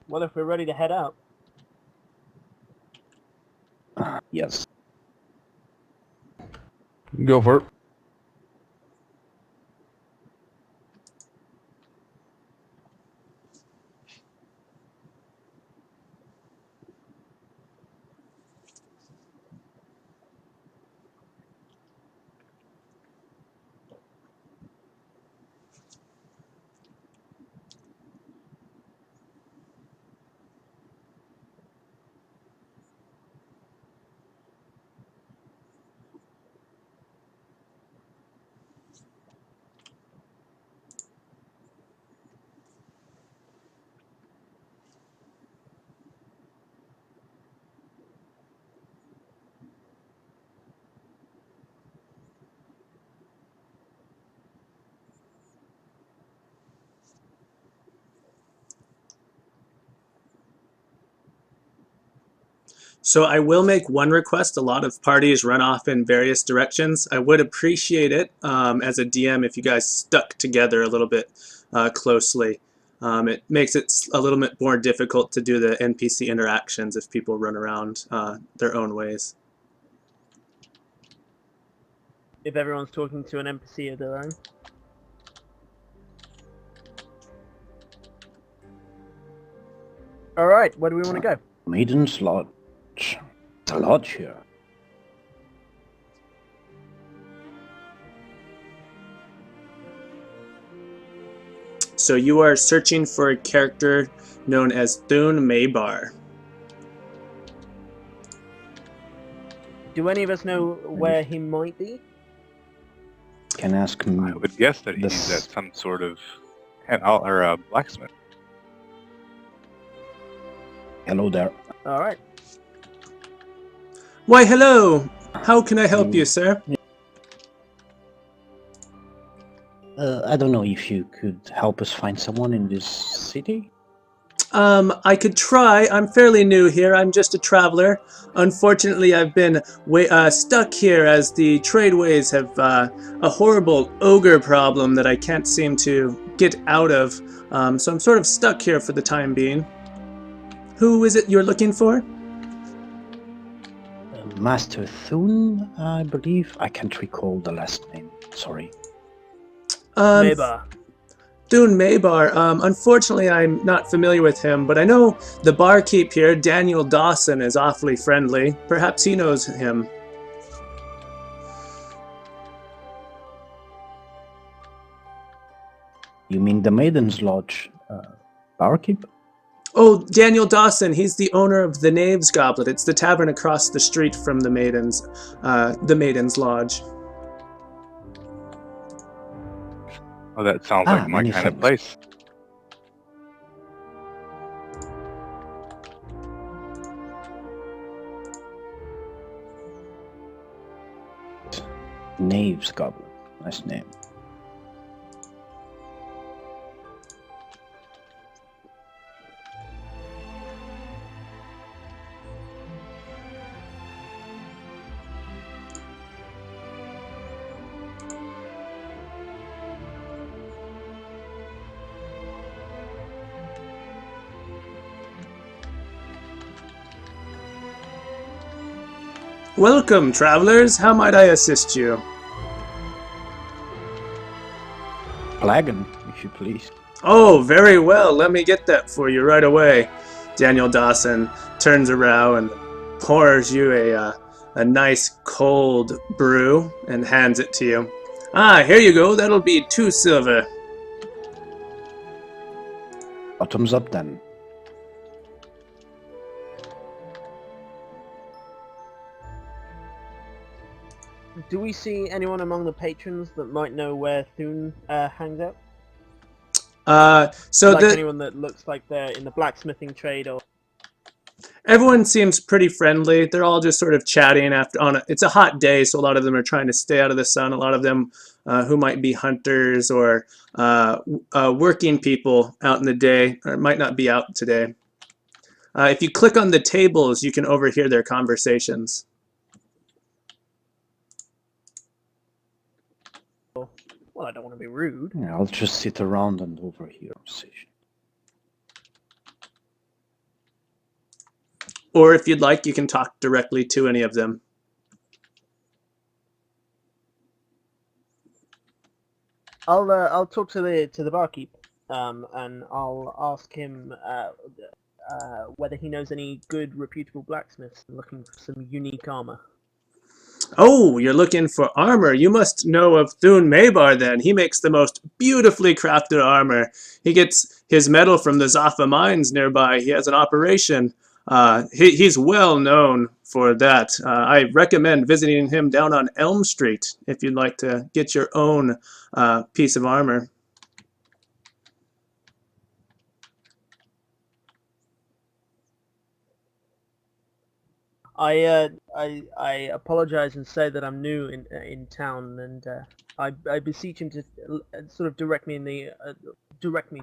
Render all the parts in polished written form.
What if we're ready to head out? Yes. Go for it. So I will make one request. A lot of parties run off in various directions. I would appreciate it as a DM if you guys stuck together a little bit closely. It makes it a little bit more difficult to do the NPC interactions if people run around their own ways. If everyone's talking to an NPC of their own. Alright, where do we want to go? Maiden's Lodge. It's a lodge here. So you are searching for a character known as Thune Maybar. Do any of us know where he might be? Can ask him. I would guess that he's This- at some sort of blacksmith. Hello there. Alright. Why, hello! How can I help you, sir? I don't know if you could help us find someone in this city? I could try. I'm fairly new here. I'm just a traveler. Unfortunately, I've been stuck here as the tradeways have a horrible ogre problem that I can't seem to get out of. So I'm sort of stuck here for the time being. Who is it you're looking for? Master Thune, I believe. I can't recall the last name. Sorry. Maybar. Thune Maybar. Unfortunately, I'm not familiar with him, but I know the barkeep here, Daniel Dawson, is awfully friendly. Perhaps he knows him. You mean the Maiden's Lodge barkeep? Oh, Daniel Dawson. He's the owner of the Knave's Goblet. It's the tavern across the street from the Maiden's Lodge. Oh, that sounds like my many kind of thanks. place. Knave's Goblet. Nice name. Welcome, travelers. How might I assist you? Flagon, if you please. Oh, very well. Let me get that for you right away. Daniel Dawson turns around and pours you a nice cold brew and hands it to you. Ah, here you go. That'll be 2 silver. Bottoms up then. Do we see anyone among the patrons that might know where Thune hangs out? So Like anyone that looks like they're in the blacksmithing trade or... everyone seems pretty friendly. They're all just sort of chatting it's a hot day, so a lot of them are trying to stay out of the sun. A lot of them who might be hunters or working people out in the day, or might not be out today. If you click on the tables, you can overhear their conversations. Well, I don't want to be rude. Yeah, I'll just sit around and overhear conversation. or if you'd like, you can talk directly to any of them. I'll talk to the barkeep, and I'll ask him whether he knows any good reputable blacksmiths looking for some unique armor. Oh, you're looking for armor. You must know of Thune Maybar then. He makes the most beautifully crafted armor. He gets his metal from the Zaffa mines nearby. He has an operation. He's well known for that. I recommend visiting him down on Elm Street if you'd like to get your own piece of armor. I apologize and say that I'm new in town, and I beseech him to sort of direct me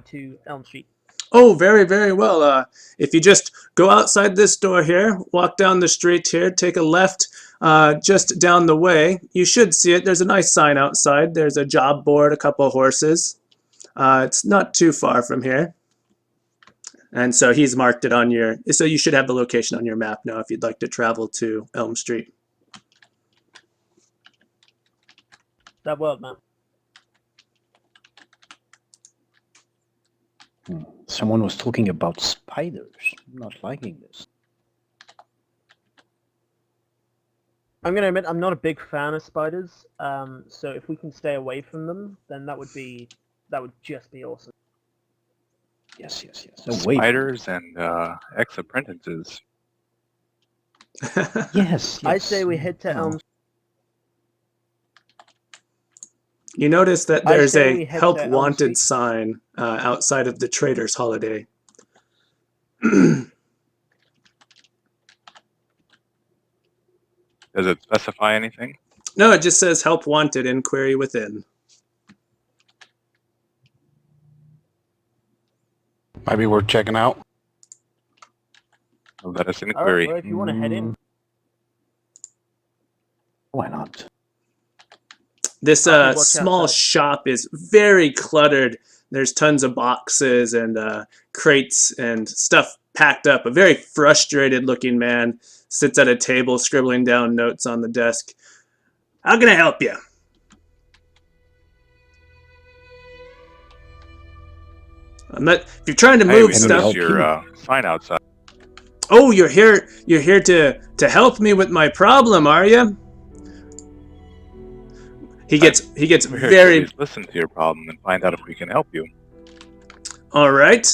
to Elm Street. Oh, very, very well. If you just go outside this door here, walk down the street here, take a left just down the way, you should see it. There's a nice sign outside. There's a job board, a couple of horses. It's not too far from here. And so he's marked it on your, so you should have the location on your map now if you'd like to travel to Elm Street. That world map. Someone was talking about spiders. I'm not liking this. I'm going to admit I'm not a big fan of spiders, so if we can stay away from them, then that would just be awesome. Yes, yes, yes. Spiders and ex-apprentices. Yes, I yes. say we head to Elm. You notice that I there's say a we head help to Elm wanted Street. sign outside of the Trader's Holiday. Does it specify anything? No, it just says help wanted, inquiry within. Might be worth checking out. Let us All right, inquiry. well, if you want to head in. Why not? This Okay, watch small outside. shop is very cluttered. There's tons of boxes and crates and stuff packed up. A very frustrated looking man sits at a table scribbling down notes on the desk. How can I help you? If you're trying to Hey, move we stuff. noticed your sign outside. Oh, you're here to help me with my problem, are you? He gets We're here to very at least listen to your problem and find out if we can help you. all right.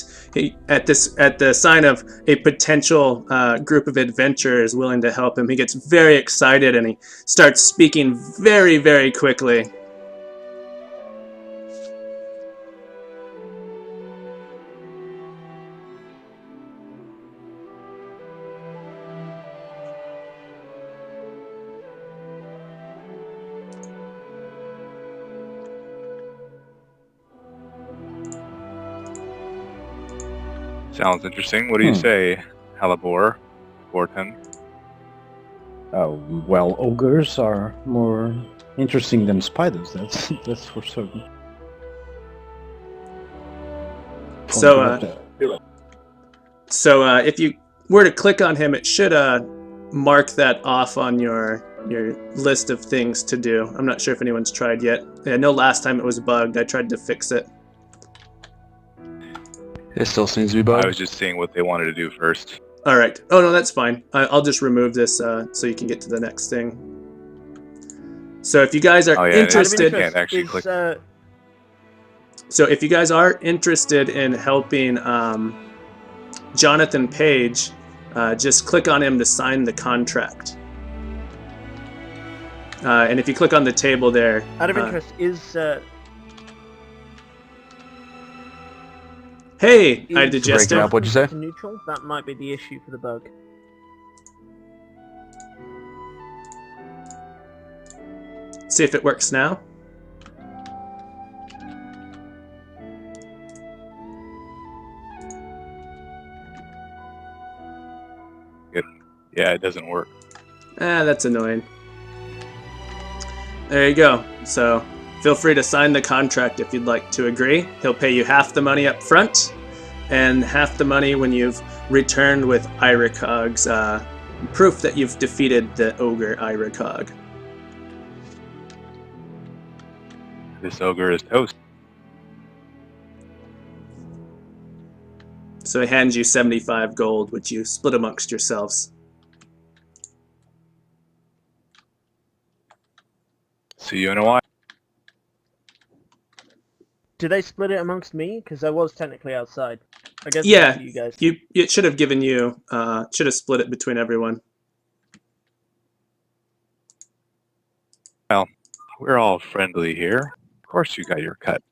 At the sign of a potential group of adventurers willing to help him, he gets very excited and he starts speaking very, very quickly. Sounds interesting. What do you say, Halibor, Borton? Well, ogres are more interesting than spiders. That's for certain. So if you were to click on him, it should mark that off on your list of things to do. I'm not sure if anyone's tried yet. I know last time it was bugged. I tried to fix it. It still seems to be bugged. I was just seeing what they wanted to do first. All right. Oh, no, that's fine. I'll just remove this so you can get to the next thing. So if you guys are interested... Can't actually click. So if you guys are interested in helping Jonathan Page, just click on him to sign the contract. And if you click on the table there... Out of interest, is Hey, I Breaking digested. up, what'd you say? neutral? That might be the issue for the bug. See if it works now. Yeah, it doesn't work. That's annoying. There you go. So feel free to sign the contract if you'd like to agree. He'll pay you half the money up front, and half the money when you've returned with Iracog's proof that you've defeated the ogre Iracog. This ogre is toast. So he hands you 75 gold, which you split amongst yourselves. See you in a while. Do they split it amongst me? Because I was technically outside. I guess Yeah, it's up to you guys. it should have given you, should have split it between everyone. Well, we're all friendly here. Of course you got your cut.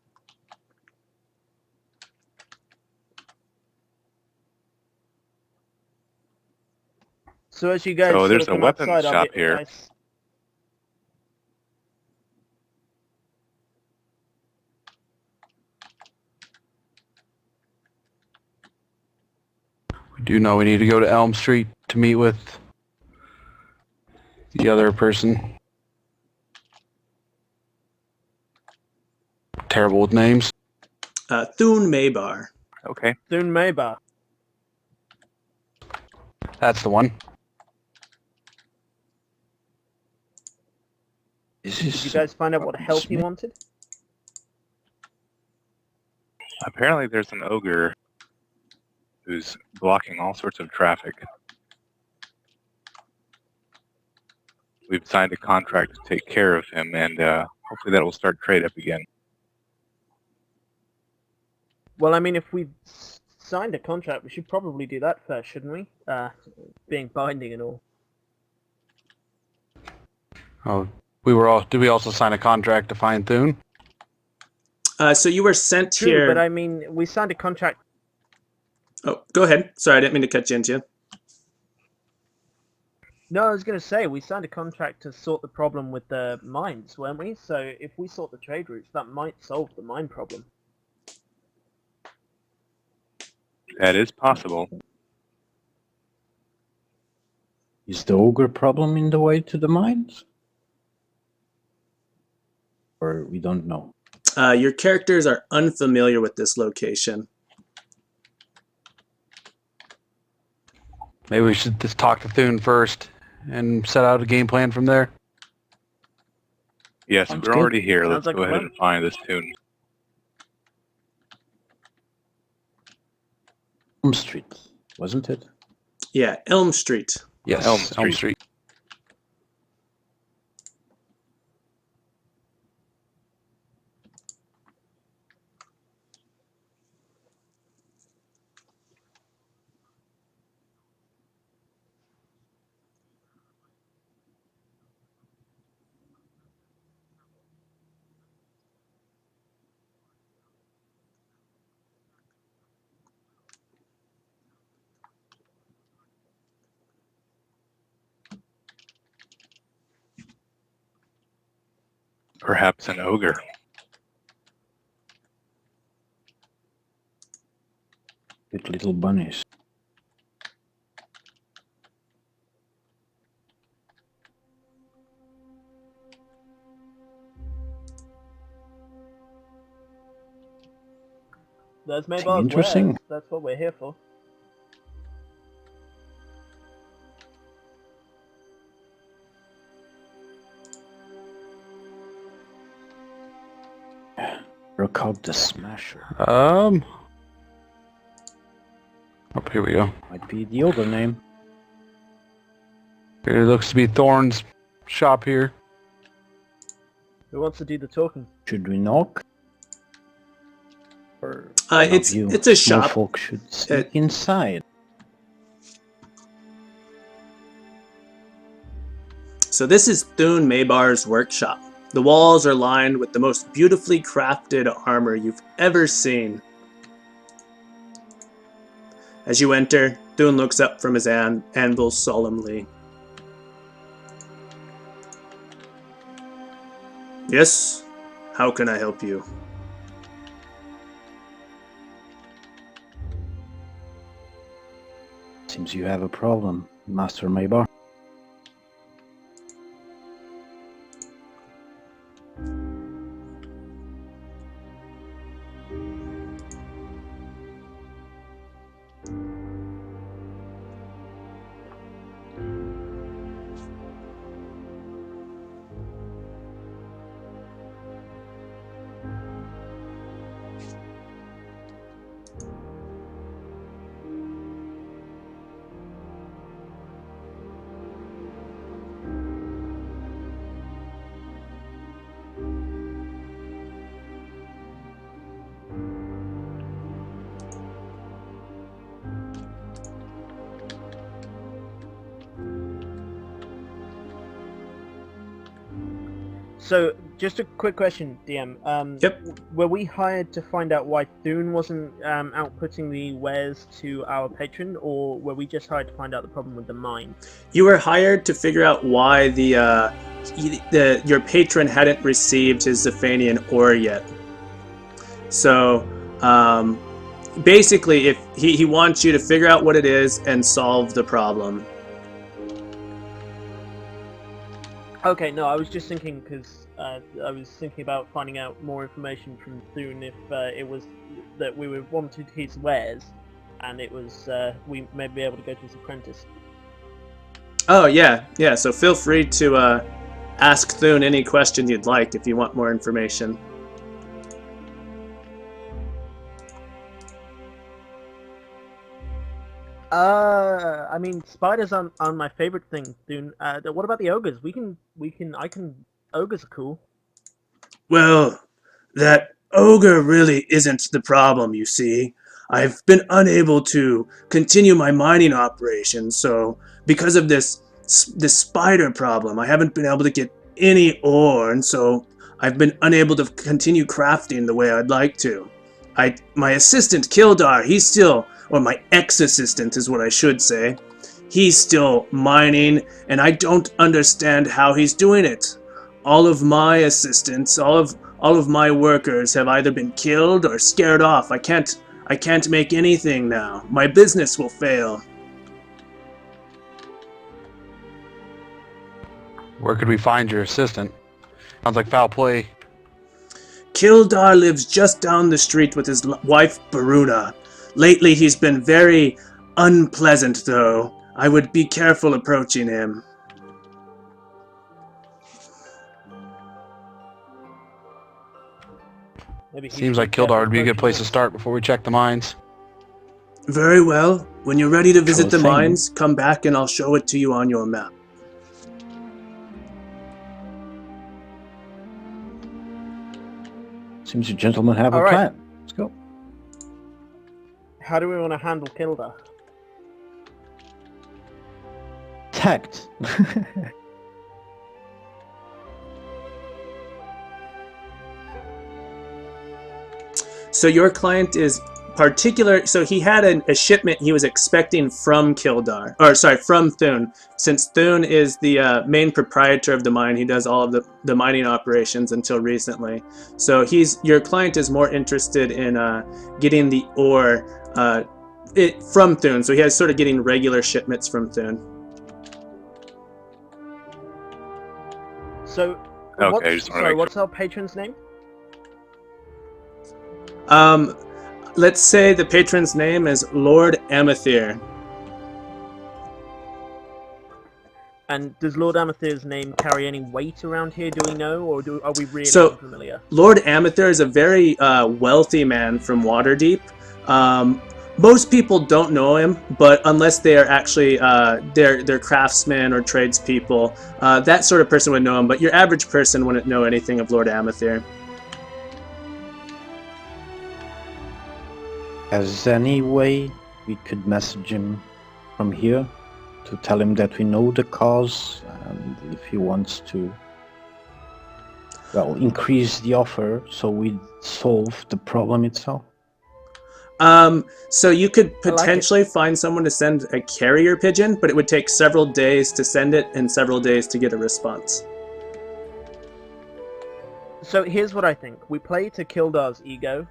So as you guys So sort there's of a come weapons outside, shop here. We do know we need to go to Elm Street to meet with the other person. Terrible with names. Thune Maybar. Okay. Thune Maybar. That's the one. This Did you guys find out what help he wanted? Apparently there's an ogre who's blocking all sorts of traffic. We've signed a contract to take care of him, and hopefully that will start trade up again. Well, I mean, if we signed a contract, we should probably do that first, shouldn't we? Being binding and all. Oh, did we also sign a contract to find Thune? So you were sent True, here. but I mean, we signed a contract. Oh, go ahead. Sorry, I didn't mean to cut you into. No, I was going to say, we signed a contract to sort the problem with the mines, weren't we? So if we sort the trade routes, that might solve the mine problem. That is possible. Is the ogre problem in the way to the mines? Or we don't know? Your characters are unfamiliar with this location. Maybe we should just talk to Thune first and set out a game plan from there. Yes, Sounds we're good. already here. Sounds Let's like go a ahead plan. and find this tune. Elm Street, wasn't it? Yeah, Elm Street. Yes, Elm Elm Street. Street. Perhaps an ogre. With little bunnies. There's Maybar's Interesting. wares. That's what we're here for. Rock the Smasher. Oh, here we go. Might be the ogre name. It looks to be Thorn's shop here. Who wants to do the talking? Should we knock? Or one of It's you a small shop. folk should sneak inside. So this is Thune Maybar's workshop. The walls are lined with the most beautifully crafted armor you've ever seen. As you enter, Thune looks up from his anvil solemnly. Yes? How can I help you? Seems you have a problem, Master Maybar. So, just a quick question, DM. Yep. Were we hired to find out why Thune wasn't outputting the wares to our patron, or were we just hired to find out the problem with the mine? You were hired to figure out why your patron hadn't received his Zephanian ore yet. So, basically, if he wants you to figure out what it is and solve the problem. Okay, no, I was just thinking because I was thinking about finding out more information from Thune if it was that we were wanted his wares, and it was we may be able to go to his apprentice. Oh yeah. So feel free to ask Thune any question you'd like if you want more information. I mean, spiders aren't my favorite thing, Thune. What about the ogres? Ogres are cool. Well, that ogre really isn't the problem, you see. I've been unable to continue my mining operation, so because of this spider problem, I haven't been able to get any ore, and so I've been unable to continue crafting the way I'd like to. My assistant, Kildar, he's still, or my ex-assistant is what I should say, he's still mining, and I don't understand how he's doing it. All of my assistants, all of my workers have either been killed or scared off. I can't make anything now. My business will fail. Where could we find your assistant? Sounds like foul play. Kildar lives just down the street with his wife, Baruna. Lately he's been very unpleasant, though. I would be careful approaching him. Seems like Kildar would be a good place to start before we check the mines. Very well. When you're ready to visit the Sure thing. mines, come back and I'll show it to you on your map. Seems you gentlemen have a All right. plan. Let's go. How do we want to handle Kildar? Tact. So your client is particular. So he had a shipment he was expecting from from Thune. Since Thune is the main proprietor of the mine, he does all of the mining operations until recently. So your client is more interested in getting the ore from Thune. So he has sort of getting regular shipments from Thune. So, Okay, what's our patron's name? Let's say the patron's name is Lord Amathir. And does Lord Amathir's name carry any weight around here? Do we know, or are we really So- unfamiliar? Lord Amathir is a very wealthy man from Waterdeep. Most people don't know him, but unless they are actually they're craftsmen or tradespeople, that sort of person would know him. But your average person wouldn't know anything of Lord Amathir. Has any way we could message him from here to tell him that we know the cause and if he wants to, well, increase the offer so we solve the problem itself? So you could I like it. potentially find someone to send a carrier pigeon, but it would take several days to send it and several days to get a response. So here's what I think: we play to Kildar's ego,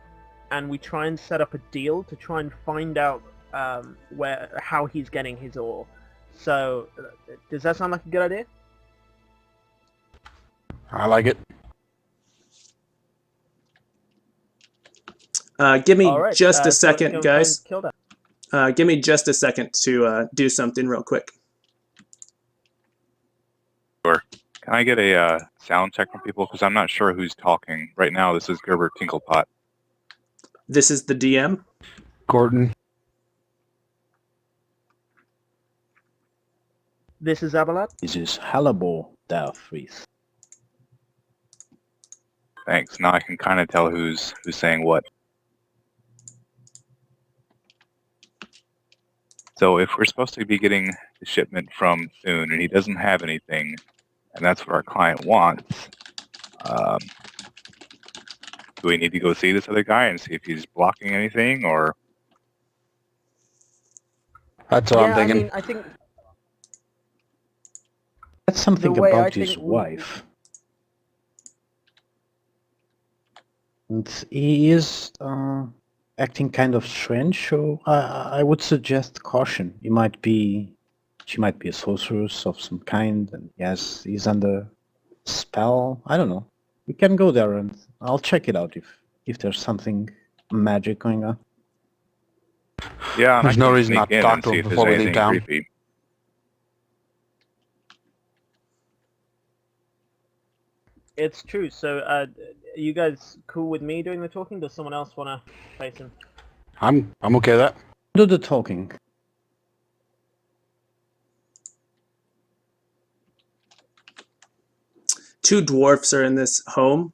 and we try and set up a deal to try and find out how he's getting his ore. So, does that sound like a good idea? I like it. Give me All right, just so a let's go second, and guys. find Kildar. Give me just a second to do something real quick. Can I get a sound check from people? Because I'm not sure who's talking. Right now, this is Gerber Tinklepot. This is the DM. Gordon. This is Abelat. This is Halibor Dalfries. Thanks. Now I can kind of tell who's saying what. So if we're supposed to be getting the shipment from Thune and he doesn't have anything, and that's what our client wants, Do we need to go see this other guy and see if he's blocking anything, or? That's what I'm Yeah, I thinking. mean, I think That's something the way I about his think wife. And he is acting kind of strange, so I would suggest caution. She might be a sorceress of some kind, and yes, he's under spell. I don't know. We can go there, and I'll check it out if there's something magic going on. Yeah, and I There's can no just reason sneak not to in talk and to see him if there's before we leave anything town. creepy. it's true. So, are you guys cool with me doing the talking? Does someone else want to face him? I'm okay with that. Do the talking. Two dwarfs are in this home.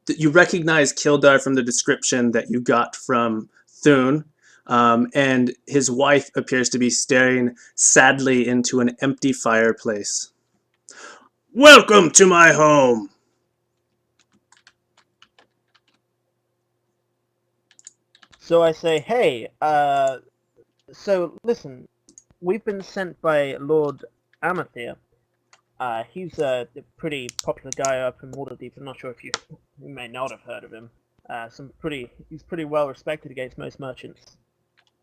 You recognize Kildar from the description that you got from Thune, and his wife appears to be staring sadly into an empty fireplace. Welcome to my home! So I say, hey, so listen, we've been sent by Lord Amathir. He's a pretty popular guy up in Waterdeep. I'm not sure if you may not have heard of him. He's pretty well respected against most merchants.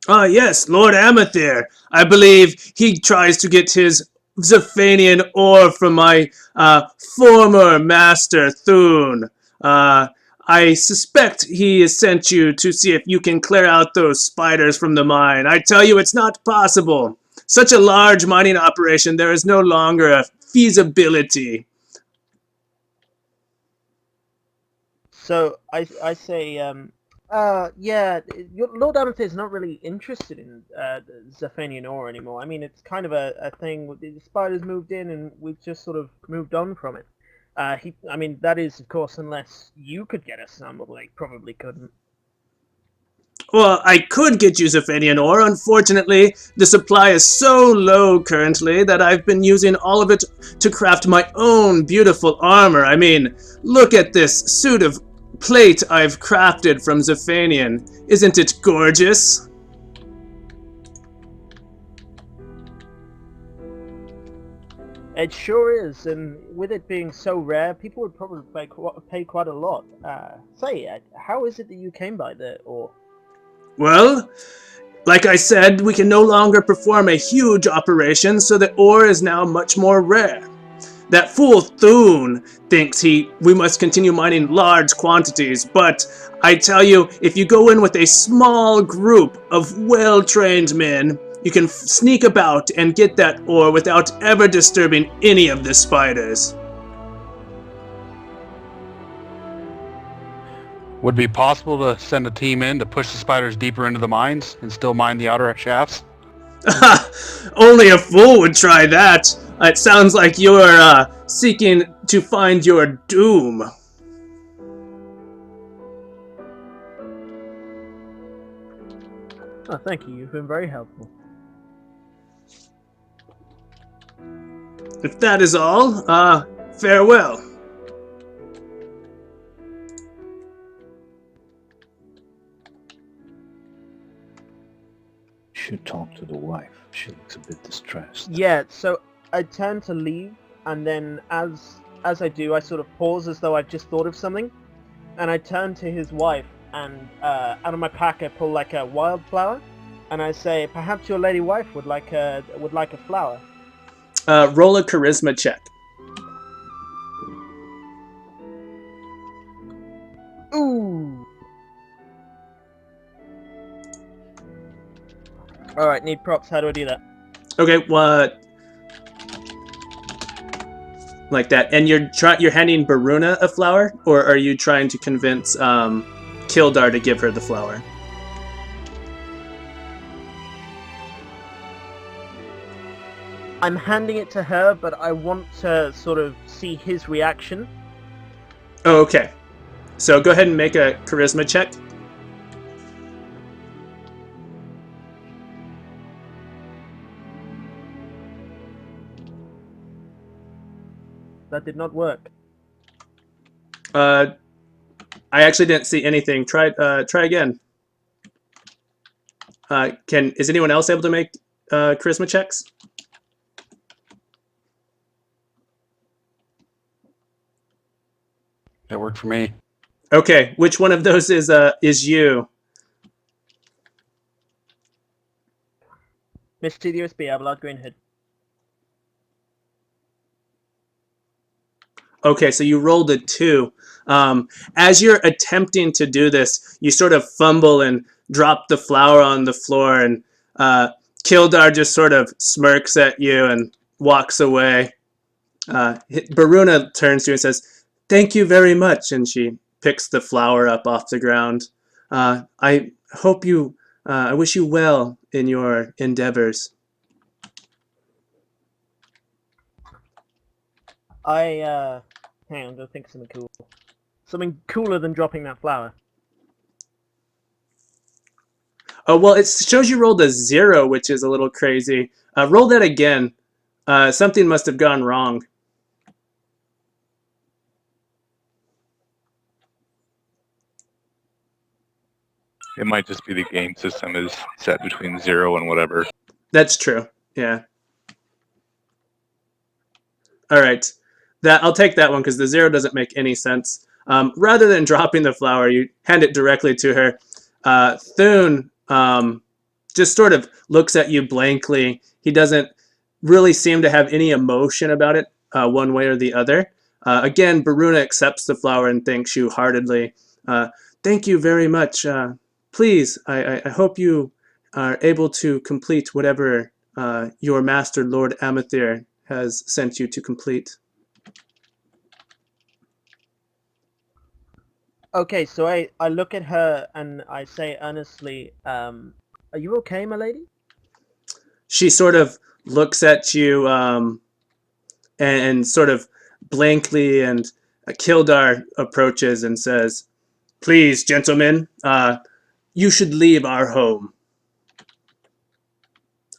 Yes, Lord Amathir. I believe he tries to get his Zephanian ore from my former master, Thune. I suspect he has sent you to see if you can clear out those spiders from the mine. I tell you, it's not possible. Such a large mining operation, there is no longer a feasibility. So I say, yeah, Lord Amathir is not really interested in Zephanian ore anymore. I mean, it's kind of a thing. The spiders moved in, and we've just sort of moved on from it. I mean, that is, of course, unless you could get us some, but they probably couldn't. Well, I could get you Zephanian ore. Unfortunately, the supply is so low currently that I've been using all of it to craft my own beautiful armor. I mean, look at this suit of plate I've crafted from Zephanian. Isn't it gorgeous? It sure is, and with it being so rare, people would probably pay quite a lot. How is it that you came by the ore? Well, like I said, we can no longer perform a huge operation, so the ore is now much more rare. That fool Thune thinks we must continue mining large quantities, but I tell you, if you go in with a small group of well-trained men, you can sneak about and get that ore without ever disturbing any of the spiders. Would it be possible to send a team in to push the spiders deeper into the mines and still mine the outer shafts? Only a fool would try that. It sounds like you're seeking to find your doom. Oh, thank you. You've been very helpful. If that is all, farewell. Should talk to the wife. She looks a bit distressed. Yeah. So I turn to leave, and then as I do, I sort of pause as though I've just thought of something, and I turn to his wife, and out of my pack I pull like a wildflower, and I say, perhaps your lady wife would like a flower. Roll a charisma check. Ooh. All right, need props. How do I do that? Okay, what? Like that, and you're handing Baruna a flower, or are you trying to convince Kildar to give her the flower? I'm handing it to her, but I want to sort of see his reaction. Oh, okay. So go ahead and make a charisma check. That did not work. I actually didn't see anything. Try again. Is anyone else able to make charisma checks? That worked for me. Okay, which one of those is you? Mr. USB, Abelard Greenhood. Okay, so you rolled a 2. As you're attempting to do this, you sort of fumble and drop the flower on the floor, and Kildar just sort of smirks at you and walks away. Baruna turns to you and says, "Thank you very much," and she picks the flower up off the ground. I wish you well in your endeavors. Hang on, I'm gonna think of something cool. Something cooler than dropping that flower. Oh, well, it shows you rolled a 0, which is a little crazy. Roll that again. Something must have gone wrong. It might just be the game system is set between 0 and whatever. That's true. Yeah. All right. I'll take that one because the 0 doesn't make any sense. Rather than dropping the flower, you hand it directly to her. Thune just sort of looks at you blankly. He doesn't really seem to have any emotion about it, one way or the other. Again, Baruna accepts the flower and thanks you heartedly. Thank you very much. Please, I hope you are able to complete whatever your master, Lord Amathir, has sent you to complete. Okay, so I look at her and I say earnestly, are you okay, my lady? She sort of looks at you and sort of blankly, and Kildar approaches and says, "Please, gentlemen, you should leave our home.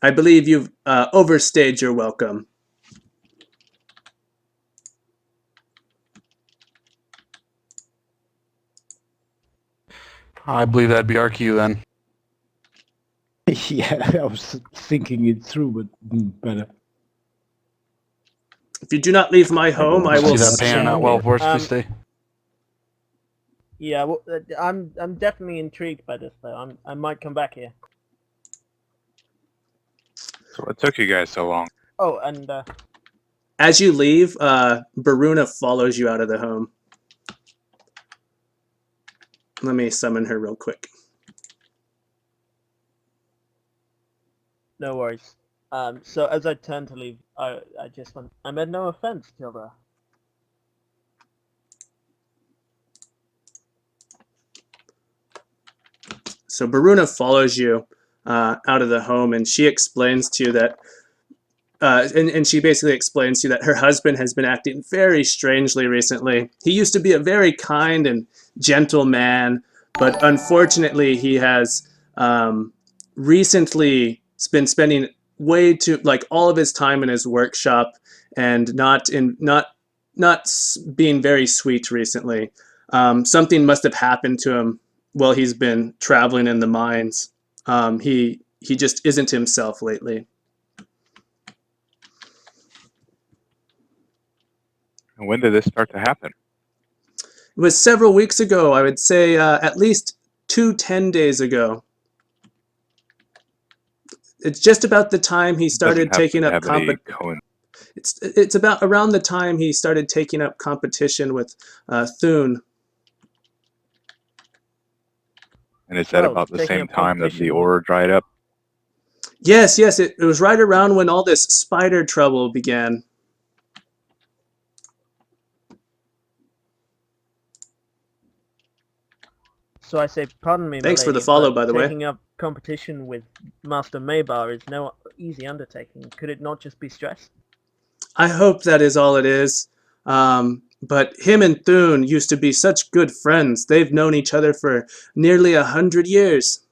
I believe you've overstayed your welcome." I believe that'd be our cue then. Yeah, I was thinking it through, but better. If you do not leave my home, I will See that pan panning out well for us, please stay. Yeah, well, I'm definitely intrigued by this though. I might come back here. So what took you guys so long? Oh, and As you leave, Baruna follows you out of the home. Let me summon her real quick. no worries. So as I turn to leave, I just went, I meant no offense, Tilda. So Baruna follows you out of the home, and she explains to you that, and she basically explains to you that her husband has been acting very strangely recently. He used to be a very kind and gentle man, but unfortunately he has recently been spending way too, like, all of his time in his workshop and not being very sweet recently. Something must have happened to him while he's been traveling in the mines. He just isn't himself lately. And when did this start to happen? It was several weeks ago. I would say at least 10 days ago. It's just about the time he started taking up competition. It's about around the time he started taking up competition with Thune. And is that about the same time that the ore dried up? Yes, it was right around when all this spider trouble began. So I say, pardon me, Thanks my for lady, the follow, but by the way. taking up competition with Master Maybar is no easy undertaking. Could it not just be stress? I hope that is all it is. But him and Thune used to be such good friends. They've known each other for nearly 100 years.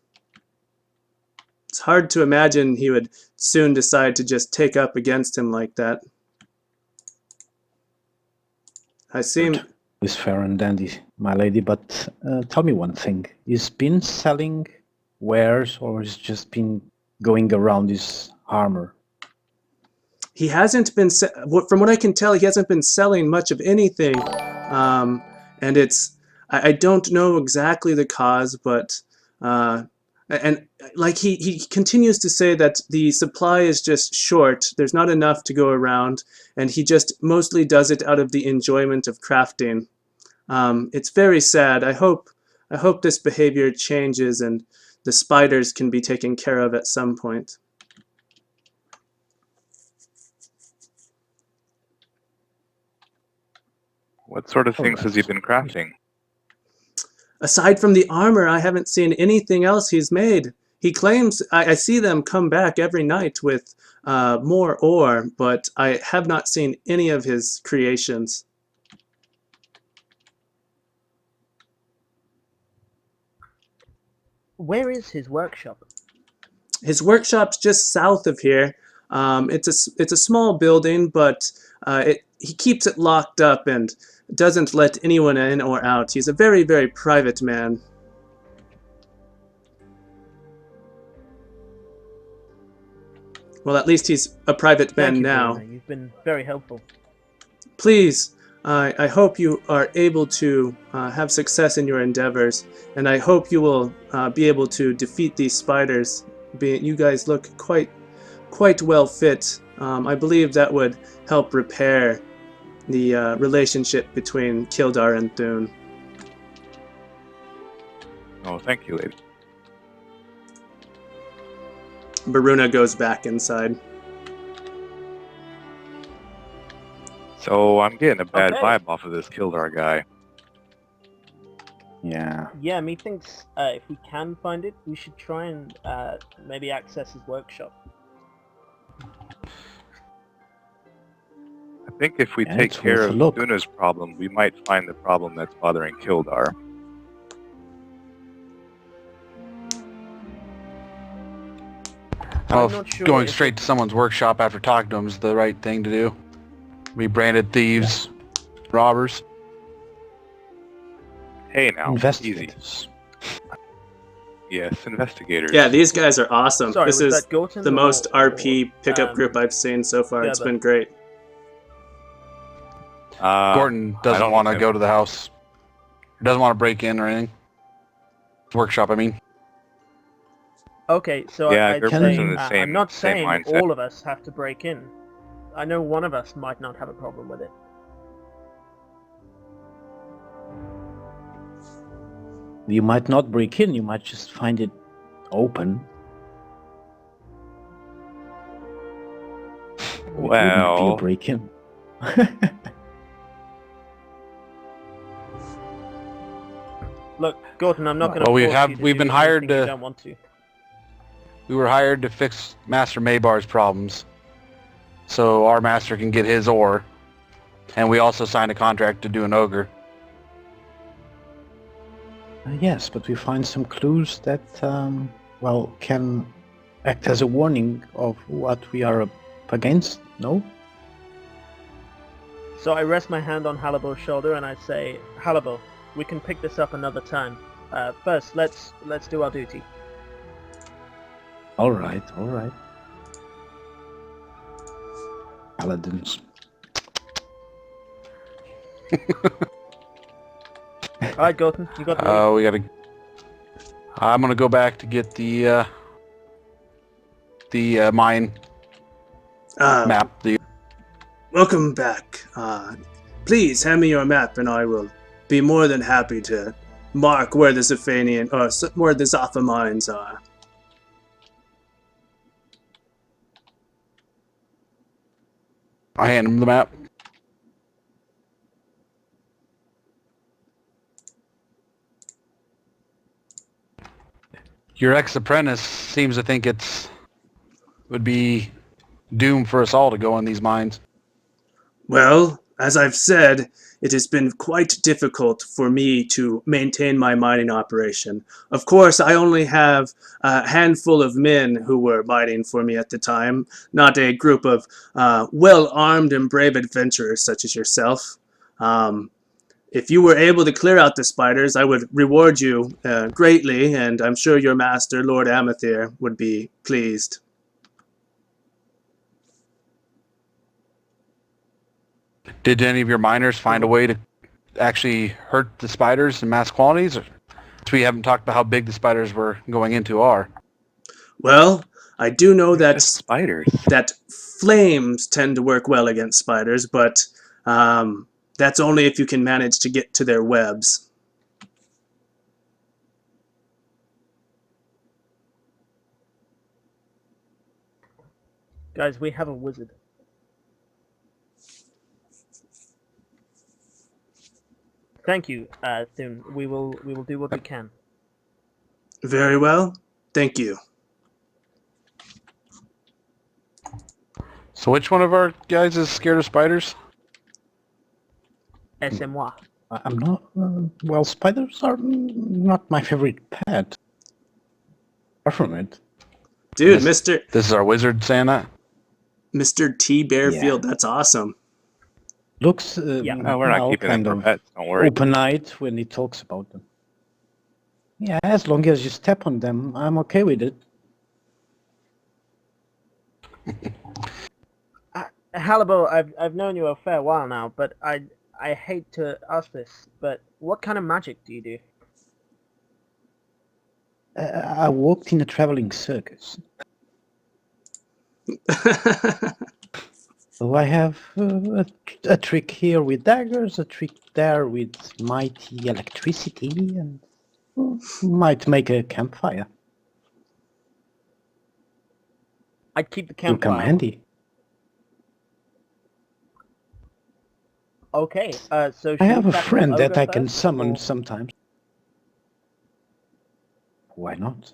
It's hard to imagine he would soon decide to just take up against him like that. But is fair and dandy, my lady, but tell me one thing. Is been selling wares or has just been going around his armor? He hasn't been, from what I can tell, he hasn't been selling much of anything. And I don't know exactly the cause, but, and like he continues to say that the supply is just short. There's not enough to go around, and he just mostly does it out of the enjoyment of crafting. It's very sad. I hope this behavior changes and the spiders can be taken care of at some point. What sort of things has he been crafting? Aside from the armor, I haven't seen anything else he's made. He claims, I see them come back every night with more ore, but I have not seen any of his creations. Where is his workshop? His workshop's just south of here. It's a small building, but he keeps it locked up and doesn't let anyone in or out. He's a very, very private man. Well, at least he's a private man now. Verona. You've been very helpful. Please, I hope you are able to have success in your endeavors, and I hope you will be able to defeat these spiders. You guys look quite well fit. I believe that would help repair the relationship between Kildar and Thune. Oh, thank you, lady. Baruna goes back inside. So I'm getting a bad Okay. vibe off of this Kildar guy. Yeah. Yeah, methinks if we can find it, we should try and maybe access his workshop. I think if we Yeah, take it's care worth a of look. Thuna's problem, we might find the problem that's bothering Kildar. Well, I'm not sure going if straight to someone's workshop after talking to them is the right thing to do. We branded thieves, robbers. Hey now, easy. Investigators. Yes, investigators. Yeah, these guys are awesome. Sorry, This was is that Gorton the most RP pickup um, group I've seen so far. It's Gerber? been great. Gordon I doesn't don't want to think go to the house. He doesn't want to break in or anything. Workshop, I mean. Okay, so Yeah, I'd Gerber's say, in the I'm same- not same saying mindset. all of us have to break in. I know one of us might not have a problem with it. You might not break in, you might just find it open. It wouldn't be a Well, break-in. Look, Gordon, I'm not going to Well, force you to we've do been hired anything you to- don't want to. We were hired to fix Master Maybar's problems, so our master can get his ore. And we also signed a contract to do an ogre. Yes, but we find some clues that, well, can act as a warning of what we are up against, no? So I rest my hand on Halibo's shoulder and I say, Halibo, we can pick this up another time. First, let's do our duty. All right, all right. Paladins. All right, Gordon, you got the lead. We gotta... I'm gonna go back to get the mine map. Welcome back. Please hand me your map, and I will be more than happy to mark where the Zephanian or where the Zapha mines are. I hand him the map. Your ex-apprentice seems to think would be doomed for us all to go in these mines. Well, as I've said, it has been quite difficult for me to maintain my mining operation. Of course, I only have a handful of men who were mining for me at the time, not a group of well-armed and brave adventurers such as yourself. if you were able to clear out the spiders, I would reward you greatly, and I'm sure your master, Lord Amathir, would be pleased. Did any of your miners find a way to actually hurt the spiders in mass quantities? We haven't talked about how big the spiders we're going into are. Well, I do know They're that just spiders. that flames tend to work well against spiders, but that's only if you can manage to get to their webs. Guys, we have a wizard. Thank you, Thune. We will do what we can. Very well. Thank you. So which one of our guys is scared of spiders? C'est moi. I'm not. Well, spiders are not my favorite pet. Far from it. Dude, This is our wizard saying that? Mr. T. Bearfield, Yeah. that's awesome. Looks. Yeah. No, we're not well, keeping them kind for of pets. Don't worry. open-eyed when he talks about them. Yeah, as long as you step on them, I'm okay with it. Hannibal, I've known you a fair while now, but I hate to ask this, but what kind of magic do you do? I worked in a traveling circus. So I have a trick here with daggers, a trick there with mighty electricity, and might make a campfire. I'd keep the Will come campfire. handy. Okay, so I should have we a tackle friend that Ogre I can first, summon or- sometimes. Why not?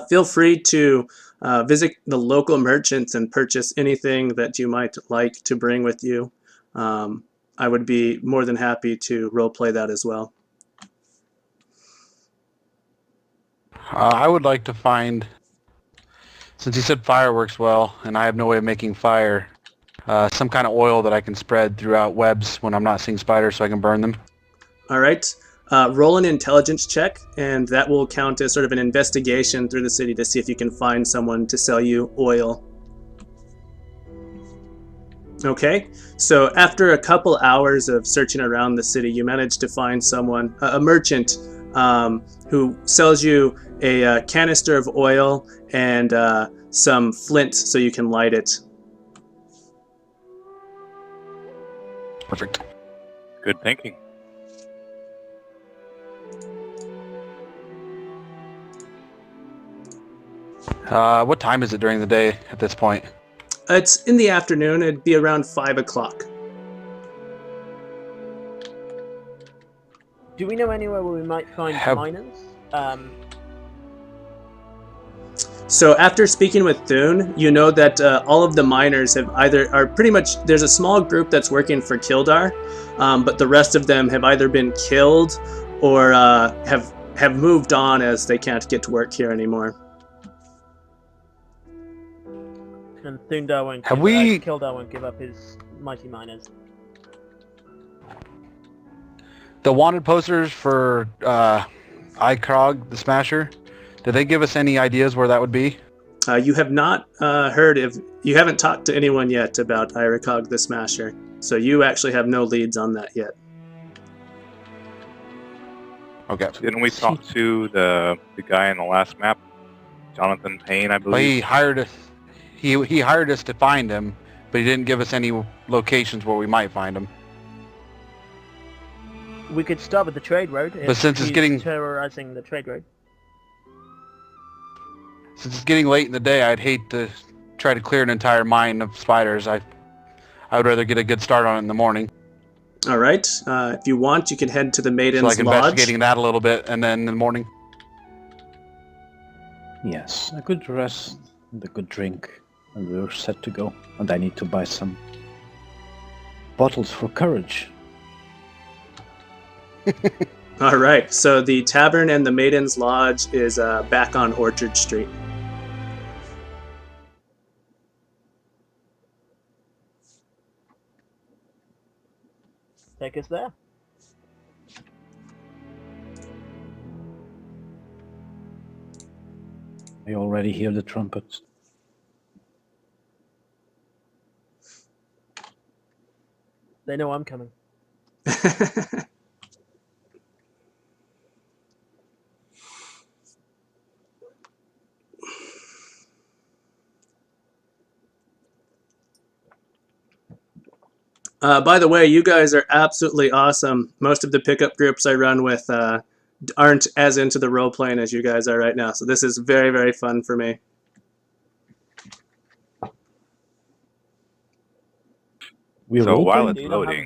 Feel free to visit the local merchants and purchase anything that you might like to bring with you. I would be more than happy to roleplay that as well. I would like to find, since you said fire works well, and I have no way of making fire, some kind of oil that I can spread throughout webs when I'm not seeing spiders so I can burn them. All right. Roll an intelligence check, and that will count as sort of an investigation through the city to see if you can find someone to sell you oil. Okay, so after a couple hours of searching around the city, you manage to find someone, a merchant, who sells you a canister of oil and some flint so you can light it. Perfect. Good thinking. What time is it during the day at this point? It's in the afternoon. It'd be around 5 o'clock. Do we know anywhere where we might find miners? So after speaking with Thune, you know that all of the miners are pretty much, there's a small group that's working for Kildar, but the rest of them have either been killed or have moved on as they can't get to work here anymore. And Thundar won't Kildar won't give up his mighty miners. The wanted posters for Ikrog the Smasher, did they give us any ideas where that would be? You have not you haven't talked to anyone yet about Irakog the Smasher, so you actually have no leads on that yet. Okay. Didn't we talk to the guy in the last map? Jonathan Payne, I believe. Well, he hired us. He hired us to find him, but he didn't give us any locations where we might find him. We could start with the trade road. But since it's getting terrorizing the trade road. Since it's getting late in the day, I'd hate to try to clear an entire mine of spiders. I would rather get a good start on it in the morning. All right. If you want, you can head to the Maiden's So like Lodge. investigating that a little bit, and then in the morning. Yes, a good rest and a good drink, and we're set to go. And I need to buy some bottles for courage. All right. So the tavern and the Maiden's Lodge is back on Orchard Street. take us there. I already hear the trumpets. They know I'm coming. By the way, you guys are absolutely awesome. Most of the pickup groups I run with aren't as into the role playing as you guys are right now, so this is very, very fun for me. So while role-playing? it's You don't have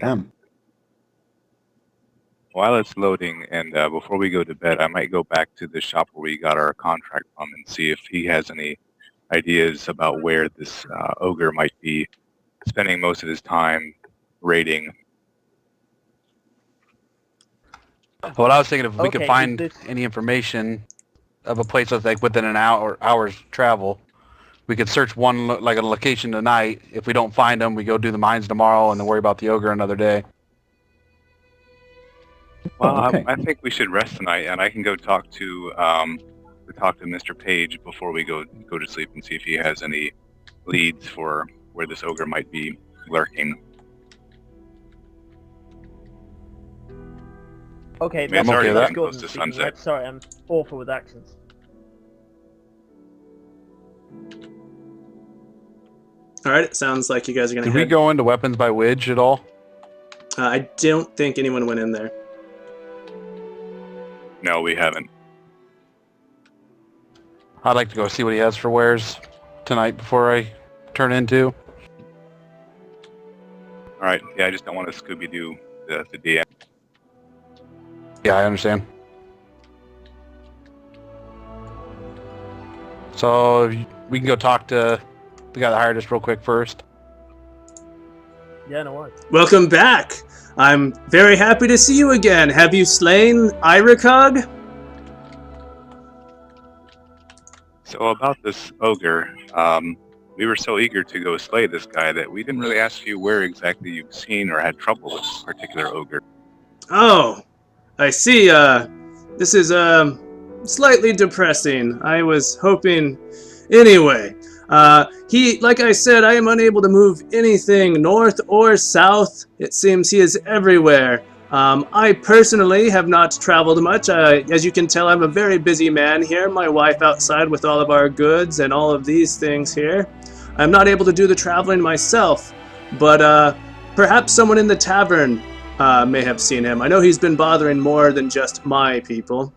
loading, Damn. and before we go to bed, I might go back to the shop where we got our contract from and see if he has any ideas about where this ogre might be spending most of his time raiding. What I was thinking, if we could Okay, find is this- any information of a place that's like within an hour's travel, we could search one like a location tonight. If we don't find them, we go do the mines tomorrow and then worry about the ogre another day. Well, Oh, okay. I think we should rest tonight, and I can go talk to Mr. Page before we go to sleep and see if he has any leads for where this ogre might be lurking. Okay, I mean, it's that's already that's getting close Gordon to speaking, sunset. right? Sorry, I'm awful with accents. All right, it sounds like you guys are going to Did we head. go into weapons by Widge at all? I don't think anyone went in there. No, we haven't. I'd like to go see what he has for wares tonight before I turn into. All right. Yeah, I just don't want to Scooby-Doo the DM. Yeah, I understand. So we can go talk to the guy that hired us real quick first. Yeah, no worries. Welcome back. I'm very happy to see you again. Have you slain Iracog? So about this ogre, we were so eager to go slay this guy that we didn't really ask you where exactly you've seen or had trouble with this particular ogre. Oh, I see. This is slightly depressing. I was hoping. Anyway, like I said, I am unable to move anything north or south. It seems he is everywhere. I personally have not traveled much. As you can tell, I'm a very busy man here. My wife outside with all of our goods and all of these things here. I'm not able to do the traveling myself, but perhaps someone in the tavern may have seen him. I know he's been bothering more than just my people.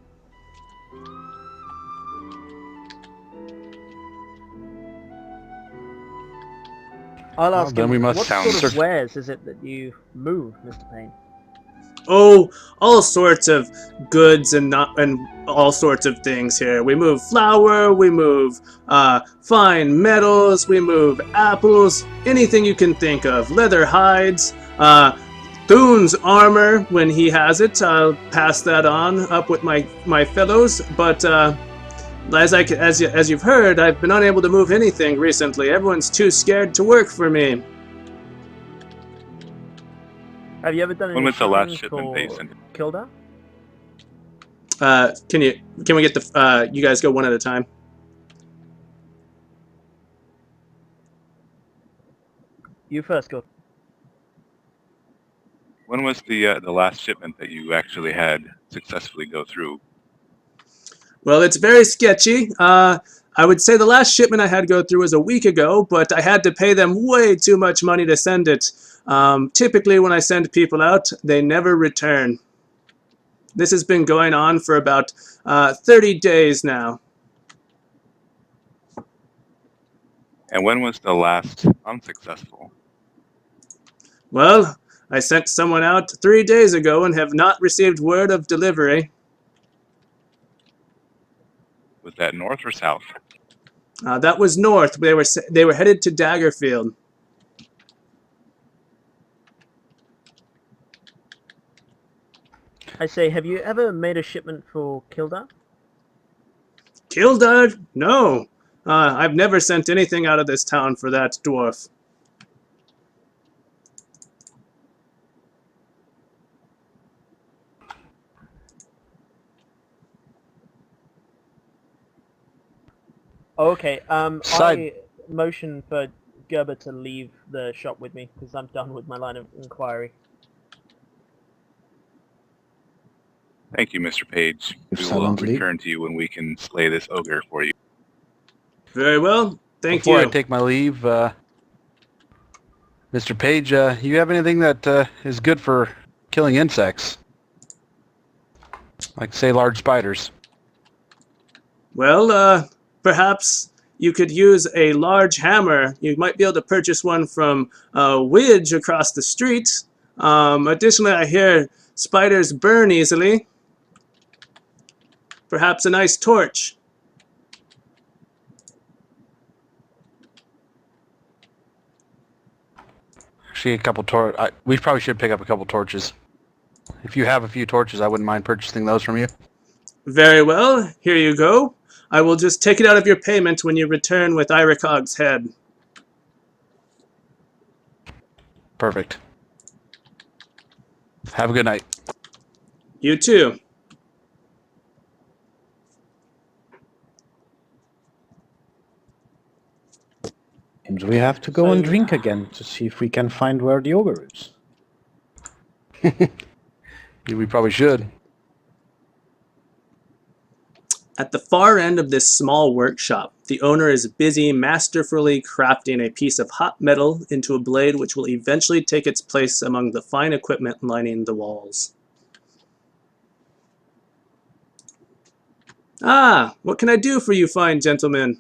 I'll ask then him, we must what sound sort of certain. wares is it that you move, Mr. Payne? Oh, all sorts of goods and all sorts of things here. We move flour, we move fine metals, we move apples, anything you can think of. Leather hides, Thune's armor when he has it. I'll pass that on up with my fellows. But as you've heard, I've been unable to move anything recently. Everyone's too scared to work for me. Have you ever done any When was the last shipping shipment for they sent? Kildare? Can we get the you guys go one at a time? You first, Gordon. When was the last shipment that you actually had successfully go through? Well, it's very sketchy. I would say the last shipment I had go through was a week ago, but I had to pay them way too much money to send it. Typically, when I send people out, they never return. This has been going on for about 30 days now. And when was the last unsuccessful? Well, I sent someone out 3 days ago and have not received word of delivery. Was that north or south? That was north. They were headed to Daggerfield. I say, have you ever made a shipment for Kildare? Kildare? No. I've never sent anything out of this town for that dwarf. Okay. Side- I motion for Gerber to leave the shop with me because I'm done with my line of inquiry. Thank you, Mr. Page. You We will silently. return to you when we can slay this ogre for you. Very well. Thank Before you. I take my leave, Mr. Page, you have anything that is good for killing insects? Like, say, large spiders. Well, perhaps you could use a large hammer. You might be able to purchase one from Widge across the street. Additionally, I hear spiders burn easily. Perhaps a nice torch. Actually, a couple we probably should pick up a couple torches. If you have a few torches, I wouldn't mind purchasing those from you. Very well. Here you go. I will just take it out of your payment when you return with Iracog's head. Perfect. Have a good night. You too. Seems we have to go and So- drink again to see if we can find where the ogre is. We probably should. At the far end of this small workshop, the owner is busy masterfully crafting a piece of hot metal into a blade which will eventually take its place among the fine equipment lining the walls. Ah, what can I do for you fine gentlemen?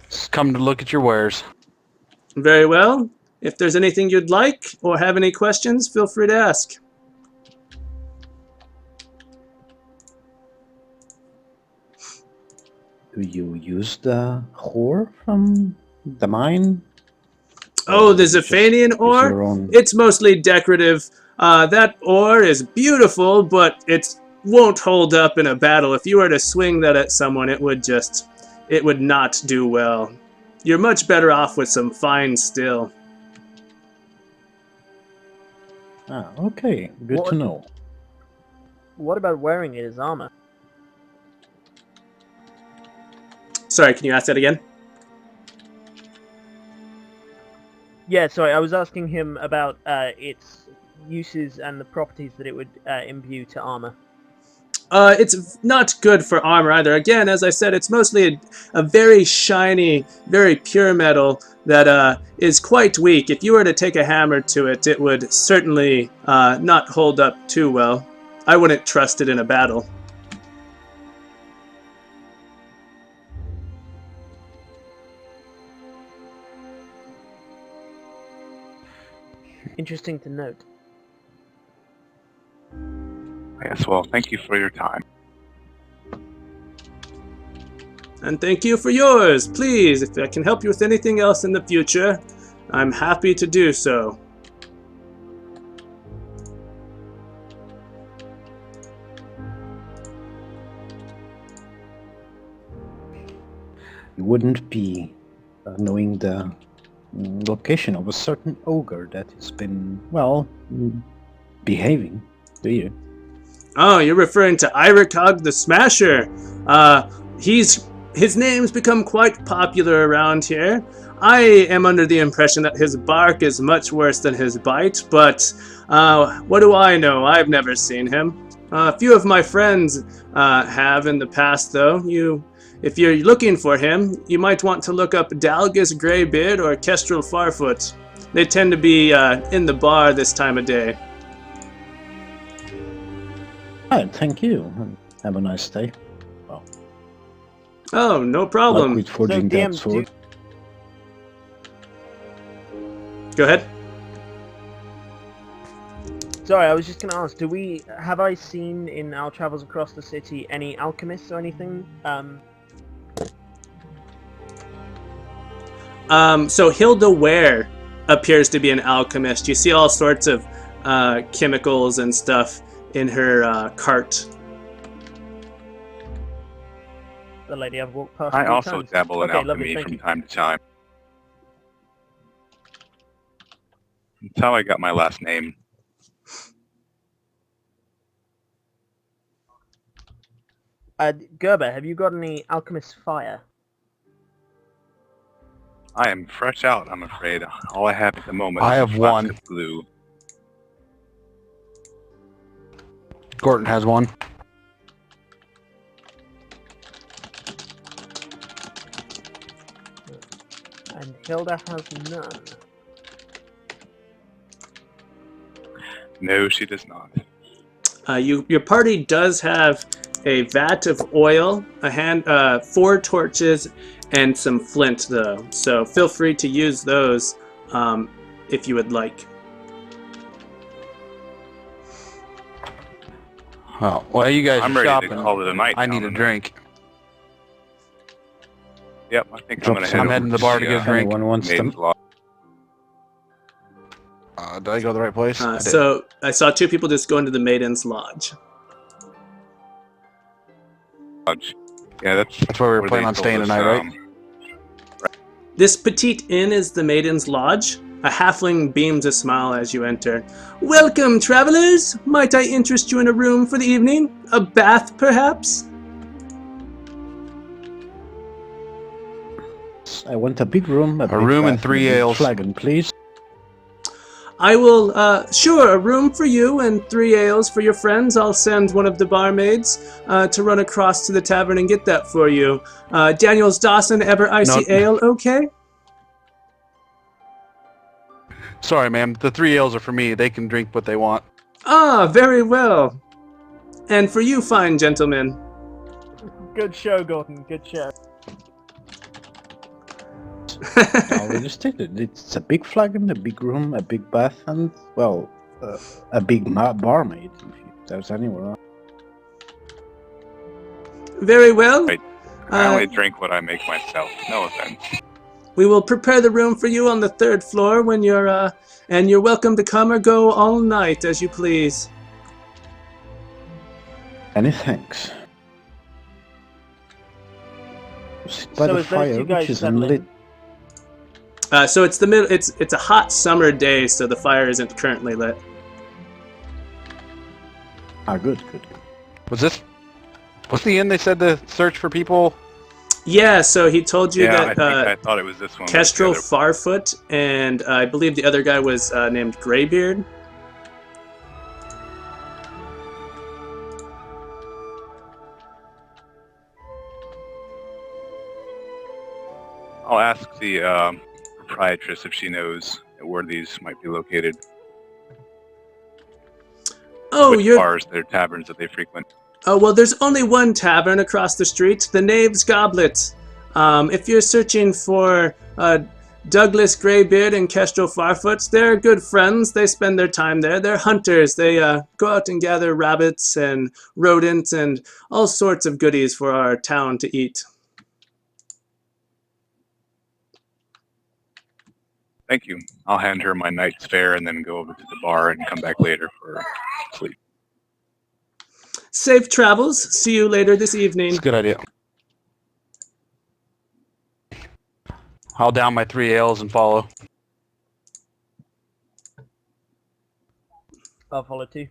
Just come to look at your wares. Very well. If there's anything you'd like or have any questions, feel free to ask. Do you use the ore from the mine? Oh, the Or just Zephanian use ore? your own- It's mostly decorative. That ore is beautiful, but it won't hold up in a battle. If you were to swing that at someone, it would not do well. You're much better off with some fine steel. Ah, okay. Good What- to know. What about wearing it as armor? Sorry, can you ask that again? Yeah, sorry, I was asking him about its uses and the properties that it would imbue to armor. It's not good for armor either. Again, as I said, it's mostly a very shiny, very pure metal that is quite weak. If you were to take a hammer to it, it would certainly not hold up too well. I wouldn't trust it in a battle. Interesting to note. Yes, well, thank you for your time. And thank you for yours. Please, if I can help you with anything else in the future, I'm happy to do so. You wouldn't be knowing the location of a certain ogre that has been, well, behaving, do you? Oh, you're referring to Iracog the Smasher. His name's become quite popular around here. I am under the impression that his bark is much worse than his bite, but what do I know? I've never seen him. A few of my friends have in the past, though. If you're looking for him, you might want to look up Dalgus Greybeard or Kestrel Farfoot. They tend to be in the bar this time of day. Alright, thank you. And have a nice day. Oh, no Luck problem. with forging that DM, sword. Go ahead. Sorry, I was just going to ask, have I seen in our travels across the city any alchemists or anything? So Hilda Ware appears to be an alchemist. You see all sorts of chemicals and stuff in her cart. The lady I've walked past I a few also times. dabble in Okay, lovely, alchemy thank from you. time to time. That's how I got my last name. Gerber, have you got any alchemist fire? I am fresh out, I'm afraid. All I have at the moment I is have a one. flask of glue. Gordon has one. And Hilda has none. No, she does not. Your party does have a vat of oil, 4 torches, and some flint, though. So feel free to use those if you would like. Well, while you guys I'm are ready shopping, to call it a night. I need a gentlemen. drink. Yep, I think Drop I'm gonna some. head I'm over heading to the bar to get a If drink. anyone wants Maiden's them. Lodge. Did I go to the right place? I did. So I saw 2 people just go into the Maiden's Lodge. Yeah, That's where we were where planning they on told staying us, tonight, right? This petite inn is the Maiden's Lodge. A halfling beams a smile as you enter. Welcome, travelers! Might I interest you in a room for the evening? A bath, perhaps? I want a big room, A big room and bath, 3 a big ales. flagon, please. I will, sure, a room for you and 3 ales for your friends. I'll send one of the barmaids to run across to the tavern and get that for you. Daniels Dawson, ever icy No. ale, okay? Sorry, ma'am. The 3 ales are for me. They can drink what they want. Ah, very well. And for you, fine gentlemen. Good show, Gordon. Good show. I already stated it's a big flagon, a big room, a big bath, and well, a big barmaid. If there's anyone. Very well. Right. I only drink what I make myself. No offense. We will prepare the room for you on the 3rd floor when you're, and you're welcome to come or go all night as you please. Any thanks. Sit by So the as those fire, two guys which is settle unlit. in, So it's the middle. It's a hot summer day, so the fire isn't currently lit. Ah, good. What's the inn they said to search for people? Yeah. So he told you Yeah, I that think I thought it was this one. but Kestrel the other- Farfoot and I believe the other guy was named Greybeard. I'll ask the proprietress if she knows where these might be located. Oh, Which you're. bars, their taverns that they frequent. Oh well, there's only one tavern across the street, the Knave's Goblet. If you're searching for Douglas Greybeard and Kestrel Farfoot, they're good friends. They spend their time there. They're hunters. They go out and gather rabbits and rodents and all sorts of goodies for our town to eat. Thank you. I'll hand her my night's fare and then go over to the bar and come back later for sleep. Safe travels. See you later this evening. It's a good idea. I'll down my 3 ales and follow. I'll follow too.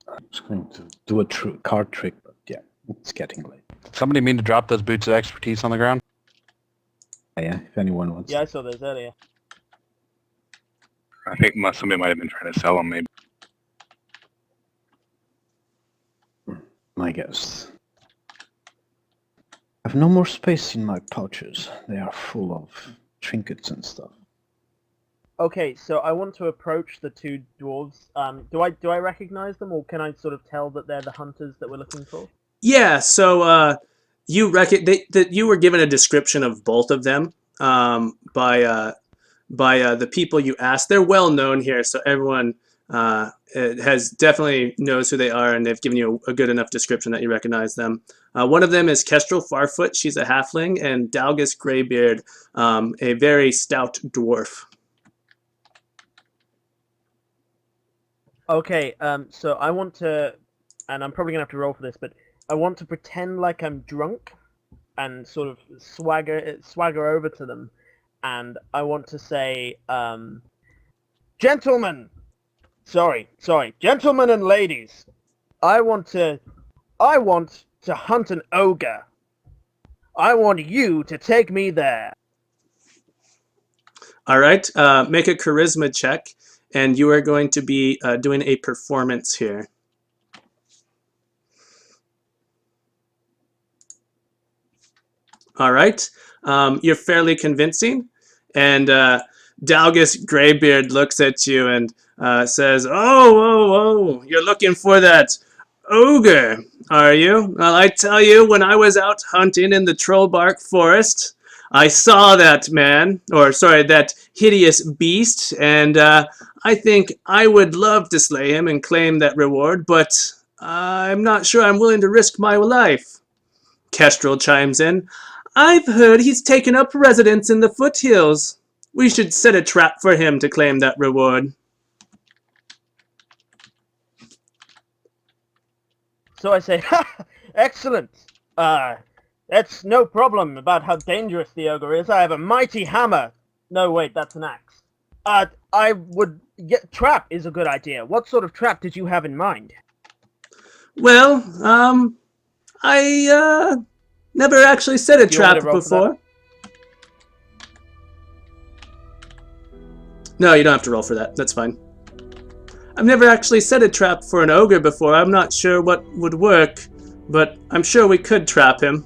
I'm just going to do a card trick, but yeah, it's getting late. Somebody mean to drop those boots of expertise on the ground? Yeah, if anyone wants. Yeah, I saw those earlier. I think somebody might have been trying to sell them, maybe. My guess. I have no more space in my pouches. They are full of trinkets and stuff. Okay, so I want to approach the 2 dwarves. Do I recognize them, or can I sort of tell that they're the hunters that we're looking for? Yeah, so you you were given a description of both of them by the people you asked. They're well known here, so everyone has definitely knows who they are, and they've given you a good enough description that you recognize them. One of them is Kestrel Farfoot. She's a halfling, and Dalgus Greybeard, a very stout dwarf. Okay, so I want to, and I'm probably gonna have to roll for this, but I want to pretend like I'm drunk, and sort of swagger over to them, and I want to say, gentlemen and ladies, I want to I want to hunt an ogre. I want you to take me there. All right, make a charisma check, and you are going to be doing a performance here. All right, you're fairly convincing, and Dalgus Greybeard looks at you and says, "Oh, you're looking for that ogre, are you? Well, I tell you, when I was out hunting in the Trollbark Forest, I saw that man, or sorry, that hideous beast, and I think I would love to slay him and claim that reward, but I'm not sure I'm willing to risk my life." Kestrel chimes in. "I've heard he's taken up residence in the foothills. We should set a trap for him to claim that reward." So I say, ha! Excellent. That's no problem about how dangerous the ogre is. I have a mighty hammer. No, wait, that's an axe. Trap is a good idea. What sort of trap did you have in mind? Well, I never actually set a Do you want me trap to roll for before. No, you don't have to roll for that. That's fine. I've never actually set a trap for an ogre before. I'm not sure what would work, but I'm sure we could trap him.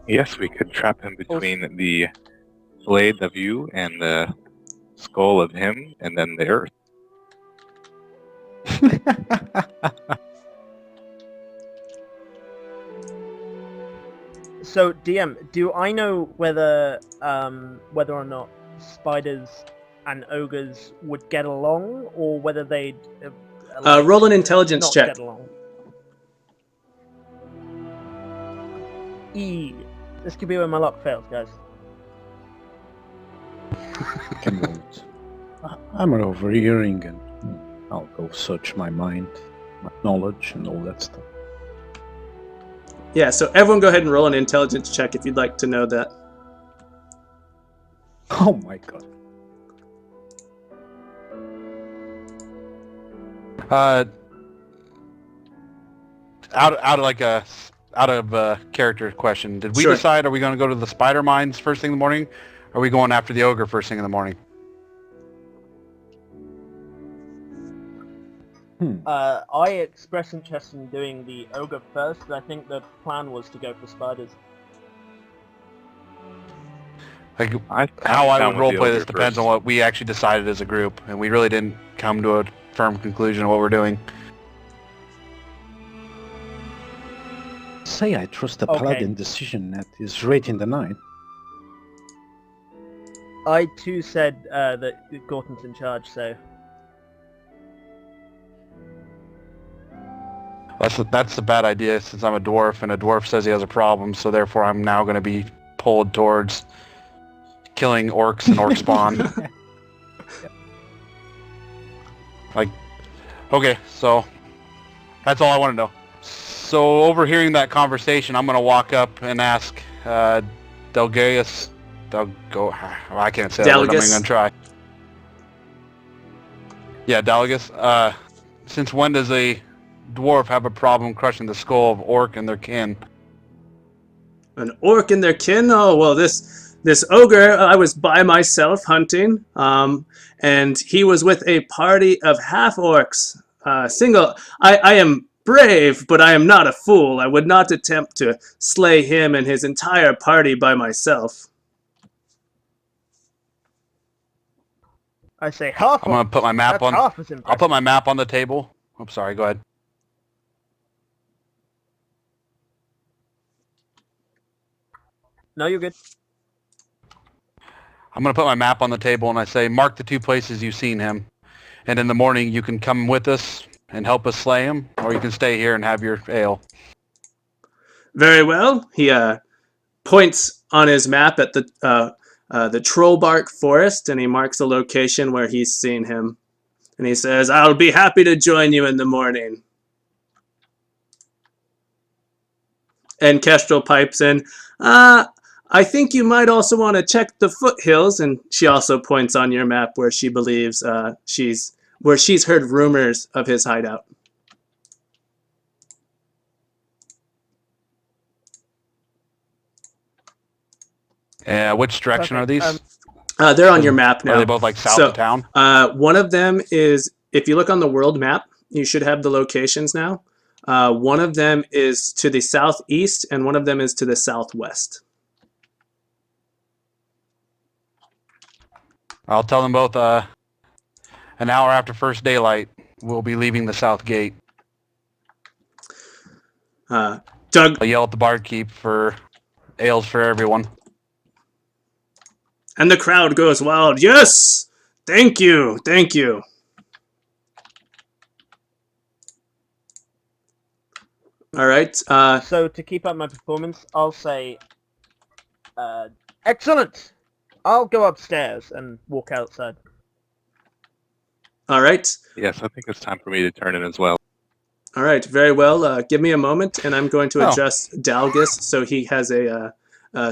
Yes, we could trap him between the blade of you and the skull of him, and then the earth. So, DM, do I know whether or not spiders and ogres would get along, or whether they'd Roll an intelligence not check. get along? This could be where my luck fails, guys. Can roll it. I'm overhearing, and I'll go search my mind, my knowledge, and all that stuff. Yeah, so everyone go ahead and roll an intelligence check if you'd like to know that. Oh my god. Out of character question, did we Sure. decide, are we going to go to the spider mines first thing in the morning? Or are we going after the ogre first thing in the morning? I expressed interest in doing the ogre first, but I think the plan was to go for spiders. Like, I'm how I down would with the roleplay ogre this depends first. on what we actually decided as a group, and we really didn't come to a firm conclusion of what we're doing. Say I trust the Okay. paladin decision that is right in the night. I too said that Gorton's in charge, so... That's a bad idea, since I'm a dwarf, and a dwarf says he has a problem, so therefore I'm now going to be pulled towards killing orcs and orc spawn. Like, okay, so that's all I want to know. So overhearing that conversation, I'm going to walk up and ask Delgaius... I can't say that word, I'm Dalagus. going to try. Yeah, Dalagus. Since when does a dwarf have a problem crushing the skull of orc and their kin? An orc and their kin? Oh, well, this ogre, I was by myself hunting, and he was with a party of half-orcs. I am brave, but I am not a fool. I would not attempt to slay him and his entire party by myself. I say half. I'm going to put my map That's on... half as I'll impressive. put my map on the table. I'm sorry, go ahead. No, you're good. I'm going to put my map on the table and I say, mark the 2 places you've seen him. And in the morning you can come with us and help us slay him, or you can stay here and have your ale. Very well. He points on his map at the Trollbark Forest, and he marks the location where he's seen him. And he says, "I'll be happy to join you in the morning." And Kestrel pipes in, "I think you might also want to check the foothills," and she also points on your map where she believes she's where she's heard rumors of his hideout. Which direction are these? They're on your map now. Are they both like south So, of town? one of them is, if you look on the world map, you should have the locations now. One of them is to the southeast, and one of them is to the southwest. I'll tell them both an hour after first daylight, we'll be leaving the south gate. Doug, I'll yell at the barkeep for ales for everyone. and the crowd goes wild. Yes! Thank you! Thank you! All right. So to keep up my performance, I'll say, excellent! I'll go upstairs and walk outside. All right. Yes, I think it's time for me to turn in as well. All right. Very well. Give me a moment, and I'm going to Oh. adjust Dalgus so he has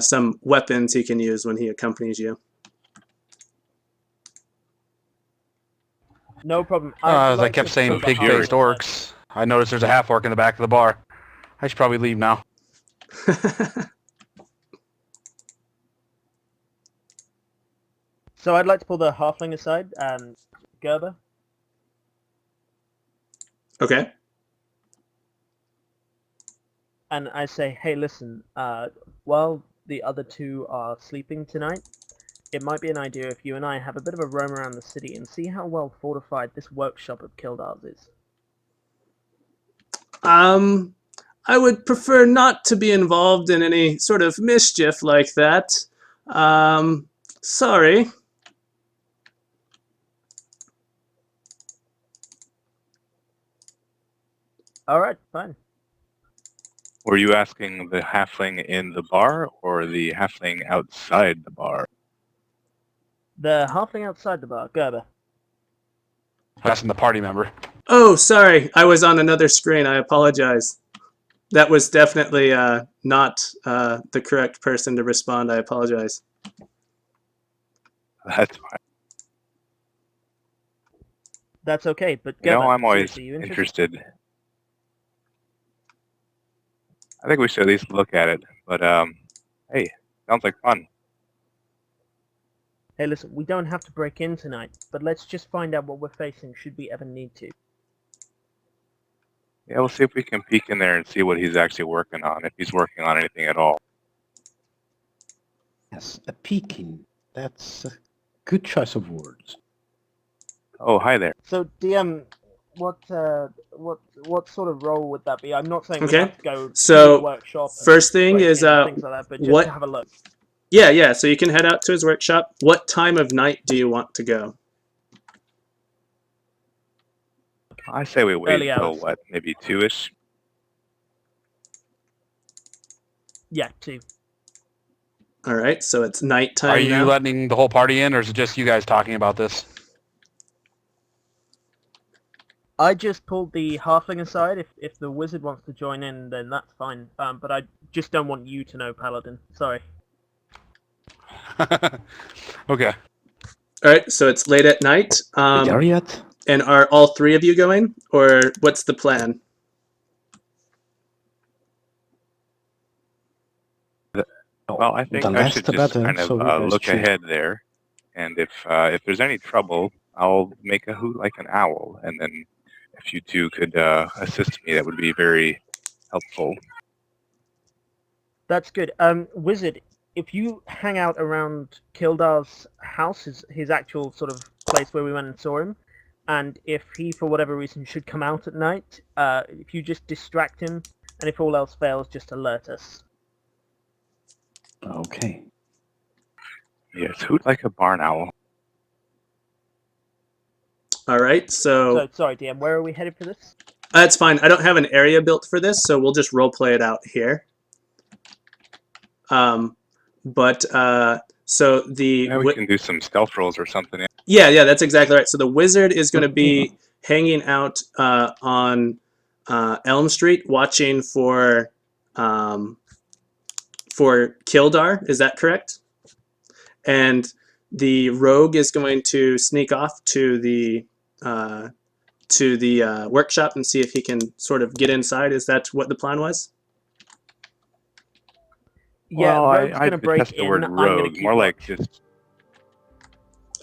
some weapons he can use when he accompanies you. No problem. As I kept saying, pig-faced orcs. I noticed there's a half-orc in the back of the bar. I should probably leave now. So I'd like to pull the halfling aside and Gerber. Okay. And I say, hey, listen, while the other two are sleeping tonight, it might be an idea if you and I have a bit of a roam around the city and see how well fortified this workshop of Kildar's is. I would prefer not to be involved in any sort of mischief like that. Sorry. All right, fine. Were you asking the halfling in the bar or the halfling outside the bar? The halfling outside the bar, Gerber. Asking the party member. Oh, sorry. I was on another screen. I apologize. That was definitely not the correct person to respond. I apologize. That's fine. That's okay, but You Gerber, know, I'm always seriously, you interested. I think we should at least look at it. But, hey, sounds like fun. Hey, listen, we don't have to break in tonight, but let's just find out what we're facing should we ever need to. Yeah, we'll see if we can peek in there and see what he's actually working on, if he's working on anything at all. Yes, a peeking. That's a good choice of words. Oh, hi there. So, DM, what sort of role would that be? I'm not saying we Okay, have to go so, to the workshop. and first thing break is, in and things like that, but just what- to have a look. Yeah, so you can head out to his workshop. What time of night do you want to go? I say we wait Early until, hours. what, maybe 2-ish? Yeah, 2. All right, so it's nighttime Are you now. letting the whole party in, or is it just you guys talking about this? I just pulled the halfling aside. If the wizard wants to join in, then that's fine. But I just don't want you to know, Paladin. Sorry. Okay. All right, so it's late at night. There yet? And are all three of you going, or what's the plan? Well, I think The I less should the just better, kind of so you guys look choose. ahead there, and if there's any trouble, I'll make a hoot like an owl, and then if you two could assist me, that would be very helpful. That's good. Wizard, if you hang out around Kildar's house, his actual sort of place where we went and saw him, and if he, for whatever reason, should come out at night, if you just distract him, and if all else fails, just alert us. Okay. Yes, hoot like a barn owl. All right, So, sorry, DM, where are we headed for this? that's fine. I don't have an area built for this, so we'll just role play it out here. So the Yeah, we can do some stealth rolls or something. yeah, that's exactly right. So the wizard is going to be hanging out on Elm Street, watching for Kildar. Is that correct? And the rogue is going to sneak off to the to the workshop and see if he can sort of get inside. Is that what the plan was? Yeah, Well, Rogue's I gonna break detest the in. word I'm gonna rogue. keep More like watch. just,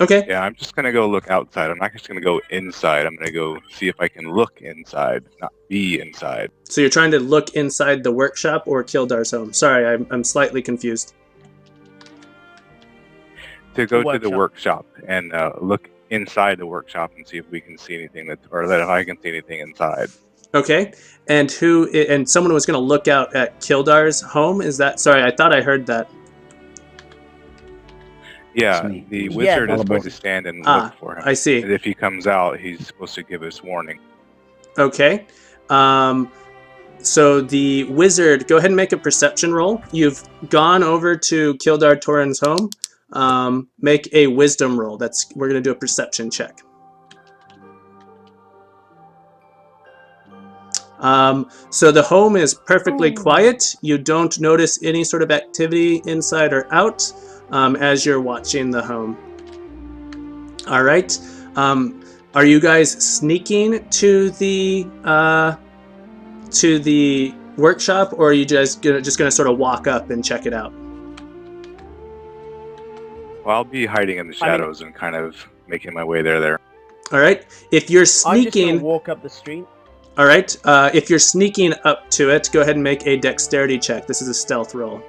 Okay. yeah, I'm just going to go look outside. I'm not just going to go inside. I'm going to go see if I can look inside, not be inside. So you're trying to look inside the workshop or Kildar's home? Sorry, I'm slightly confused. To go to the workshop. workshop and look inside the workshop and see if we can see anything or that if I can see anything inside. Okay. And someone was going to look out at Kildar's home? Is that, sorry, I thought I heard that. Yeah, me. the Yeah, wizard is all going aboard. to stand and Ah, look for him. I see. And if he comes out, he's supposed to give us warning. Okay. So the wizard, go ahead and make a perception roll. You've gone over to Kildar Torin's home. Make a wisdom roll. We're going to do a perception check. So the home is perfectly quiet. You don't notice any sort of activity inside or out as you're watching the home. All right. Are you guys sneaking to the workshop, or are you just gonna sort of walk up and check it out? Well, I'll be hiding in the shadows and kind of making my way there. All right. If you're I'm just gonna sneaking, walk up the street. all right. If you're sneaking up to it, go ahead and make a dexterity check. This is a stealth roll.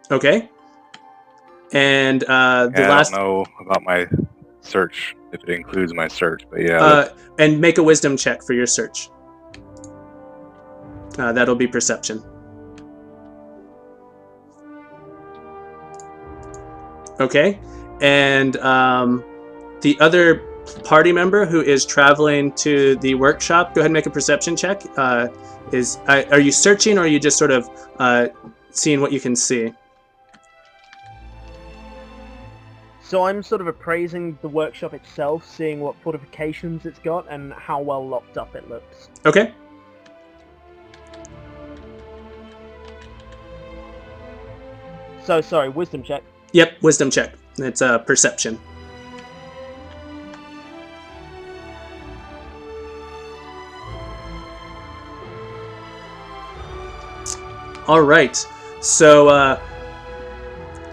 Okay. And I don't know about my search, if it includes my search, but yeah. And make a wisdom check for your search. That'll be perception. Okay. And the other party member who is traveling to the workshop, go ahead and make a perception check. Are you searching, or are you just sort of seeing what you can see? So I'm sort of appraising the workshop itself, seeing what fortifications it's got and how well locked up it looks. Okay. So, sorry, wisdom check. Yep, wisdom check. It's perception. All right. So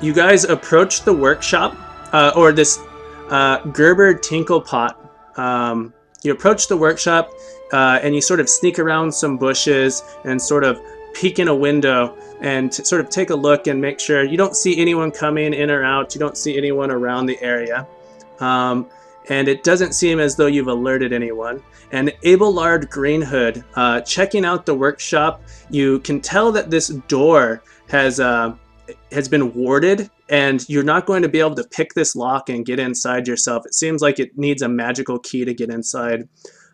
you guys approach the workshop, or this Gerber Tinkle Pot. You approach the workshop, and you sort of sneak around some bushes and sort of peek in a window and sort of take a look and make sure you don't see anyone coming in or out. You don't see anyone around the area. And it doesn't seem as though you've alerted anyone. And Abelard Greenhood, checking out the workshop, you can tell that this door has been warded, and you're not going to be able to pick this lock and get inside yourself. It seems like it needs a magical key to get inside.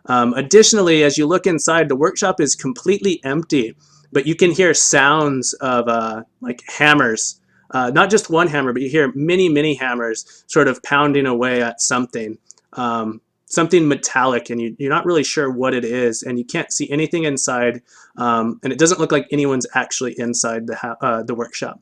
Additionally, as you look inside, the workshop is completely empty, but you can hear sounds of like hammers. Not just one hammer, but you hear many hammers sort of pounding away at something. Something metallic, and you're not really sure what it is, and you can't see anything inside, and it doesn't look like anyone's actually inside the workshop.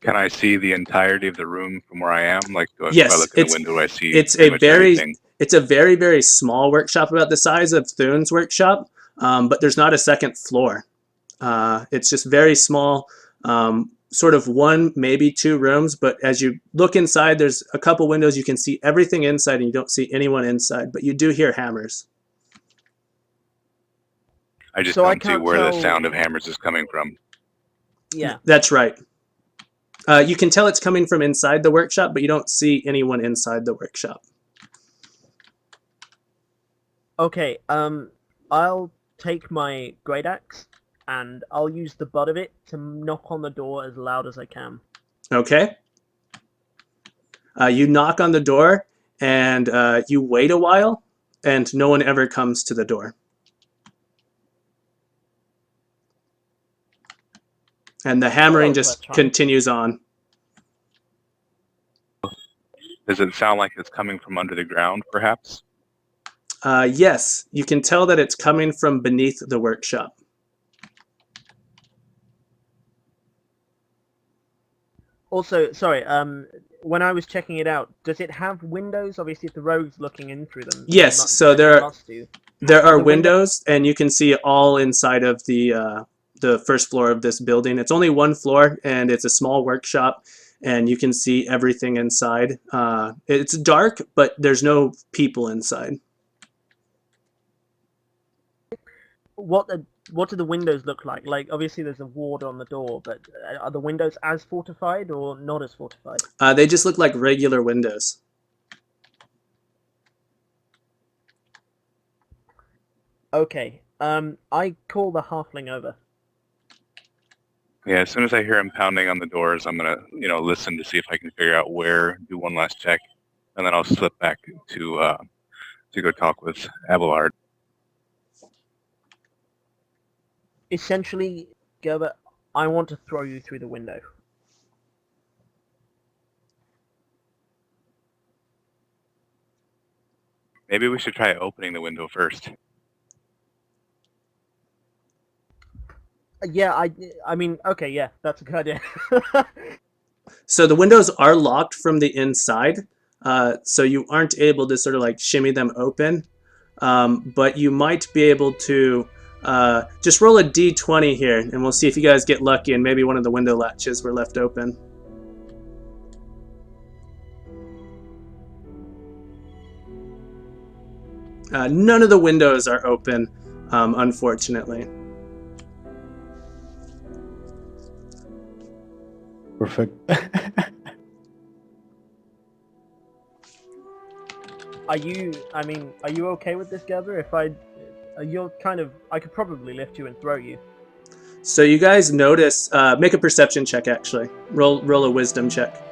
Can I see the entirety of the room from where I am? Like, Yes, if I look in the window, I see it's a very small workshop, about the size of Thune's workshop, but there's not a second floor. It's just very small, sort of one, maybe two rooms, but as you look inside, there's a couple windows. You can see everything inside, and you don't see anyone inside, but you do hear hammers. I just don't see where the sound of hammers is coming from. Yeah. That's right. You can tell it's coming from inside the workshop, but you don't see anyone inside the workshop. Okay, I'll take my great axe and I'll use the butt of it to knock on the door as loud as I can. Okay. You knock on the door, and you wait a while, and no one ever comes to the door. And the hammering just continues on. Does it sound like it's coming from under the ground, perhaps? Yes, you can tell that it's coming from beneath the workshop. Also, sorry, when I was checking it out, does it have windows? Obviously, if the rogue's looking in through them, Yes, so then there it are must do. there are The window- windows, and you can see all inside of the first floor of this building. It's only one floor, and it's a small workshop, and you can see everything inside. It's dark, but there's no people inside. What do the windows look like? Like, obviously, there's a ward on the door, but are the windows as fortified or not as fortified? They just look like regular windows. Okay. I call the halfling over. Yeah, as soon as I hear him pounding on the doors, I'm gonna, listen to see if I can figure out where. Do one last check, and then I'll slip back to go talk with Abelard. Essentially, Gerber, I want to throw you through the window. Maybe we should try opening the window first. Yeah, I mean, okay, yeah, that's a good idea. So the windows are locked from the inside, so you aren't able to sort of like shimmy them open. But you might be able to just roll a d20 here, and we'll see if you guys get lucky and maybe one of the window latches were left open. None of the windows are open, unfortunately. Perfect. Are you okay with this, Gerber? You're kind of, I could probably lift you and throw you. So you guys notice, make a perception check actually. Roll a wisdom check.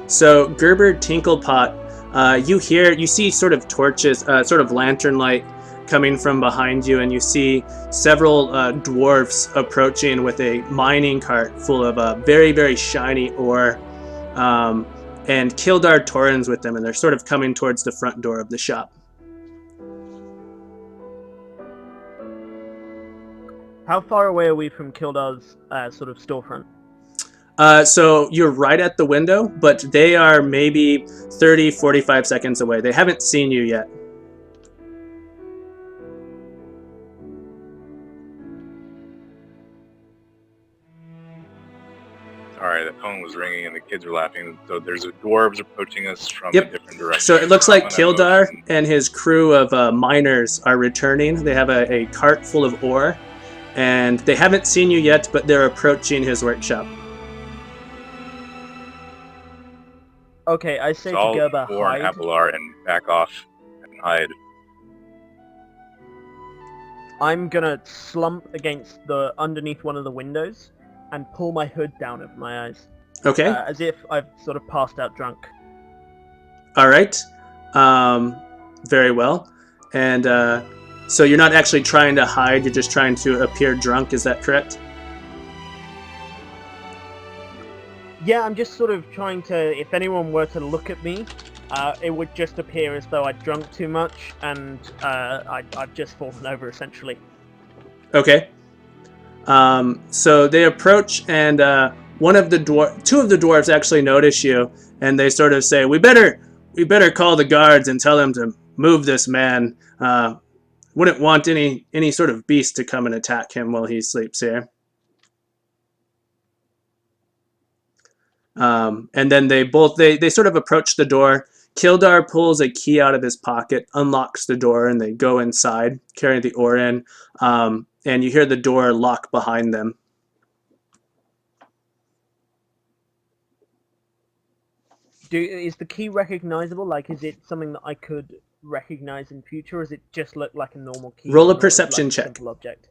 So Gerber Tinklepot, you see sort of torches, sort of lantern light coming from behind you, and you see several dwarves approaching with a mining cart full of very, very shiny ore, and Kildar Torrens with them, and they're sort of coming towards the front door of the shop. How far away are we from Kildar's sort of storefront? So you're right at the window, but they are maybe 30, 45 seconds away. They haven't seen you yet. Sorry, the phone was ringing and the kids are laughing. So there's dwarves approaching us from Yep. a different direction. So it looks like I'm gonna Kildar motion. and his crew of miners are returning. They have a cart full of ore, and they haven't seen you yet, but they're approaching his workshop. Okay, I say So to I'll Gerber, warn hide. Abelard and back off and hide. I'm gonna slump against underneath one of the windows and pull my hood down over my eyes. Okay. As if I've sort of passed out drunk. All right. Very well. And so you're not actually trying to hide, you're just trying to appear drunk, is that correct? Yeah, I'm just sort of trying to, if anyone were to look at me, it would just appear as though I'd drunk too much and I'd just fallen over, essentially. Okay. So they approach, and two of the dwarves actually notice you, and they sort of say, "We better call the guards and tell them to move this man. Wouldn't want any sort of beast to come and attack him while he sleeps here." And then they sort of approach the door. Kildar pulls a key out of his pocket, unlocks the door, and they go inside, carrying the ore in. And you hear the door lock behind them. Is the key recognizable? Like, is it something that I could recognize in future, or does it just look like a normal key? Roll a or perception like a check. simple object?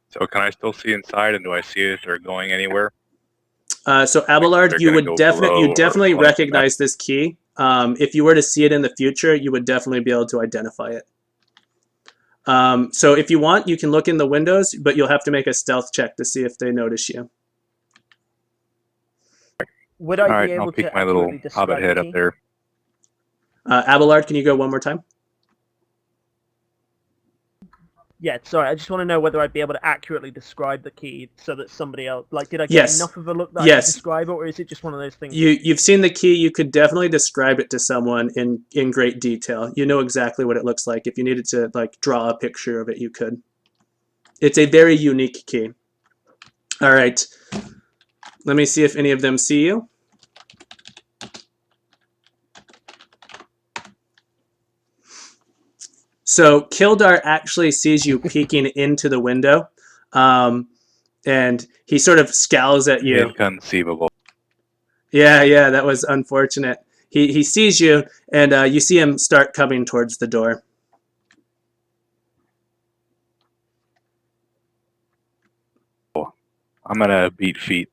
So can I still see inside, and do I see if they're going anywhere? So Abelard, they're you gonna would go definitely below or recognize this key. If you were to see it in the future, you would definitely be able to identify it. So if you want, you can look in the windows, but you'll have to make a stealth check to see if they notice you. Would All I right, be I'll able peek to my little accurately describe hobbit the head key? up there. Abelard, can you go one more time? Yeah, sorry, I just want to know whether I'd be able to accurately describe the key so that somebody else, like, did I get Yes. enough of a look that I could Yes. describe it, or is it just one of those things? You've seen the key. You could definitely describe it to someone in great detail. You know exactly what it looks like. If you needed to like draw a picture of it, you could. It's a very unique key. All right. Let me see if any of them see you. So Kildar actually sees you peeking into the window, and he sort of scowls at you. Inconceivable. Yeah, that was unfortunate. He sees you, and you see him start coming towards the door. I'm gonna beat feet.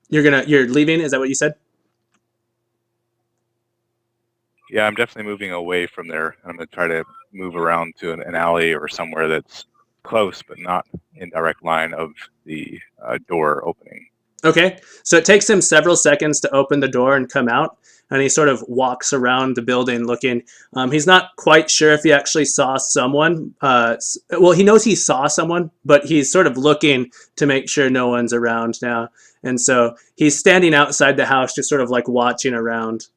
You're leaving? Is that what you said? Yeah, I'm definitely moving away from there. I'm gonna try to move around to an alley or somewhere that's close, but not in direct line of the door opening. Okay, so it takes him several seconds to open the door and come out, and he sort of walks around the building looking. He's not quite sure if he actually saw someone. Well, he knows he saw someone, but he's sort of looking to make sure no one's around now. And so he's standing outside the house, just sort of like watching around.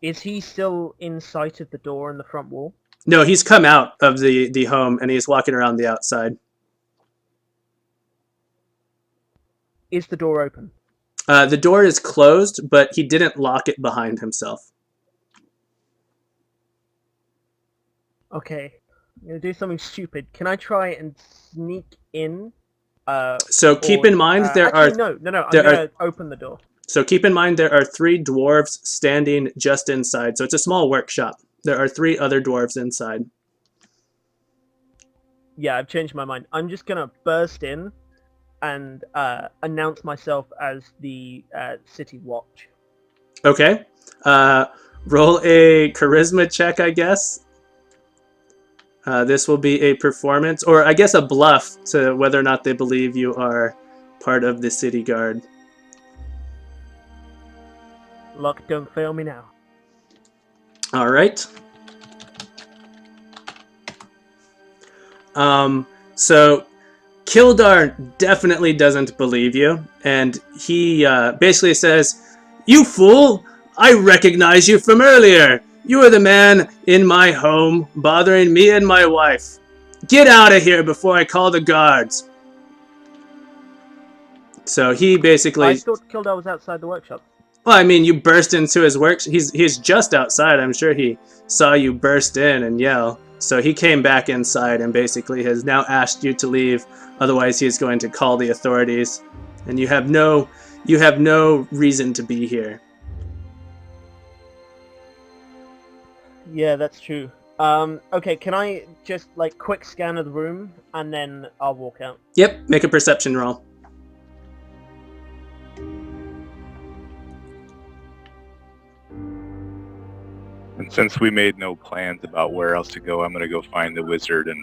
Is he still in sight of the door in the front wall? No, he's come out of the home, and he's walking around the outside. Is the door open? The door is closed, but he didn't lock it behind himself. Okay, I'm gonna do something stupid. Can I try and sneak in? So keep in mind there are no. I'm there gonna open the door. So keep in mind there are 3 dwarves standing just inside. So it's a small workshop. There are 3 other dwarves inside. Yeah, I've changed my mind. I'm just gonna burst in and announce myself as the city watch. Okay. Roll a charisma check, I guess. This will be a performance, or I guess a bluff to whether or not they believe you are part of the city guard. Luck don't fail me now. All right. So Kildar definitely doesn't believe you, and he basically says, "You fool! I recognize you from earlier. You are the man in my home bothering me and my wife. Get out of here before I call the guards." So he basically... I thought Kildar was outside the workshop. Well, I mean, you burst into his work. He's just outside. I'm sure he saw you burst in and yell. So he came back inside and basically has now asked you to leave. Otherwise, he is going to call the authorities, and you have no reason to be here. Yeah, that's true. Okay, can I just like quick scan of the room and then I'll walk out? Yep. Make a perception roll. And since we made no plans about where else to go, I'm gonna go find the wizard and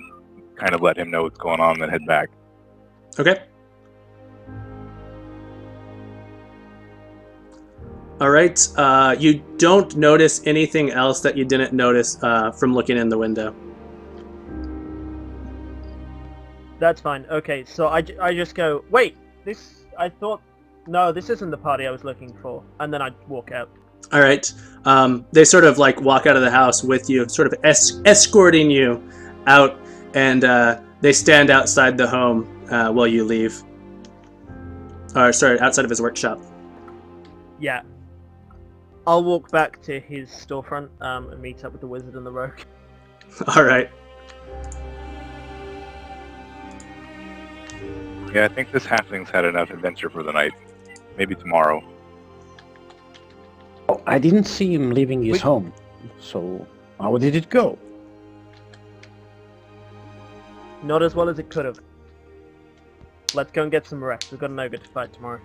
kind of let him know what's going on and then head back. Okay. All right. You don't notice anything else that you didn't notice from looking in the window. That's fine. Okay, so I just go, wait, no, this isn't the party I was looking for. And then I walk out. All right. They sort of like walk out of the house with you, sort of escorting you out, and they stand outside the home while you leave. Or sorry, outside of his workshop. Yeah. I'll walk back to his storefront and meet up with the wizard and the rogue. All right. Yeah, I think this halfling's had enough adventure for the night. Maybe tomorrow. Oh, I didn't see him leaving his home, so how did it go? Not as well as it could have. Let's go and get some rest. We've got an ogre to fight tomorrow.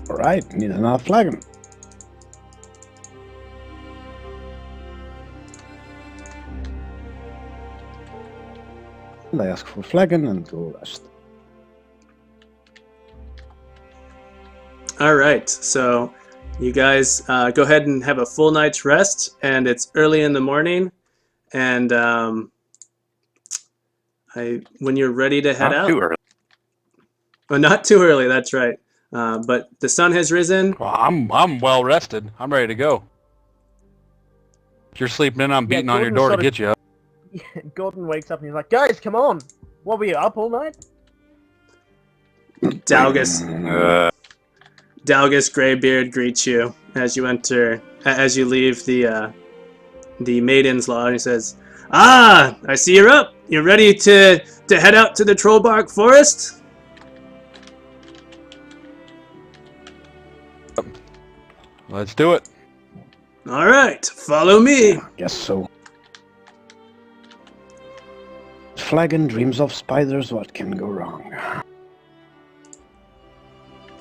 Alright, need another flagon. And I ask for a flagon and go rest. All right, so you guys go ahead and have a full night's rest, and it's early in the morning, and when you're ready to head Not out. too early. Well, not too early, that's right. But the sun has risen. Well, I'm well rested. I'm ready to go. If you're sleeping in, I'm Yeah, beating on your Gordon door to sort of- get you up. Gordon wakes up and he's like, "Guys, come on! What were you up all night?" Dalgus Uh, Greybeard greets you as you leave the Maiden's Law. And he says, "Ah, I see you're up. You're ready to head out to the Trollbark Forest." Let's do it. All right, follow me. Guess so. Flagon dreams of spiders, what can go wrong?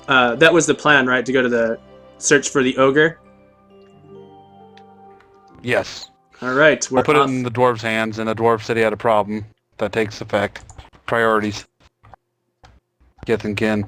That was the plan, right? To go to the search for the ogre. Yes. All right, we're We'll put off. it in the dwarves' hands, and the dwarf said he had a problem. That takes effect. Priorities. Kith and kin.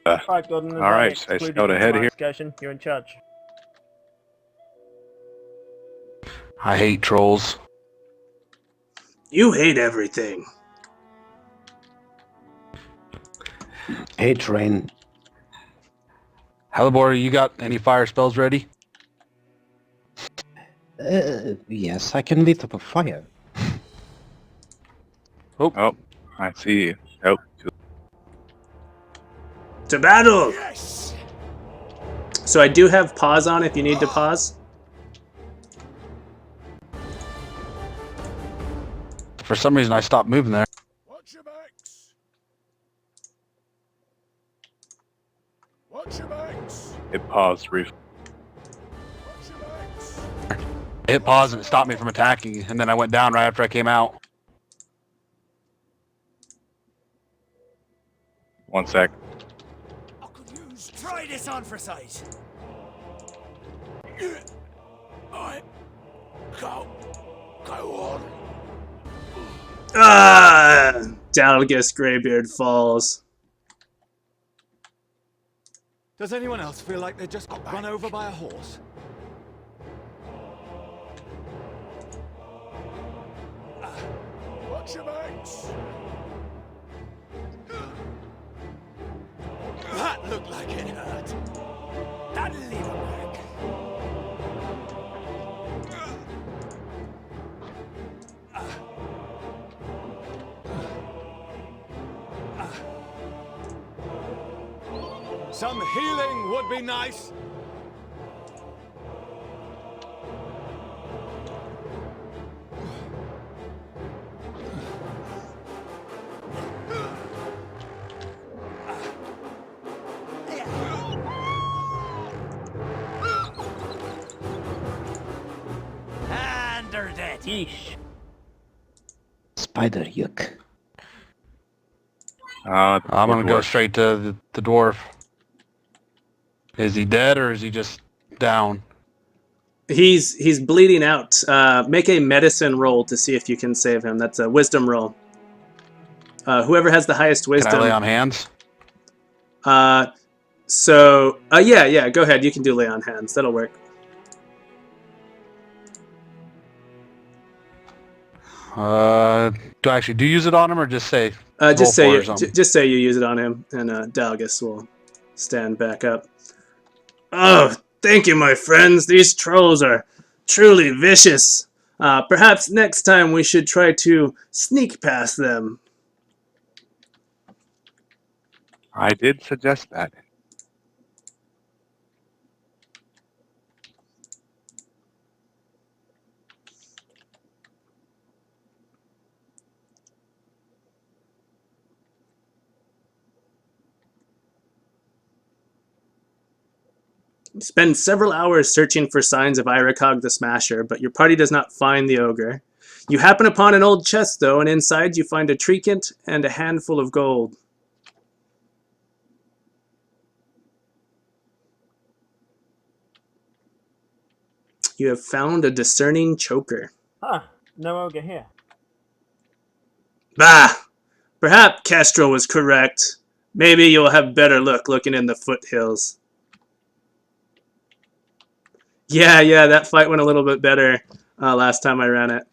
All right, Gordon. all right, I scout ahead here. Excursion. You're in charge. I hate trolls. You hate everything. Hate rain. Halibor, you got any fire spells ready? Yes, I can lit up a fire. Oh, I see you. Oh, To battle. So I do have pause on if you need to pause. For some reason, I stopped moving there. Watch your backs. Watch your backs. it paused briefly. Watch your backs. I hit pause and it stopped me from attacking, and then I went down right after I came out. 1 sec. I could use. Try this on for size. I go on. Ah! Dalgus Greybeard falls. Does anyone else feel like they just got run over by a horse? Watch your backs. That looked like it hurt. That'll leave a mark. Some healing would be nice. And they're dead. Yeesh. Spider yuck. I'm gonna go dwarf. straight to the dwarf. Is he dead or is he just down? He's bleeding out. Make a medicine roll to see if you can save him. That's a wisdom roll. Whoever has the highest Can wisdom. I lay on hands? Yeah. Go ahead. You can do lay on hands. That'll work. Do you use it on him or just say? Just roll for say or something? just say you use it on him, and Dalgus will stand back up. Oh, thank you, my friends. These trolls are truly vicious. Perhaps next time we should try to sneak past them. I did suggest that. You spend several hours searching for signs of Iracog the Smasher, but your party does not find the ogre. You happen upon an old chest, though, and inside you find a trinket and a handful of gold. You have found a discerning choker. Ah, no ogre here. Bah! Perhaps Castro was correct. Maybe you'll have better luck looking in the foothills. Yeah, that fight went a little bit better last time I ran it.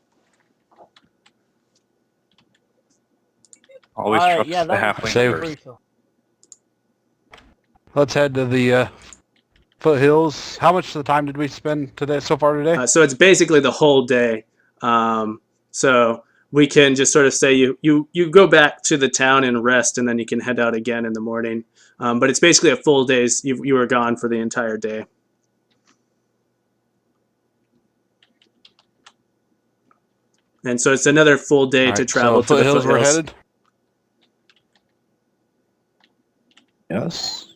Always trust yeah, the that halfling was Save. first. brutal. Let's head to the foothills. How much of the time did we spend today so far today? So it's basically the whole day. So we can just sort of say you go back to the town and rest, and then you can head out again in the morning. But it's basically a full day's. You were gone for the entire day. And so it's another full day to Alright, travel so to the foothills we're foothills. headed. Yes.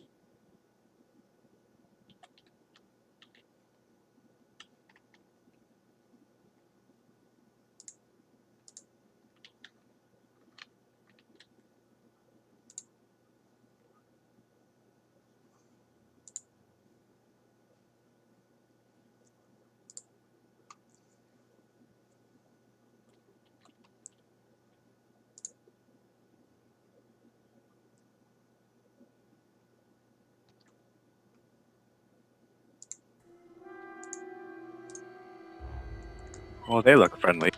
Well, they look friendly.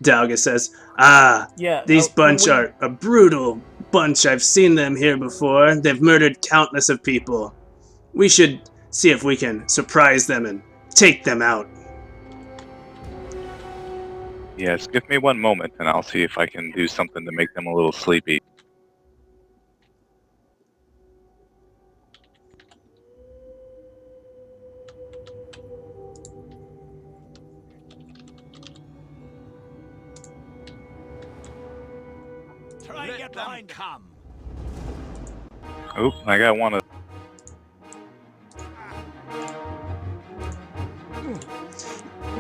Dalga says, Yeah, these can bunch we- are a brutal bunch. I've seen them here before. They've murdered countless of people. We should see if we can surprise them and take them out. Yes, give me one moment and I'll see if I can do something to make them a little sleepy. Try and get behind come. Oop, I got one of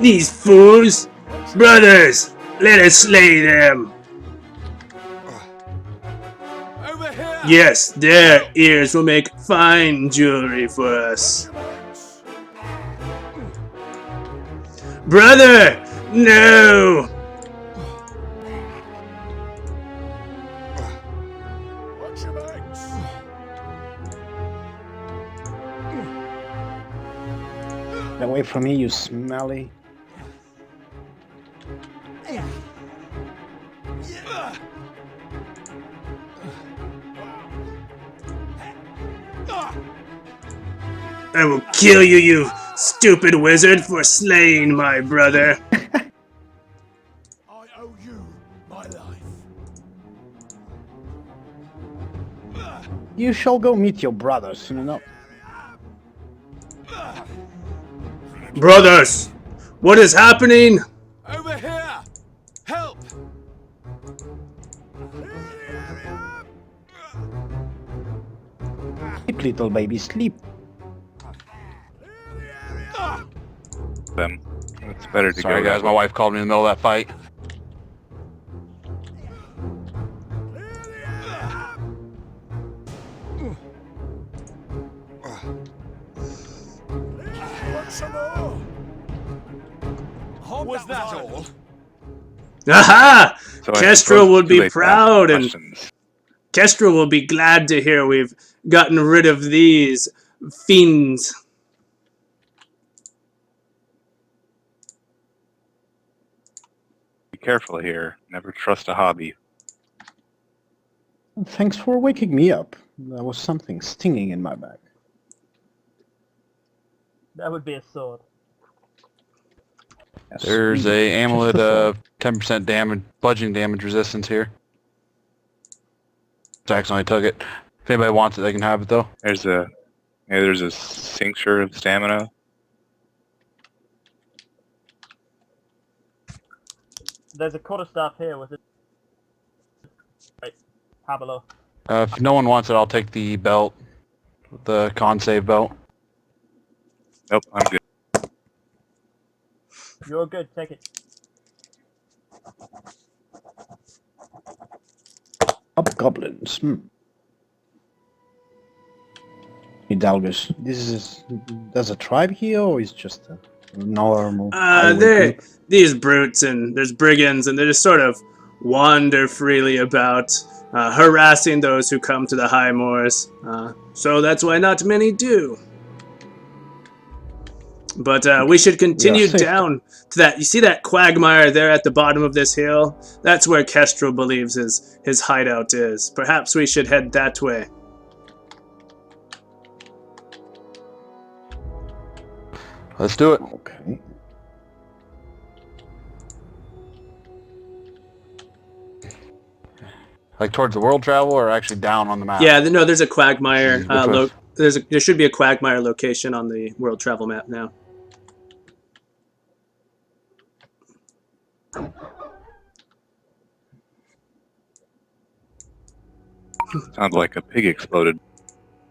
These fools! Brothers, let us slay them! Over here! Yes, their ears will make fine jewelry for us. Brother! No! Watch your backs. Get away from me, you smelly. I will kill you, you stupid wizard, for slaying my brother. I owe you my life. You shall go meet your brothers soon enough. Brothers, what is happening? Over here! Help! Sleep, little baby, sleep. them. It's better to Sorry go. guys, my wife called me in the middle of that fight. Want some more? Was that all? Aha! So I Castro suppose would it's too be late to ask proud and questions. Kestra will be glad to hear we've gotten rid of these fiends. Be careful here. Never trust a hobby. Thanks for waking me up. There was something stinging in my back. That would be a sword. Yes, There's really, a amulet just a of 10% damage, bludgeoning damage resistance here. So I accidentally took it. If anybody wants it, they can have it though. There's a cincture of stamina. There's a quarterstaff here with it. Right, have a look. If no one wants it, I'll take the belt, the con save belt. Nope, I'm good. You're good. Take it. Hobgoblins. Hidalgus. There's a tribe here, or is just a normal highway group? These brutes, and there's brigands, and they just sort of wander freely about, harassing those who come to the high moors. So that's why not many do. But we should continue safe. down to that. You see that quagmire there at the bottom of this hill? That's where Kestrel believes his hideout is. Perhaps we should head that way. Let's do it. Okay. Like towards the world travel, or actually down on the map? Yeah, no, there's a quagmire. Which one? There should be a quagmire location on the world travel map now. Sounds like a pig exploded.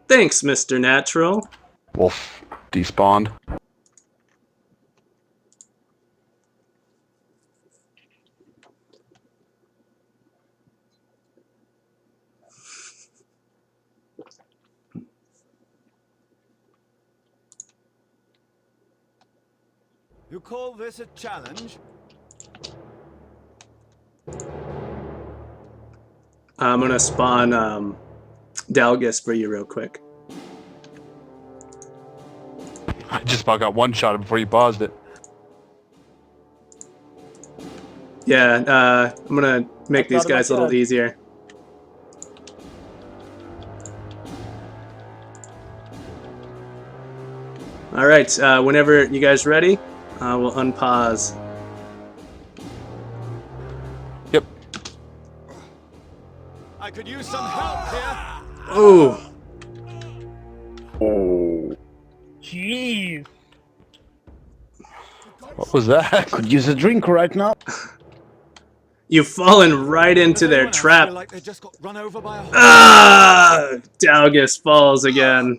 Thanks, Mr. Natural. Wolf despawned. You call this a challenge? I'm gonna spawn Dalgus for you real quick. I just about got one shot before you paused it. Yeah, I'm gonna make these guys a little easier. All right, whenever you guys ready, we'll unpause. Yep. I could use some help here. Oh, Oh, Jeez. What was that? could use a drink right now. you've fallen right into Does their anyone else trap. feel like they just got run over by a horse? Ah! Dalgus falls again.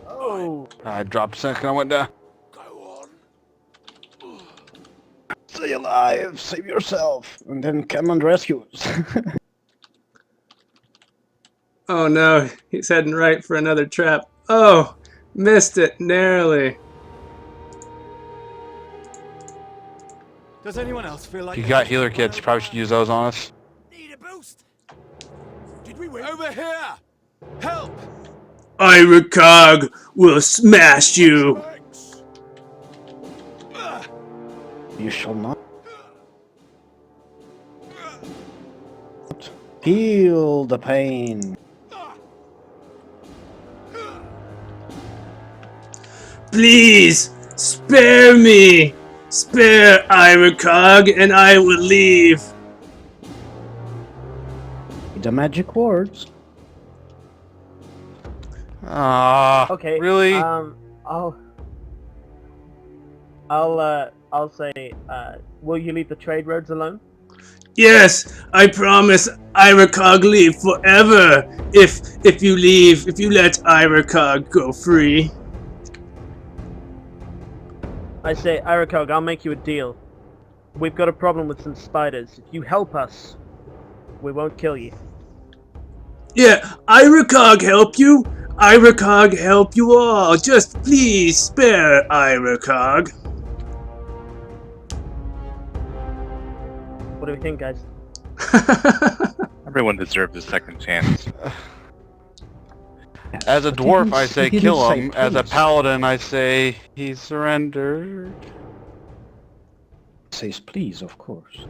Oh. I dropped a second. I went down. Go on. Stay alive, save yourself, and then come and rescue us. Oh no, he's heading right for another trap. Oh, missed it narrowly. Does anyone else feel like If you they got just healer got kits, run you probably should use those on us. Need a boost? Did we win? Over here! Help! Iracog will smash you. Thanks. You shall not. Feel the pain. Please, spare me. Spare Iracog and I will leave. The magic words. Ah, Okay. really? I'll say. Will you leave the trade roads alone? Yes, I promise Iracog leave forever. If you leave, if you let Iracog go free. I say, Iracog, I'll make you a deal. We've got a problem with some spiders. If you help us, we won't kill you. Yeah, Iracog help you. Iracog help you all. Just please spare Iracog. What do we think, guys? Everyone deserves a second chance. As a But he dwarf, didn't- I he say didn't kill say him. As a please. paladin, I say he surrendered. Says please, of course.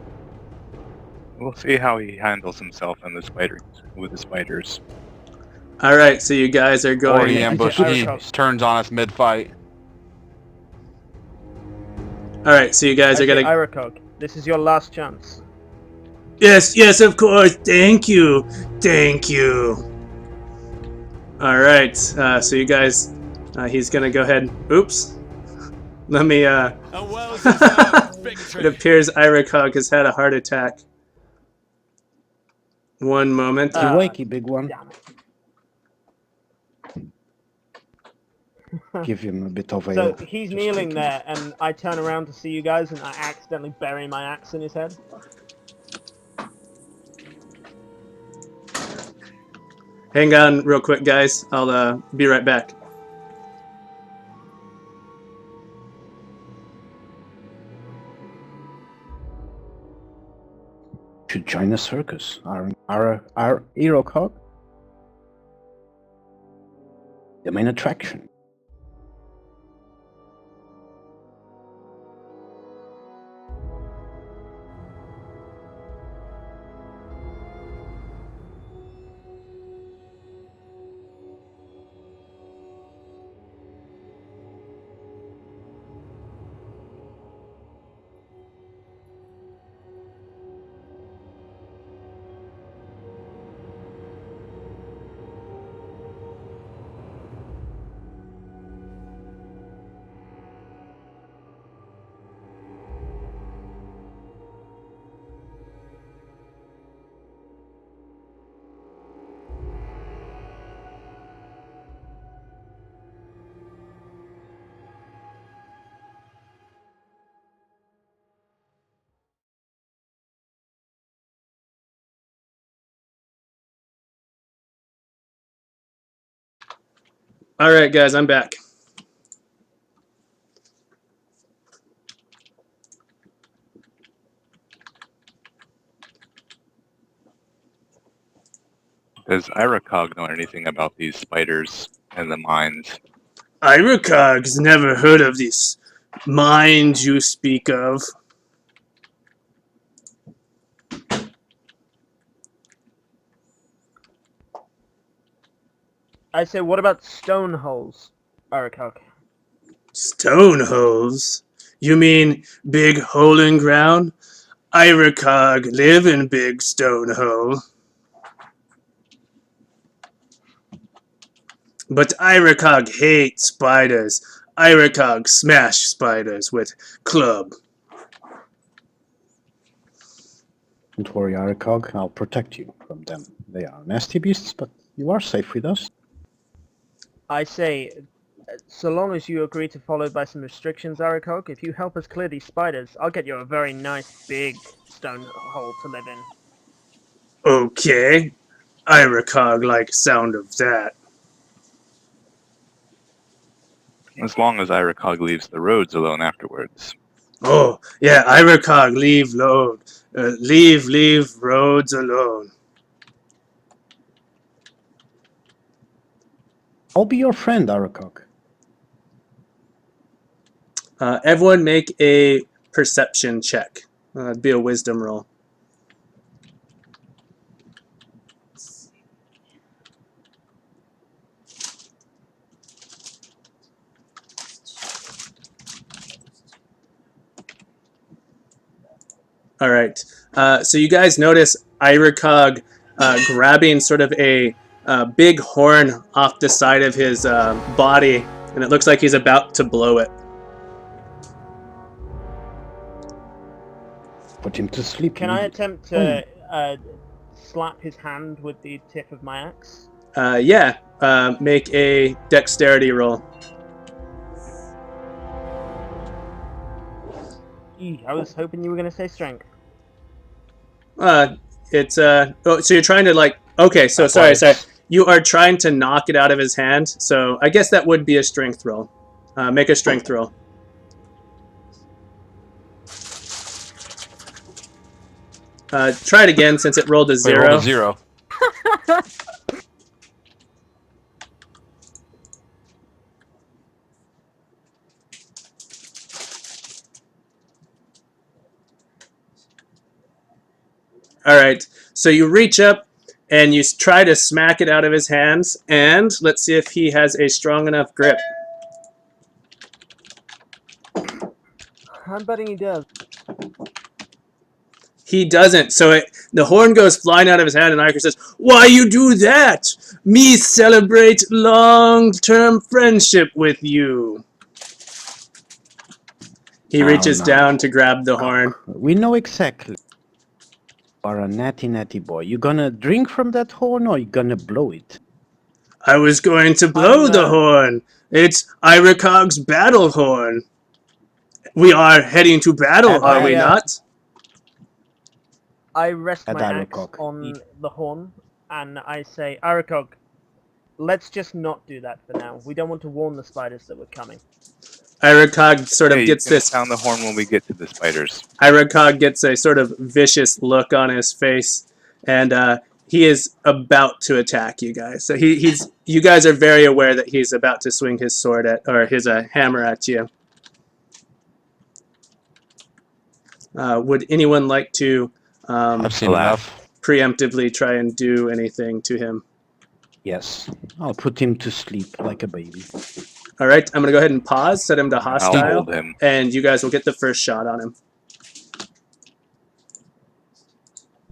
We'll see how he handles himself and the spiders with the spiders. All right, so you guys are Or going. he ambushes. He turns on us mid-fight. All right, so you guys are Okay, gonna. Iracog, this is your last chance. Yes, yes, of course. Thank you, thank you. All right, so you guys, he's gonna go ahead. Oops. Let me. A well-deserved victory. It appears Iracog has had a heart attack. One moment. Wakey, big one. Damn it. give him a bit of a... So he's just kneeling take there, and I turn around to see you guys, and I accidentally bury my axe in his head. Hang on real quick, guys. I'll be right back. Should join a circus. Our hero cog? The main attraction. All right, guys, I'm back. Does Iracog know anything about these spiders and the mines? Iracog's never heard of this mind you speak of. I say, what about stone holes, Arakok? Stone holes? You mean big hole in ground? Iracog live in big stone hole. But Iracog hates spiders. Iracog smash spiders with club. Don't worry, Aracog, I'll protect you from them. They are nasty beasts, but you are safe with us. I say, so long as you agree to follow by some restrictions, Arakok, if you help us clear these spiders, I'll get you a very nice big stone hole to live in. Okay. Iracog like sound of that. As long as Iracog leaves the roads alone afterwards. Oh, yeah, Iracog, leave roads alone. I'll be your friend, Aracog. Everyone make a perception check. It'd be a wisdom roll. All right. So you guys notice Iracog grabbing sort of a big horn off the side of his body, and it looks like he's about to blow it. Put him to sleep. Can I attempt to slap his hand with the tip of my axe? Yeah. Make a dexterity roll. I was hoping you were going to say strength. It's so you're trying to like. Okay, so sorry. You are trying to knock it out of his hand. So I guess that would be a strength roll. Make a strength roll. Try it again since it rolled a 0. Rolled a 0. All right. So you reach up and you try to smack it out of his hands, and let's see if he has a strong enough grip. I'm betting he does. He doesn't. So the horn goes flying out of his hand, and Iker says, "Why you do that? Me celebrate long-term friendship with you." He reaches down to grab the horn. We know exactly. You are a natty boy. You gonna drink from that horn or you gonna blow it? I was going to blow the horn, It's Iracog's battle horn. We are heading to battle, And are we not? I rest At my axe Aracog. on the horn, and I say, Aracog, let's just not do that for now. We don't want to warn the spiders that we're coming. Iracog sort Hey, of you gets can this. sound the horn when we get to the spiders. Iracog gets a sort of vicious look on his face, and he is about to attack you guys. So he's. You guys are very aware that he's about to swing his sword at, or his hammer at you. Would anyone like to I've seen Alas. enough. preemptively try and do anything to him? Yes. I'll put him to sleep like a baby. All right, I'm gonna go ahead and pause, set him to I'll hostile, hold him. and you guys will get the first shot on him.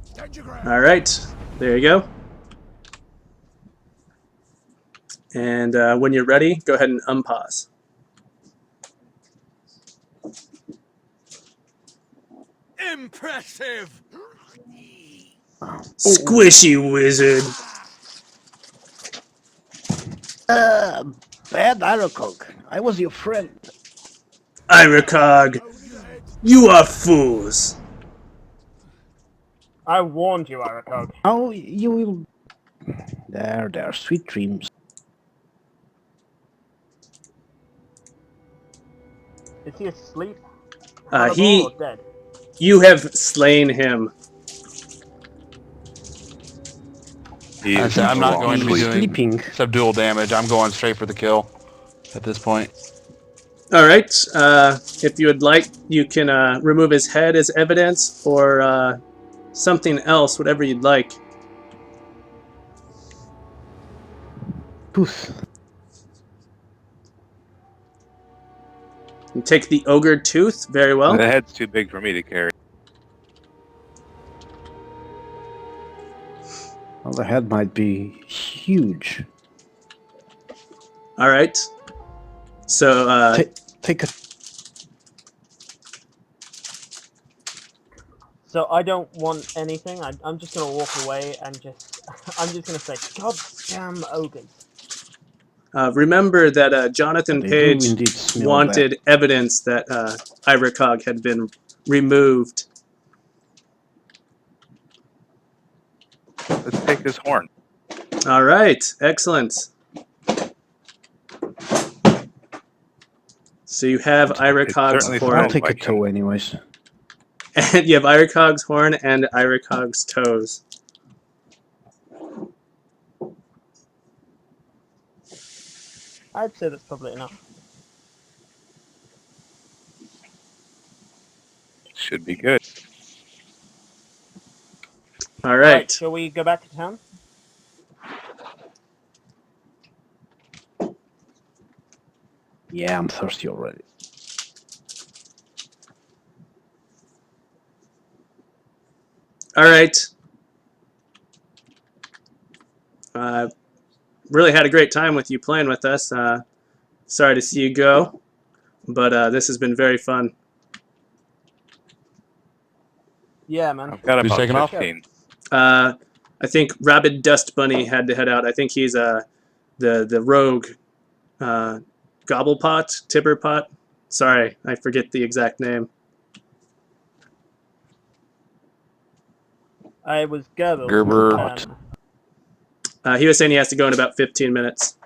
Stand your ground. All right, there you go. And when you're ready, go ahead and unpause. Impressive. Squishy wizard. Bad Aracog. I was your friend. Iracog, you are fools. I warned you, Aracog. How you will... There, sweet dreams. Is he asleep? Uh, Cannibal he- or dead? You have slain him. He I is say I'm not long going to be asleep. doing Sleeping. subdual damage. I'm going straight for the kill at this point. All right. If you would like, you can remove his head as evidence, or something else, whatever you'd like. Tooth. And take the ogre tooth. Very well. The head's too big for me to carry. Well, the head might be huge. All right. So Take a... So I don't want anything. I'm just gonna walk away and just... I'm just gonna say, God damn ogres. remember that Jonathan They Page do indeed smell wanted evidence that Iracog had been removed. Let's take his horn. All right. Excellent. So you have Iracog's certainly horn. I'll sounds take a like toe anyways. And you have Iracog's horn and Iracog's toes. I'd say that's probably enough. Should be good. All right. Shall we go back to town? Yeah, I'm thirsty already. All right. Really had a great time with you playing with us. Sorry to see you go, but this has been very fun. Yeah, man. I've got Who's about taking off? 15. I think Rabid Dust Bunny had to head out. I think he's the rogue Gobblepot, Tibberpot. Sorry, I forget the exact name. I was Gerbil. Gerber. He was saying he has to go in about 15 minutes.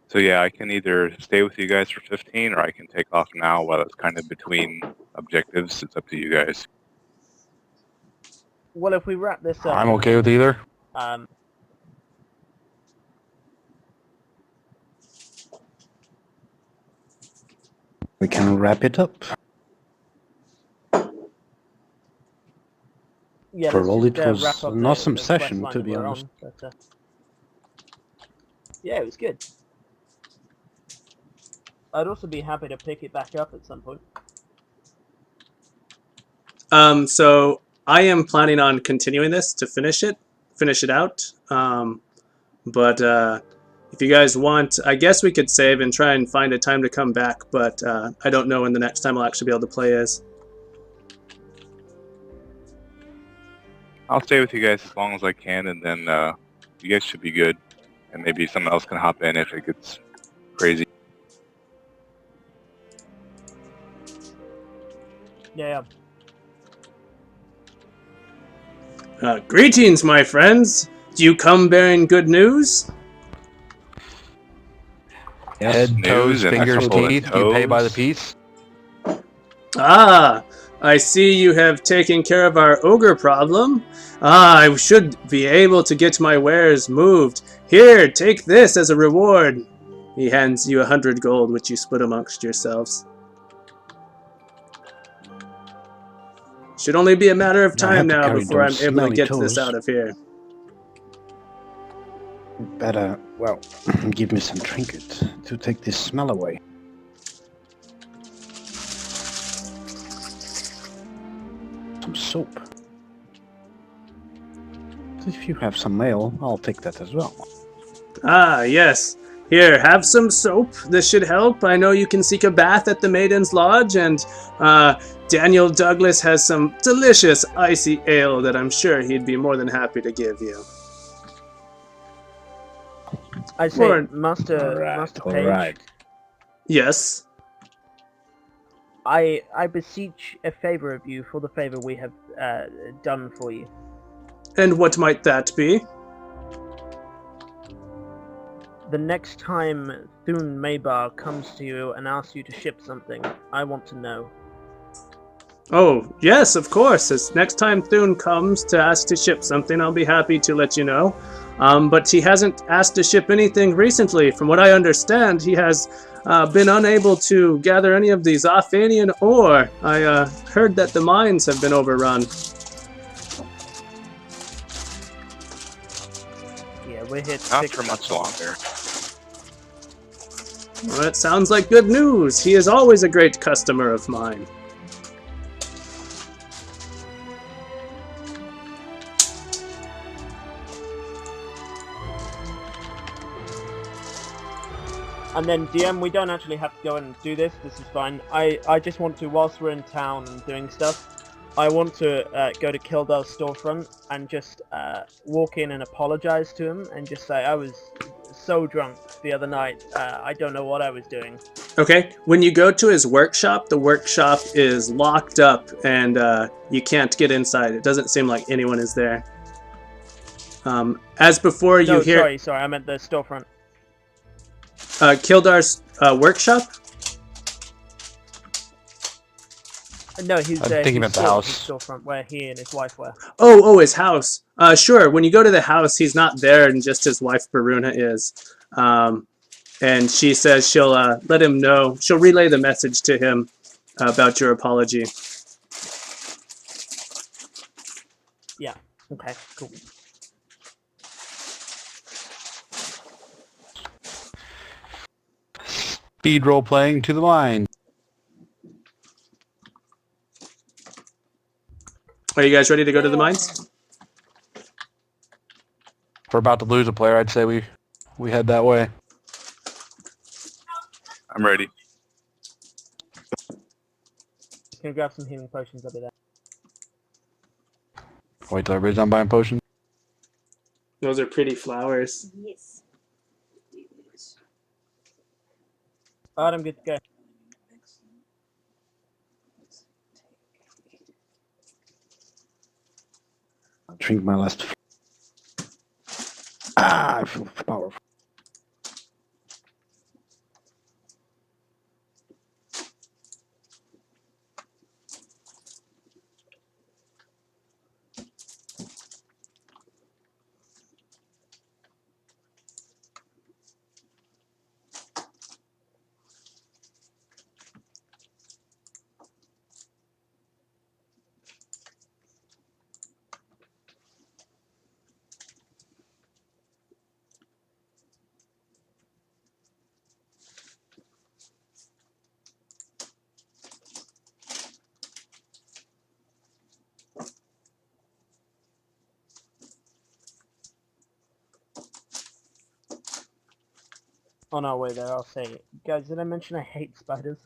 So yeah, I can either stay with you guys for 15 or I can take off now while it's kind of between objectives. It's up to you guys. Well, if we wrap this up... I'm okay with either. We can wrap it up. Yeah, For let's all, just, it was wrap up an the awesome quest session, line to that be we're honest. on, but, yeah, it was good. I'd also be happy to pick it back up at some point. So I am planning on continuing this to finish it out. But if you guys want, I guess we could save and try and find a time to come back. But I don't know when the next time I'll actually be able to play is. I'll stay with you guys as long as I can, and then you guys should be good. and maybe someone else can hop in if it gets crazy. Yeah. Greetings, my friends. Do you come bearing good news? Yes. Head, News toes, and fingers, excellent teeth. You pay by the toes. piece. Ah, I see you have taken care of our ogre problem. Ah, I should be able to get my wares moved. Here, take this as a reward. He hands you 100 gold, which you split amongst yourselves. Should only be a matter of I time have to now carry before I'm those able to smelly get this toes. out of here. Better, well, give me some trinket to take this smell away. Some soap. If you have some mail, I'll take that as well. Ah, yes. Here, have some soap. This should help. I know you can seek a bath at the Maiden's Lodge, and Daniel Douglas has some delicious icy ale that I'm sure he'd be more than happy to give you. I say, Lord. Master Page, Alright. Yes. I beseech a favor of you for the favor we have done for you. And what might that be? The next time Thun Maybar comes to you and asks you to ship something, I want to know. Oh, yes, of course. As next time Thune comes to ask to ship something, I'll be happy to let you know. But he hasn't asked to ship anything recently. From what I understand, he has been unable to gather any of the Zophanian ore. I heard that the mines have been overrun. Yeah, we're here to Not fix for that much problem. longer. Well, that sounds like good news. He is always a great customer of mine. And then DM, we don't actually have to go and do this. This is fine. I just want to, whilst we're in town and doing stuff, I want to go to Kildar's storefront and just walk in and apologize to him and just say I was so drunk the other night. I don't know what I was doing. Okay, when you go to his workshop, the workshop is locked up and you can't get inside. It doesn't seem like anyone is there. As before, you No, hear sorry, I meant the storefront. Kildar's workshop. No, he's I'm thinking his about the house. his storefront where he and his wife were. Oh, his house. Sure. When you go to the house, he's not there, and just his wife Baruna is. And she says she'll let him know. She'll relay the message to him about your apology. Yeah. Okay. Cool. Speed role playing to the mind. Are you guys ready to go to the mines? If we're about to lose a player, I'd say we head that way. I'm ready. Can you grab some healing potions over there? Wait till everybody's done buying potions. Those are pretty flowers. Yes. Alright, I'm good to go. Drink my last. I feel powerful. On our way there, I'll say, guys, did I mention I hate spiders?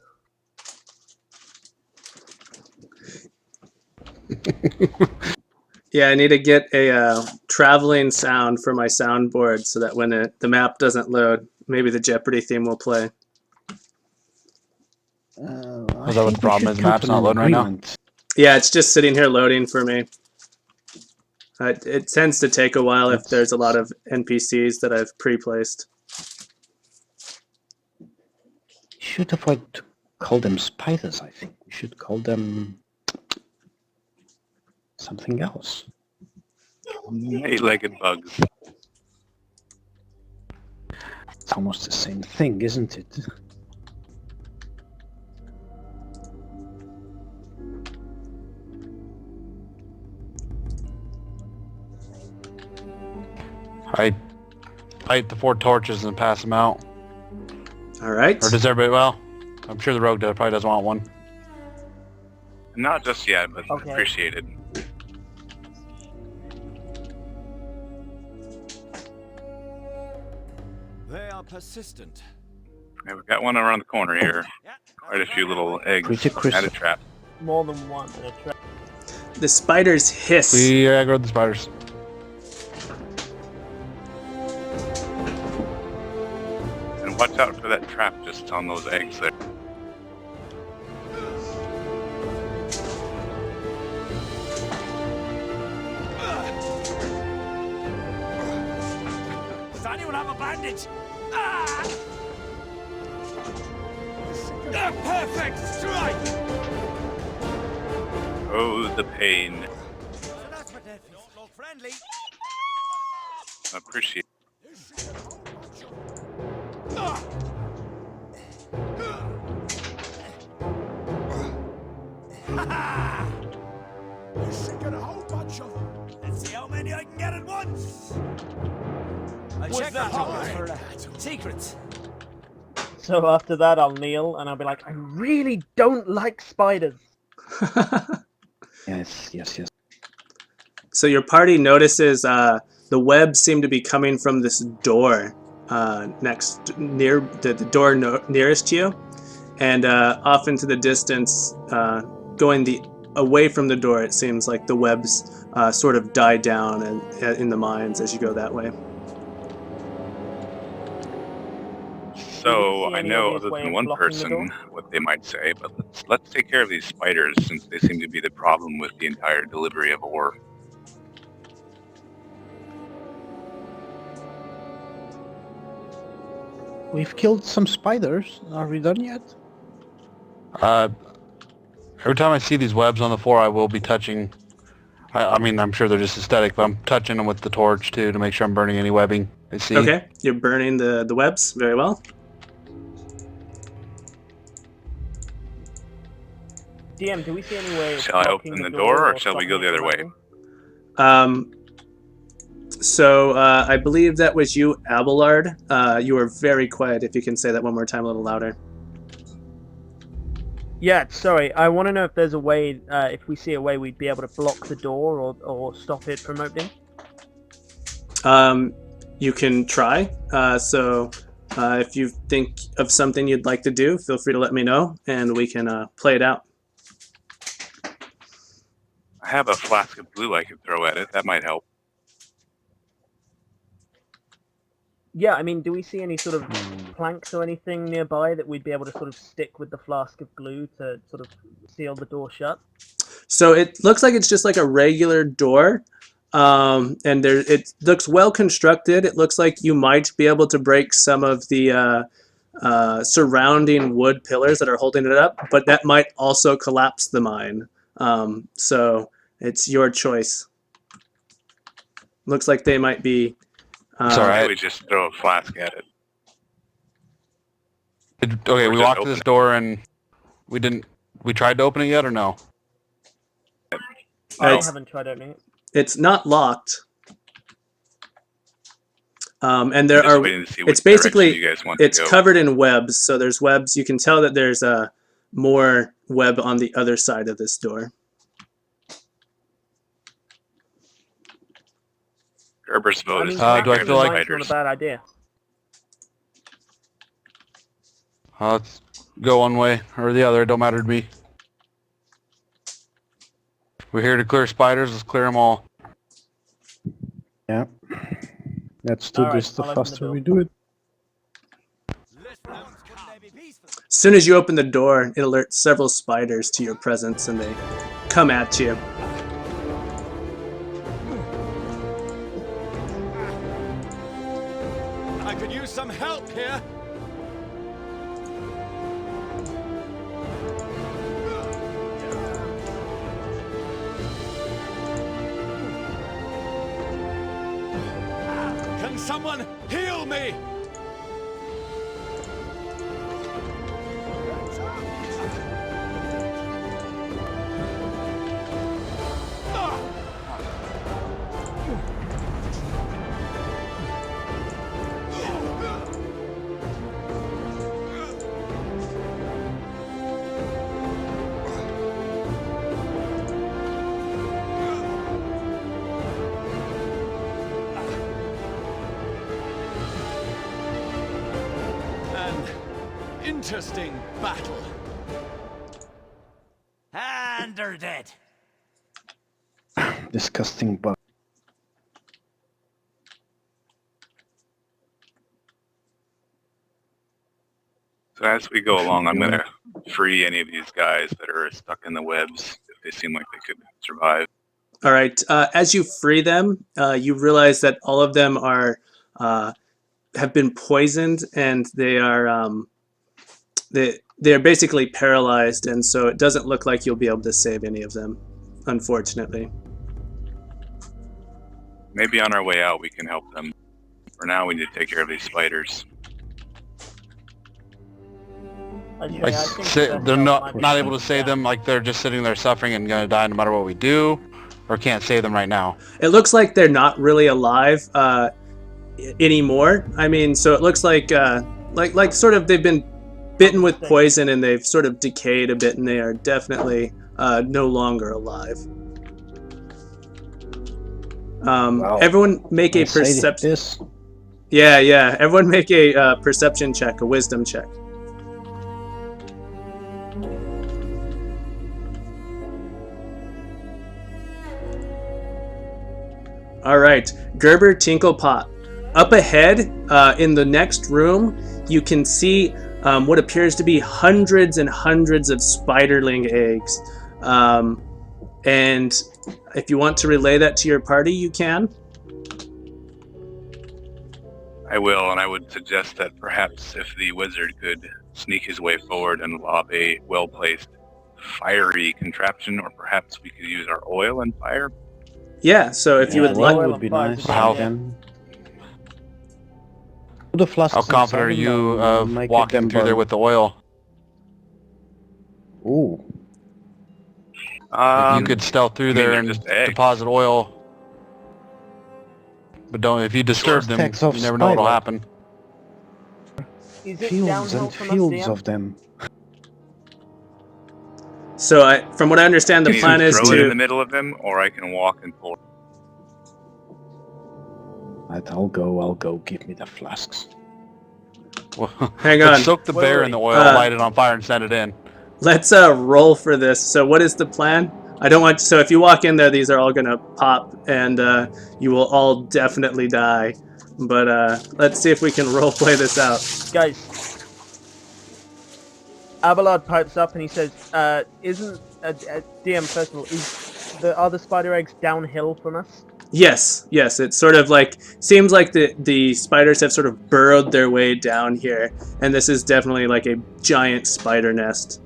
Yeah, I need to get a traveling sound for my soundboard so that when the map doesn't load, maybe the Jeopardy theme will play. I Is that what think the problem we is? should The map's come to not an loading right now? agreement. Yeah, it's just sitting here loading for me. It tends to take a while if there's a lot of NPCs that I've pre-placed. We should avoid to call them spiders, I think. We should call them something else. 8-legged bugs. It's almost the same thing, isn't it? I light the 4 torches and pass them out. All right. Or does everybody? Well, I'm sure the rogue probably doesn't want one. Not just yet, but Okay. appreciated. They are persistent. Yeah, we've got one around the corner here. Quite a few little eggs Pretty crisp. at a trap. More than one in a trap. The spiders hiss. We aggroed the spiders. And watch out for that trap just on those eggs there. Does anyone have a bandage? Ah! A perfect strike! Oh, the pain. So that's what that don't look friendly. Appreciate. Let's see how many I can get at once. I'll check the pockets for secrets. So after that, I'll kneel and I'll be like, I really don't like spiders. Yes. So your party notices the webs seem to be coming from this door near the door nearest to you, and off into the distance, going away from the door. It seems like the webs sort of die down in the mines as you go that way. So see I any know obvious other way than of one blocking the person door? what they might say, but let's take care of these spiders since they seem to be the problem with the entire delivery of ore. We've killed some spiders. Are we done yet? Every time I see these webs on the floor, I will be touching. I mean, I'm sure they're just aesthetic, but I'm touching them with the torch too to make sure I'm burning any webbing I see. Okay, you're burning the webs. Very well. DM, do we see any way of Shall I blocking open the door door or shall we stopping go it the other from way? happening? So I believe that was you, Abelard. You were very quiet. If you can say that one more time, a little louder. Yeah, sorry. I want to know if there's a way, if we see a way, we'd be able to block the door or stop it from opening. You can try. If you think of something you'd like to do, feel free to let me know, and we can play it out. I have a flask of glue I could throw at it. That might help. Yeah, I mean, do we see any sort of planks or anything nearby that we'd be able to sort of stick with the flask of glue to sort of seal the door shut? So it looks like it's just like a regular door, and it looks well constructed. It looks like you might be able to break some of the surrounding wood pillars that are holding it up, but that might also collapse the mine. So it's your choice. Looks like they might be. Sorry, I would just throw a flask at it. Okay, Or we just walked to open this it. door and we didn't. We tried to open it yet or no? I It's- haven't tried opening it. It's not locked. And there I'm just are. waiting to see which It's basically direction you guys want it's to go. covered in webs. So there's webs. You can tell that there's more web on the other side of this door. Gerber's vote I mean, is do I taking care of feel the like- mine's not a spiders. bad idea. Let's go one way or the other. It don't matter to me. We're here to clear spiders. Let's clear them all. Let's do Alright, this the I'll open the faster door. we do it. As soon as you open the door, it alerts several spiders to your presence, and they come at you. I could use some help here. Can someone heal me? An interesting battle. And they're dead. Disgusting bug. So as we go along, I'm going to free any of these guys that are stuck in the webs if they seem like they could survive. All right. As you free them, you realize that all of them are have been poisoned, and they are they're basically paralyzed, and so it doesn't look like you'll be able to save any of them, unfortunately. Maybe on our way out we can help them. For now, we need to take care of these spiders. Okay, Like, I think they're help not might be not able to save down. them. Like they're just sitting there suffering and gonna die no matter what we do, or can't save them right now. It looks like they're not really alive anymore. I mean, so it looks like sort of they've been bitten with poison and they've sort of decayed a bit, and they are definitely no longer alive. Wow. Everyone make a I say perception. this. Yeah. Everyone make a perception check, a wisdom check. All right, Gerber Tinklepot. Up ahead, in the next room, you can see what appears to be hundreds and hundreds of spiderling eggs. And if you want to relay that to your party, you can. I will, and I would suggest that perhaps if the wizard could sneak his way forward and lob a well-placed fiery contraption, or perhaps we could use our oil and fire. Yeah, so if you would Oil like... would be Fire nice. together. Then. Put the flasks How confident are inside you and of make walking them through there burn. with the oil? Ooh. If you could stealth through I mean, there they're and just eggs. deposit oil, but don't. If you disturb them, Stacks of you never know what'll spider. happen. Is it Fields downhill and from fields us, of them. So from what I understand, the Can plan you is throw it in the to... middle of them, or I can walk and pull. Right, I'll go. Give me the flasks. Well, Hang let's on. soak the Wait, bear wait. in the oil, light it on fire, and send it in. Let's roll for this. So what is the plan? I don't want... So if you walk in there, these are all going to pop, and you will all definitely die. But let's see if we can role play this out. Guys, Abelard pipes up and he says, isn't, DM, first of all, are the spider eggs downhill from us? Yes, it's sort of like... Seems like the spiders have sort of burrowed their way down here, and this is definitely like a giant spider nest.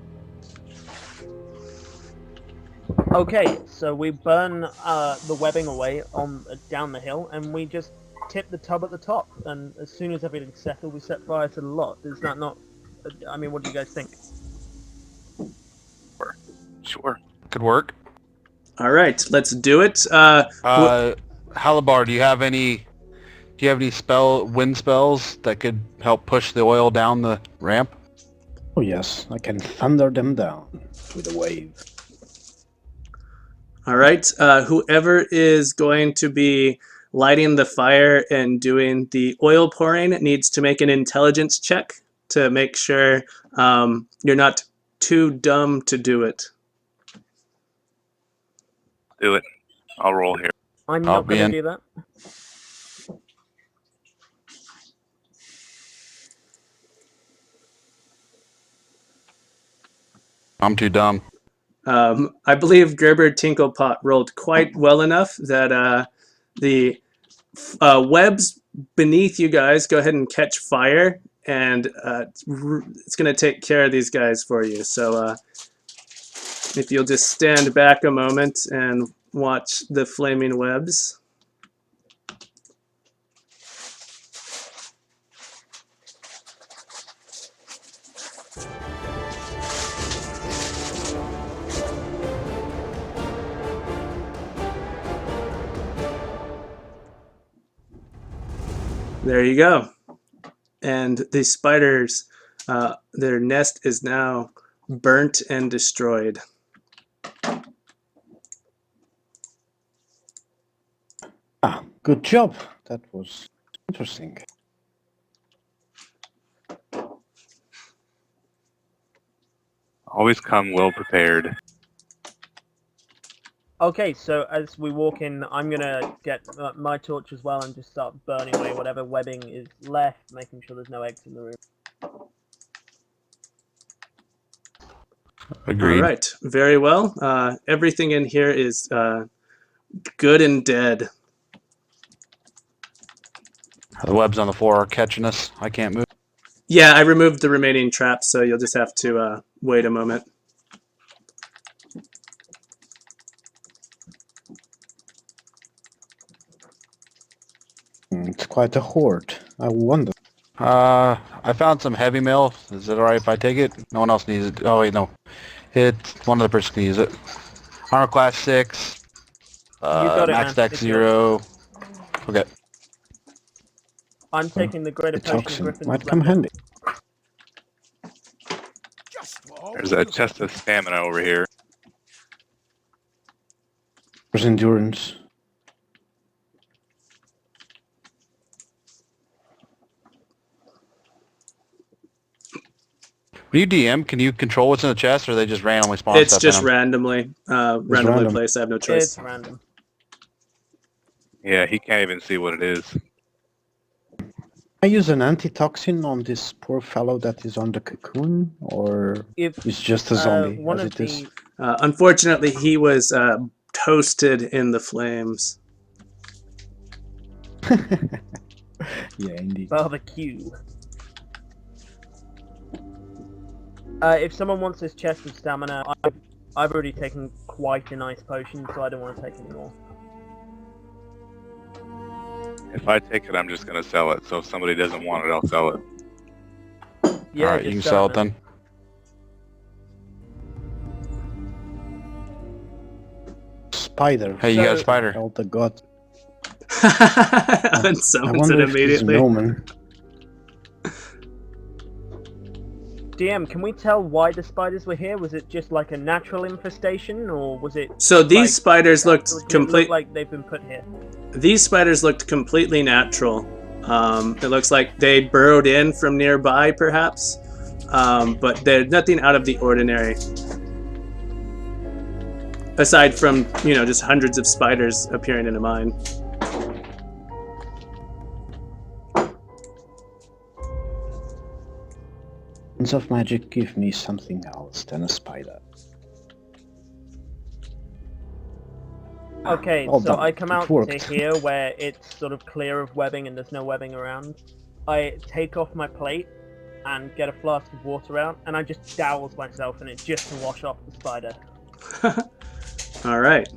Okay, so we burn the webbing away on down the hill, and we just tip the tub at the top, and as soon as everything's settled, we set fire to the lot. Is that not... I mean, what do you guys think? Sure. Could work. All right, let's do it. Halabar, do you have any wind spells that could help push the oil down the ramp? Oh yes, I can thunder them down with a wave. All right, whoever is going to be lighting the fire and doing the oil pouring needs to make an intelligence check to make sure you're not too dumb to do it. Do it. I'll roll here. I'm I'll not be going in. to do that. I'm too dumb. I believe Gerber Tinklepot rolled quite well enough that the webs beneath you guys go ahead and catch fire, and it's going to take care of these guys for you. So if you'll just stand back a moment and watch the flaming webs. There you go. And the spiders, their nest is now burnt and destroyed. Ah, good job. That was interesting. Always come well prepared. Okay, so as we walk in, I'm gonna get my torch as well and just start burning away whatever webbing is left, making sure there's no eggs in the room. Agreed. All right, very well. Everything in here is good and dead. The webs on the floor are catching us. I can't move. Yeah, I removed the remaining traps, so you'll just have to wait a moment. It's quite a horde. I wonder. I found some heavy mail. Is it alright if I take it? No one else needs it. Oh wait, no. One other person can use it. Armor class 6. got it, max man. dex It's 0. Okay. I'm taking the greater The potion of toxin Griffin's might come Splendor. handy. Just what There's a chest of stamina over here. There's endurance. When you DM, can you control what's in the chest, or they just randomly spawn It's stuff just in them? randomly random. placed. I have no choice. It's random. Yeah, he can't even see what it is. I use an antitoxin on this poor fellow that is on the cocoon, or If it's just a zombie one as of it is. the Unfortunately, he was toasted in the flames. Yeah, indeed. barbecue. If someone wants this chest of stamina, I've already taken quite a nice potion, so I don't want to take any more. If I take it, I'm just going to sell it. So if somebody doesn't want it, I'll sell it. Yeah, Alright, you just can sell it then. Spider. Hey, you got a So- spider. Oh the god. And I summons wonder it if this is immediately. Noman. DM, can we tell why the spiders were here? Was it just like a natural infestation, or was it? So these like, spiders looked did it complete. look like they've been put here? These spiders looked completely natural. It looks like they burrowed in from nearby, perhaps, but there's nothing out of the ordinary. Aside from, just hundreds of spiders appearing in a mine. Hands of magic give me something else than a spider. Okay, Well so done. I come It out to worked. here where it's sort of clear of webbing and there's no webbing around. I take off my plate and get a flask of water out, and I just douse myself in it just to wash off the spider. All right.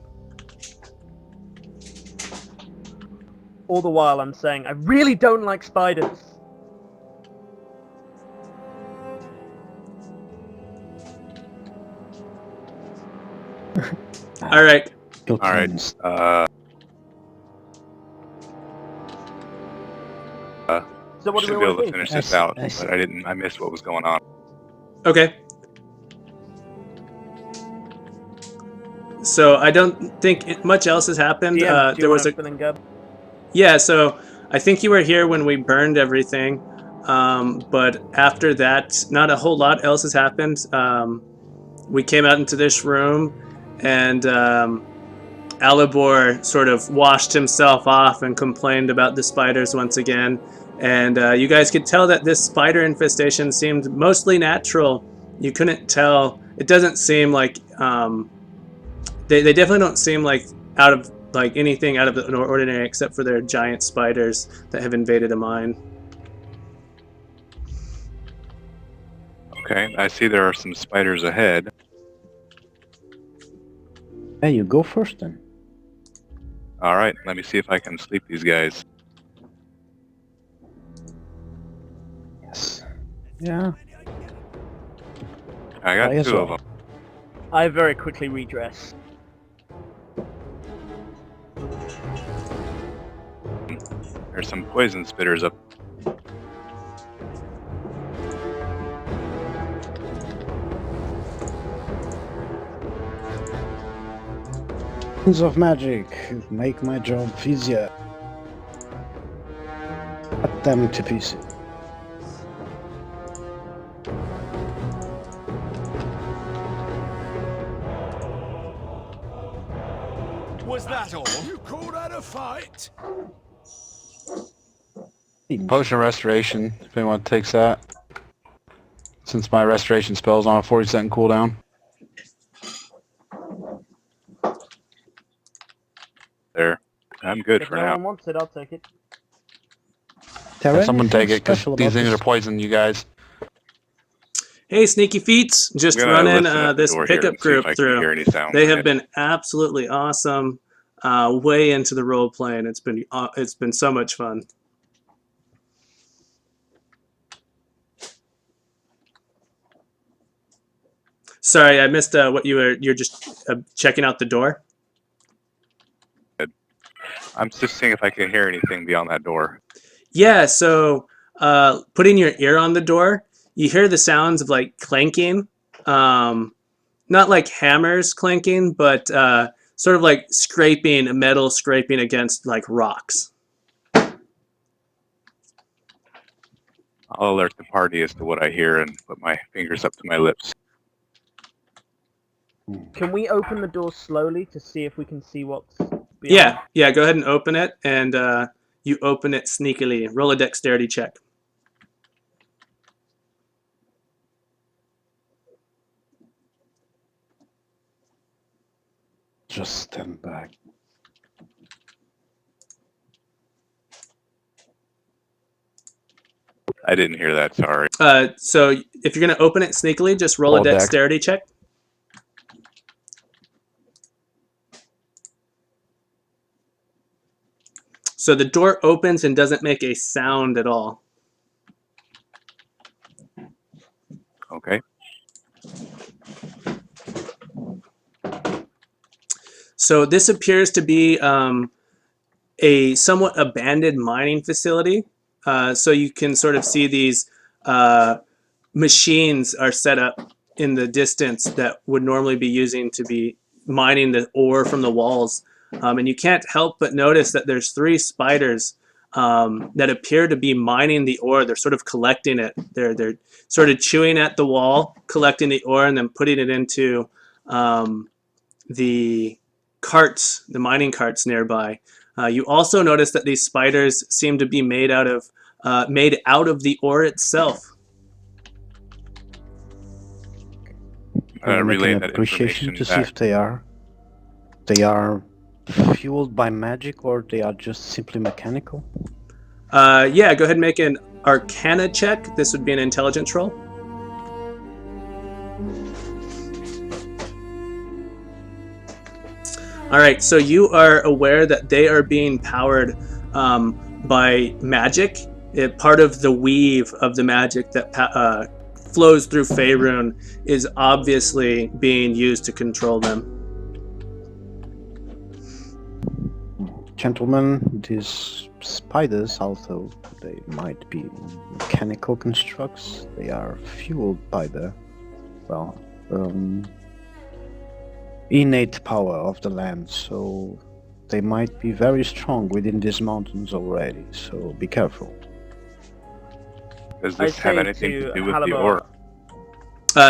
All the while I'm saying, I really don't like spiders. All right. Kill All right. cleanse. So what do Should we be able want to to do? finish this I out, see. but I missed what was going on. Okay. So I don't think much else has happened. DM, do There you was want a to open and go? Yeah, so I think you were here when we burned everything, but after that, not a whole lot else has happened. We came out into this room, and Alibor sort of washed himself off and complained about the spiders once again. And you guys could tell that this spider infestation seemed mostly natural, You couldn't tell. It doesn't seem like they definitely don't seem like out of like anything out of the ordinary except for their giant spiders that have invaded a mine. Okay, I see there are some spiders ahead. Hey, you go first then. All right, let me see if I can sleep these guys. Yes. Yeah. I got as two well. of them. I very quickly redress. There's some poison spitters up. Weapons of magic make my job easier. Cut them to pieces. Was that all? You call that a fight? Potion of Restoration, if anyone takes that. Since my restoration spell is on a 40-second cooldown. There. I'm good If for no now. one wants it, I'll take it. Tara, Someone take anything it, because special these about things this? are poisoning you guys. Hey, Sneaky Feets, just I'm gonna running listen at the this door here pickup and see if group I can through. hear any sounds They in have it. been absolutely awesome. Way into the role playing. It's been so much fun. Sorry, I missed what you're just checking out the door. I'm just seeing if I can hear anything beyond that door. Yeah, so putting your ear on the door, you hear the sounds of like clanking. Not like hammers clanking, but sort of like scraping, metal scraping against like rocks. I'll alert the party as to what I hear and put my fingers up to my lips. Can we open the door slowly to see if we can see what's beyond? Yeah, go ahead and open it, and you open it sneakily. Roll a dexterity check. Just stand back. I didn't hear that, sorry. So if you're going to open it sneakily, just roll a Roll dex. dexterity check. So the door opens and doesn't make a sound at all. Okay. So this appears to be a somewhat abandoned mining facility. So you can sort of see these machines are set up in the distance that would normally be using to be mining the ore from the walls. And you can't help but notice that there's 3 spiders that appear to be mining the ore. They're sort of collecting it. They're sort of chewing at the wall, collecting the ore, and then putting it into the carts, the mining carts nearby. You also notice that these spiders seem to be made out of the ore itself. Can we Relay make an that appreciation information to see back. if they are fueled by magic or they are just simply mechanical. Yeah, go ahead and make an Arcana check. This would be an intelligence roll. All right, so you are aware that they are being powered by magic. Part of the weave of the magic that flows through Faerun is obviously being used to control them. Gentlemen, these spiders, although they might be mechanical constructs, they are fueled by the, well, innate power of the land, so they might be very strong within these mountains already, so be careful. Does this have anything to do with the ore?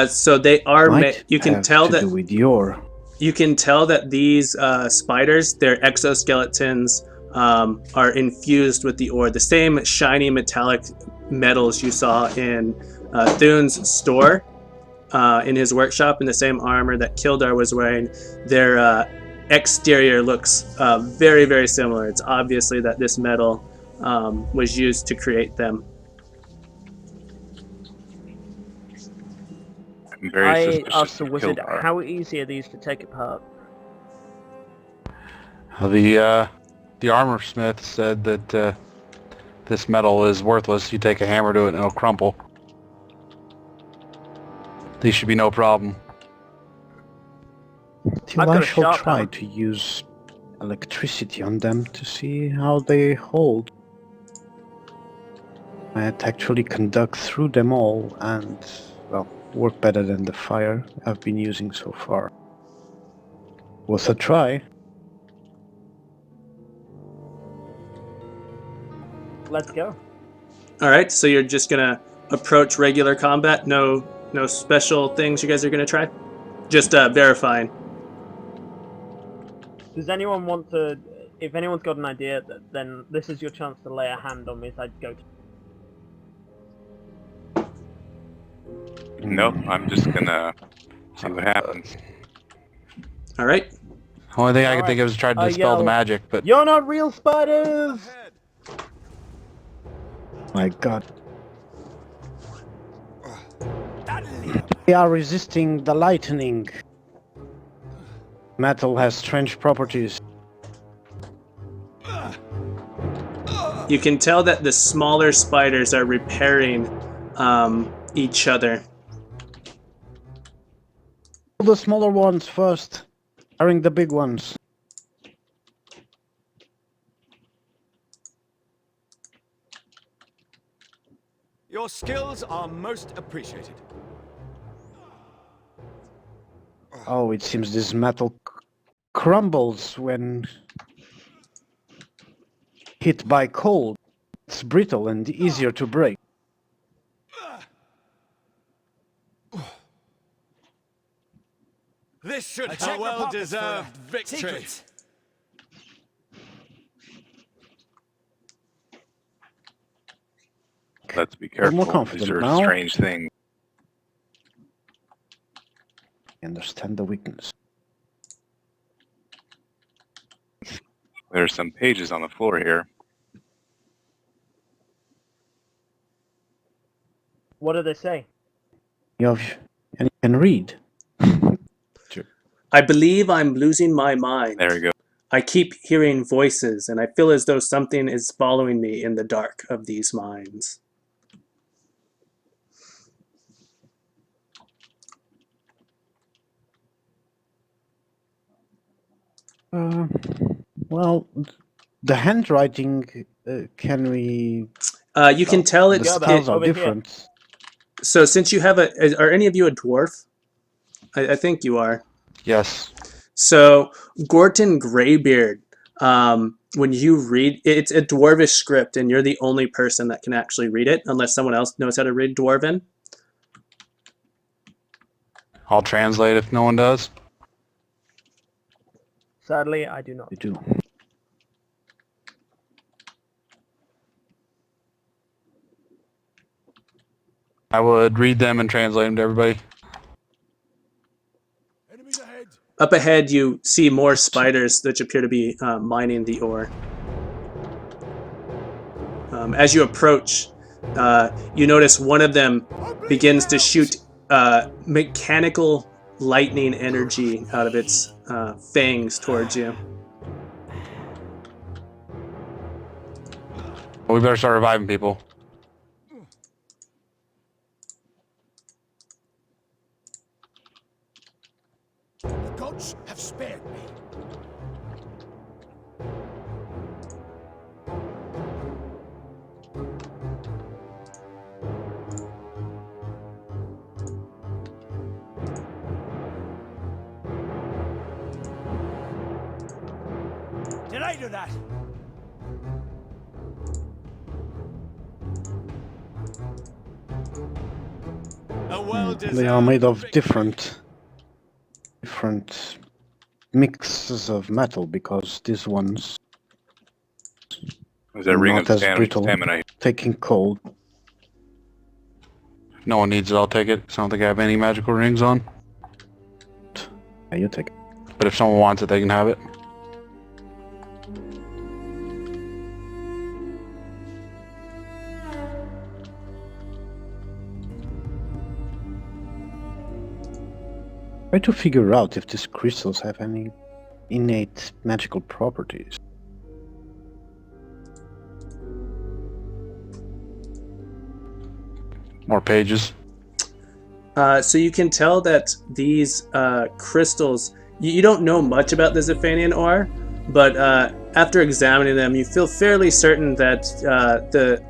So they are. You can have tell to that. do with your... You can tell that these spiders, their exoskeletons, are infused with the ore. The same shiny metallic metals you saw in Thune's store in his workshop in the same armor that Kildar was wearing, their exterior looks very, very similar. It's obviously that this metal was used to create them. I'm very I suspicious asked the of wizard, Kildar. how easy are these to take apart? The armor smith said that this metal is worthless. You take a hammer to it and it'll crumple. These should be no problem. Till I've I got a shall sharp try hammer. to use electricity on them to see how they hold. Might actually conduct through them all and, well, work better than the fire I've been using so far. Worth a try. Let's go. All right, so you're just gonna approach regular combat. No special things you guys are gonna try. Just verifying. Does anyone want to... If anyone's got an idea, then this is your chance to lay a hand on me as I go to... Nope, I'm just gonna see what happens. All right. Only thing I could Alright. think of is try to dispel the yell, magic, but "You're not real spiders!" My god. That'll leave 'em. They are resisting the lightning. Metal has strange properties. You can tell that the smaller spiders are repairing each other. Kill the smaller ones first, carrying the big ones. Your skills are most appreciated. Oh, it seems this metal crumbles when hit by cold. It's brittle and easier to break. This should A well-deserved victory. Secrets. Let's be Feel more careful. confident These are now. strange things. I understand the weakness. There's some pages on the floor here. What do they say? And you can read. I believe I'm losing my mind. There we go. I keep hearing voices, and I feel as though something is following me in the dark of these mines. Well, the handwriting, can we... You can tell The it's... spells are over here. different. So since you have are any of you a dwarf? I think you are. yes. So Gorton Greybeard, when you read, it's a dwarvish script, and you're the only person that can actually read it, unless someone else knows how to read Dwarven. I'll translate if no one does. Sadly, I do not. You do. I would read them and translate them to everybody. Enemies ahead. Up ahead, you see more spiders that appear to be mining the ore. As you approach, you notice one of them begins to shoot mechanical lightning energy out of its fangs towards you. Well, we better start reviving people. The gods have spared me. Did I do that? A well-deserved They are made of victory. different mixes of metal, because these ones There's a ring not of as brittle, stamina. taking cold. no one needs it, I'll take it. 'Cause I don't think I have any magical rings on. Yeah, you take it. But if someone wants it, they can have it. Try to figure out if these crystals have any innate magical properties. More pages. So you can tell that these crystals, you don't know much about the Zephanian ore, but after examining them, you feel fairly certain that the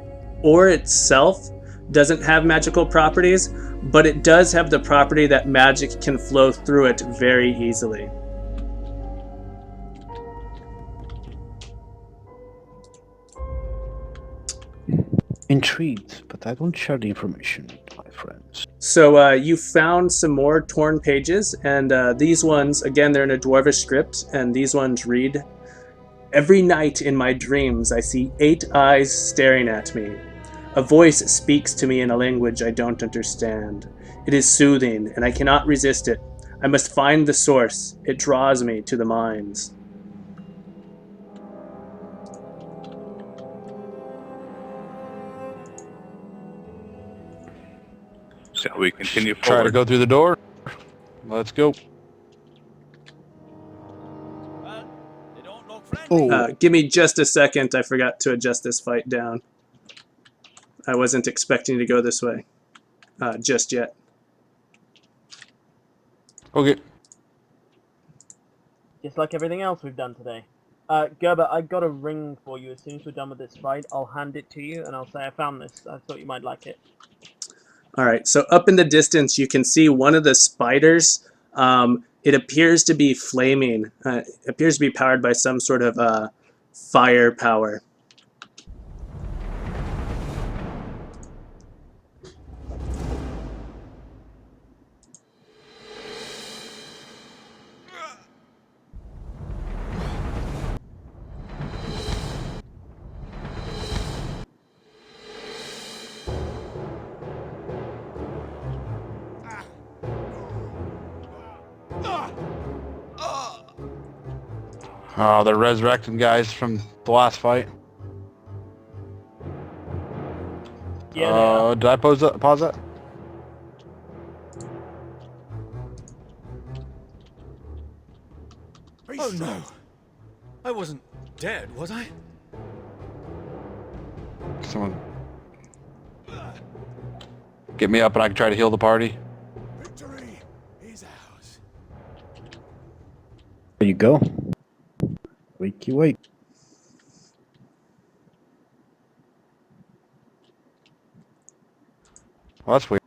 ore itself doesn't have magical properties, but it does have the property that magic can flow through it very easily. Intrigued, but I don't share the information with my friends. So you found some more torn pages, and these ones, again, they're in a dwarvish script, and these ones read, "Every night in my dreams I see 8 eyes staring at me. A voice speaks to me in a language I don't understand. It is soothing, and I cannot resist it. I must find the source. It draws me to the mines." Shall we continue Try to forward? go through the door. Let's go. Well, they don't look friendly. Oh, Give me just a second. I forgot to adjust this fight down. I wasn't expecting to go this way just yet. Okay. Just like everything else we've done today. Gerber, I got a ring for you. As soon as we're done with this fight, I'll hand it to you and I'll say I found this. I thought you might like it. All right, so up in the distance, you can see one of the spiders. It appears to be flaming. It appears to be powered by some sort of fire power. Oh, they're resurrecting guys from the last fight. Yeah, they are. Did I pause that? Oh no. I wasn't dead, was I? Someone get me up and I can try to heal the party. Victory is ours. there you go. Wakey wake. Well, that's weird.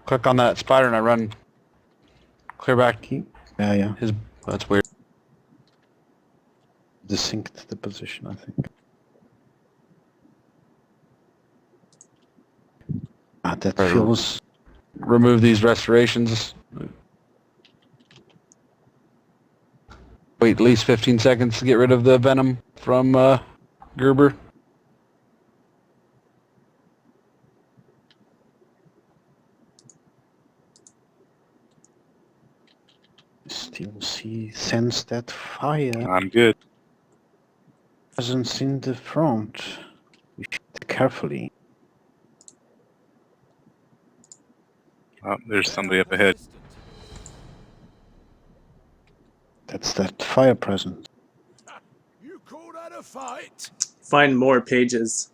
Click on that spider and I run clear back. Yeah, yeah. That's weird. Desynced the position, I think. Ah, that Right. feels... Remove these restorations. Wait at least 15 seconds to get rid of the venom from Gerber. Still sense that fire I'm good. presence in the front. We should carefully. Oh, there's somebody up ahead. That's that fire presence. You call that a fight? Find more pages.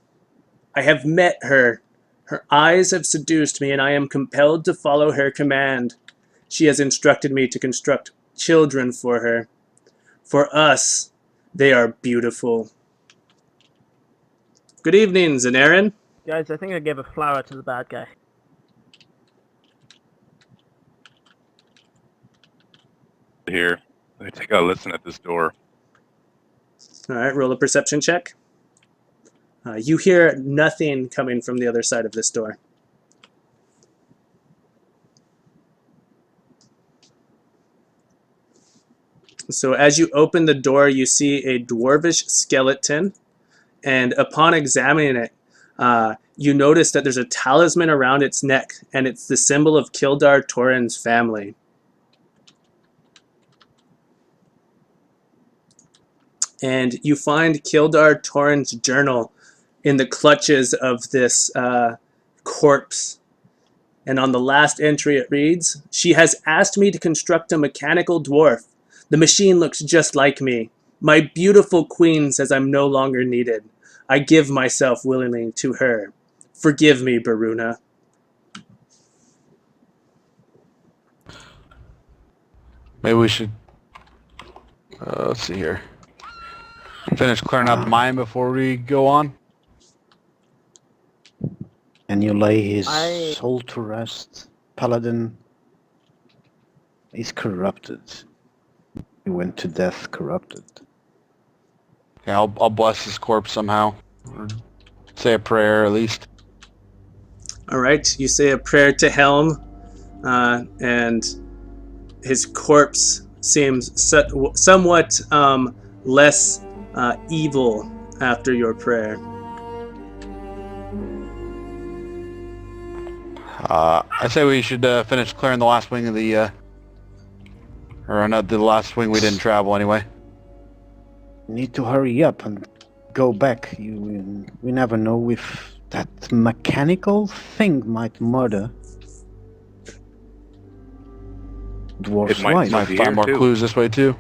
"I have met her. Her eyes have seduced me, and I am compelled to follow her command. She has instructed me to construct children for her. For us, they are beautiful." Good evening, Zenarin. Guys, I think I gave a flower to the bad guy. Here. Let me take a listen at this door. All right, roll a perception check. You hear nothing coming from the other side of this door. So as you open the door, you see a dwarvish skeleton, and upon examining it, you notice that there's a talisman around its neck, and it's the symbol of Kildar Torin's family. And you find Kildar Torin's journal in the clutches of this corpse. And on the last entry it reads, "She has asked me to construct a mechanical dwarf. The machine looks just like me. My beautiful queen says I'm no longer needed. I give myself willingly to her. Forgive me, Baruna." Maybe we should, let's see here. Finish clearing out the mine before we go on. And you lay his I- soul to rest. Paladin is corrupted. He went to death corrupted. Yeah, I'll bless his corpse somehow. Or say a prayer at least. All right, you say a prayer to Helm, and his corpse seems somewhat less evil after your prayer. I say we should finish clearing the last wing of the, or not the last wing we didn't travel anyway. Need to hurry up and go back. We never know if that mechanical thing might murder Dwarf's It might wife. not Might be find here, more too. clues this way too.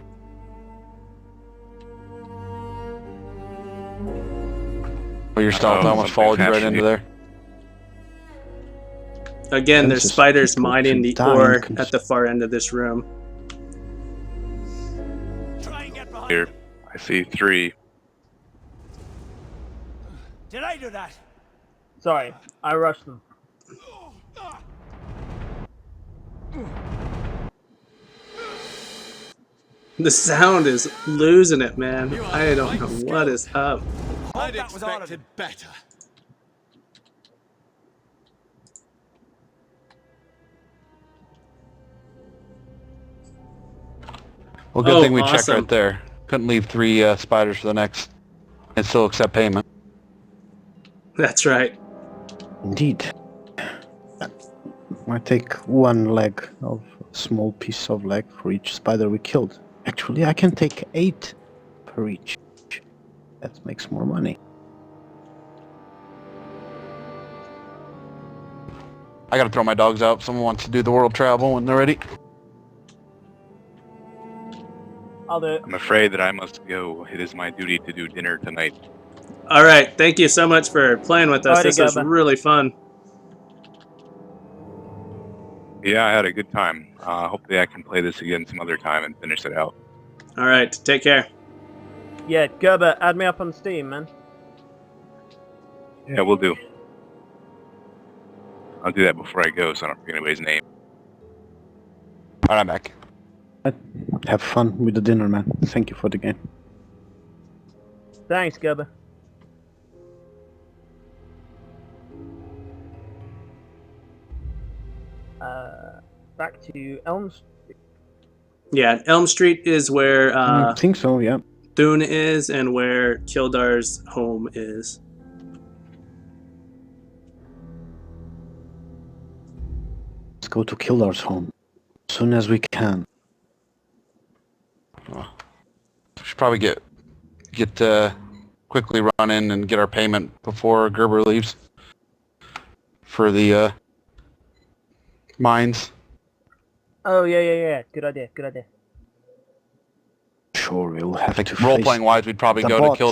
Well, your stealth Oh, almost something followed you right happened. into there. Again, there's Senses spiders people mining to the die ore and at the far end of this room. Try and get behind Here, them. I see 3. Did I do that? Sorry, I rushed them. The sound is losing it, man. I don't know what is up. I'd that was all of expected better. Well, good Oh, thing we checked awesome. right there. Couldn't leave 3 spiders for the next, and still accept payment. That's right. Indeed. I take one leg of small piece of leg for each spider we killed. Actually, I can take 8 per each. That makes more money. I gotta throw my dogs out. Someone wants to do the world travel when they're ready. I'll do it. I'm afraid that I must go. It is my duty to do dinner tonight. All right. Thank you so much for playing with us. Alrighty, This was Gabba. really fun. Yeah, I had a good time. Hopefully I can play this again some other time and finish it out. All right. Take care. Yeah, Gerber, add me up on Steam, man. Yeah, we'll do. I'll do that before I go so I don't forget anybody's name. Alright, I'm back. Have fun with the dinner, man. Thank you for the game. Thanks, Gerber. Back to Elm Street. Yeah, Elm Street is where I think so, yeah. Thune is and where Kildar's home is. Let's go to Kildar's home. As soon as we can. We should probably get quickly run in and get our payment before Gerber leaves for the mines. Oh, yeah. Good idea. Sure, we'll I have think to role face playing wise, we'd probably the go bots. to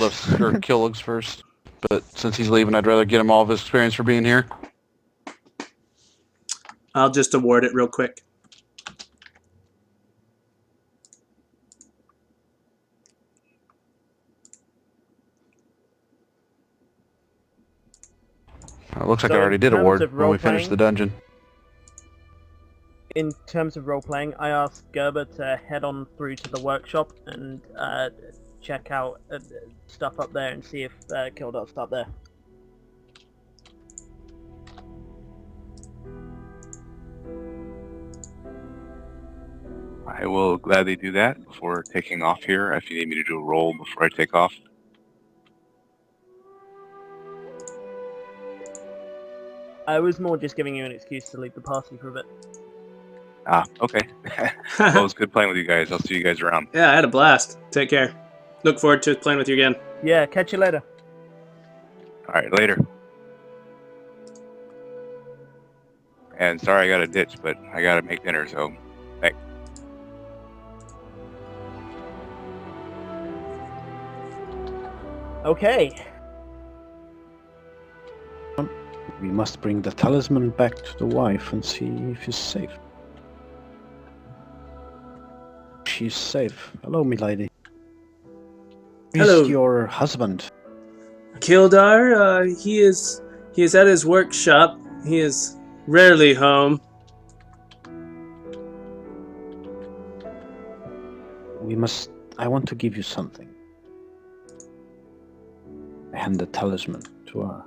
Killugs first. But since he's leaving, I'd rather get him all of his experience for being here. I'll just award it real quick. It looks like So I already in did terms award of when we finished role-playing- the dungeon. In terms of role-playing, I asked Gerber to head on through to the workshop and check out stuff up there and see if Kildar's up there. I will gladly do that before taking off here if you need me to do a roll before I take off. I was more just giving you an excuse to leave the party for a bit. Ah, okay. Well, it was good playing with you guys. I'll see you guys around. Yeah, I had a blast. Take care. Look forward to playing with you again. Yeah, catch you later. All right, later. And sorry I got a ditch, but I got to make dinner, so thanks. Okay. We must bring the talisman back to the wife and see if he's safe. She's safe. Hello, milady. Hello. Is your husband? Kildar, he is at his workshop. He is rarely home. I want to give you something. I hand the talisman to her.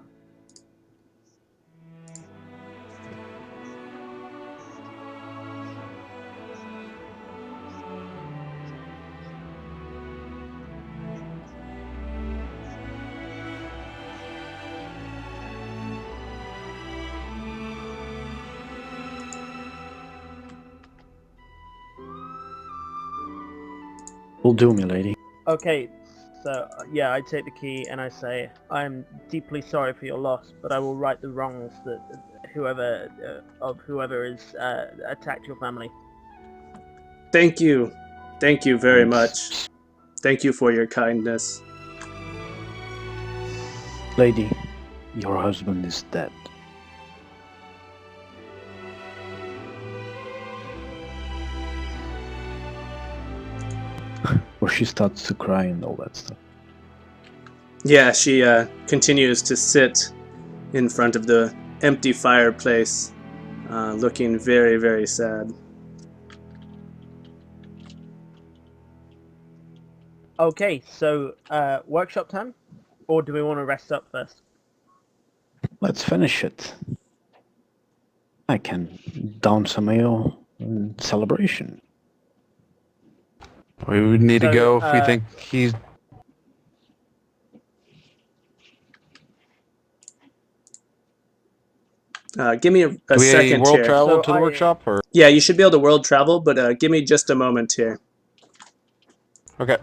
Will do, milady. Okay, so yeah, I take the key and I say, I am deeply sorry for your loss, but I will right the wrongs that whoever is attacked your family. Thank you. Thank you very Thanks. much. Thank you for your kindness. Lady, your husband is dead. Or she starts to cry and all that stuff. Yeah, she continues to sit in front of the empty fireplace, looking very, very sad. Okay, so workshop time? Or do we want to rest up first? Let's finish it. I can down some ale in celebration. We would need to So, go if we think he's... Give me a Do we second world here. travel So to the workshop, or...? Yeah, you should be able to world travel, but give me just a moment here. Okay.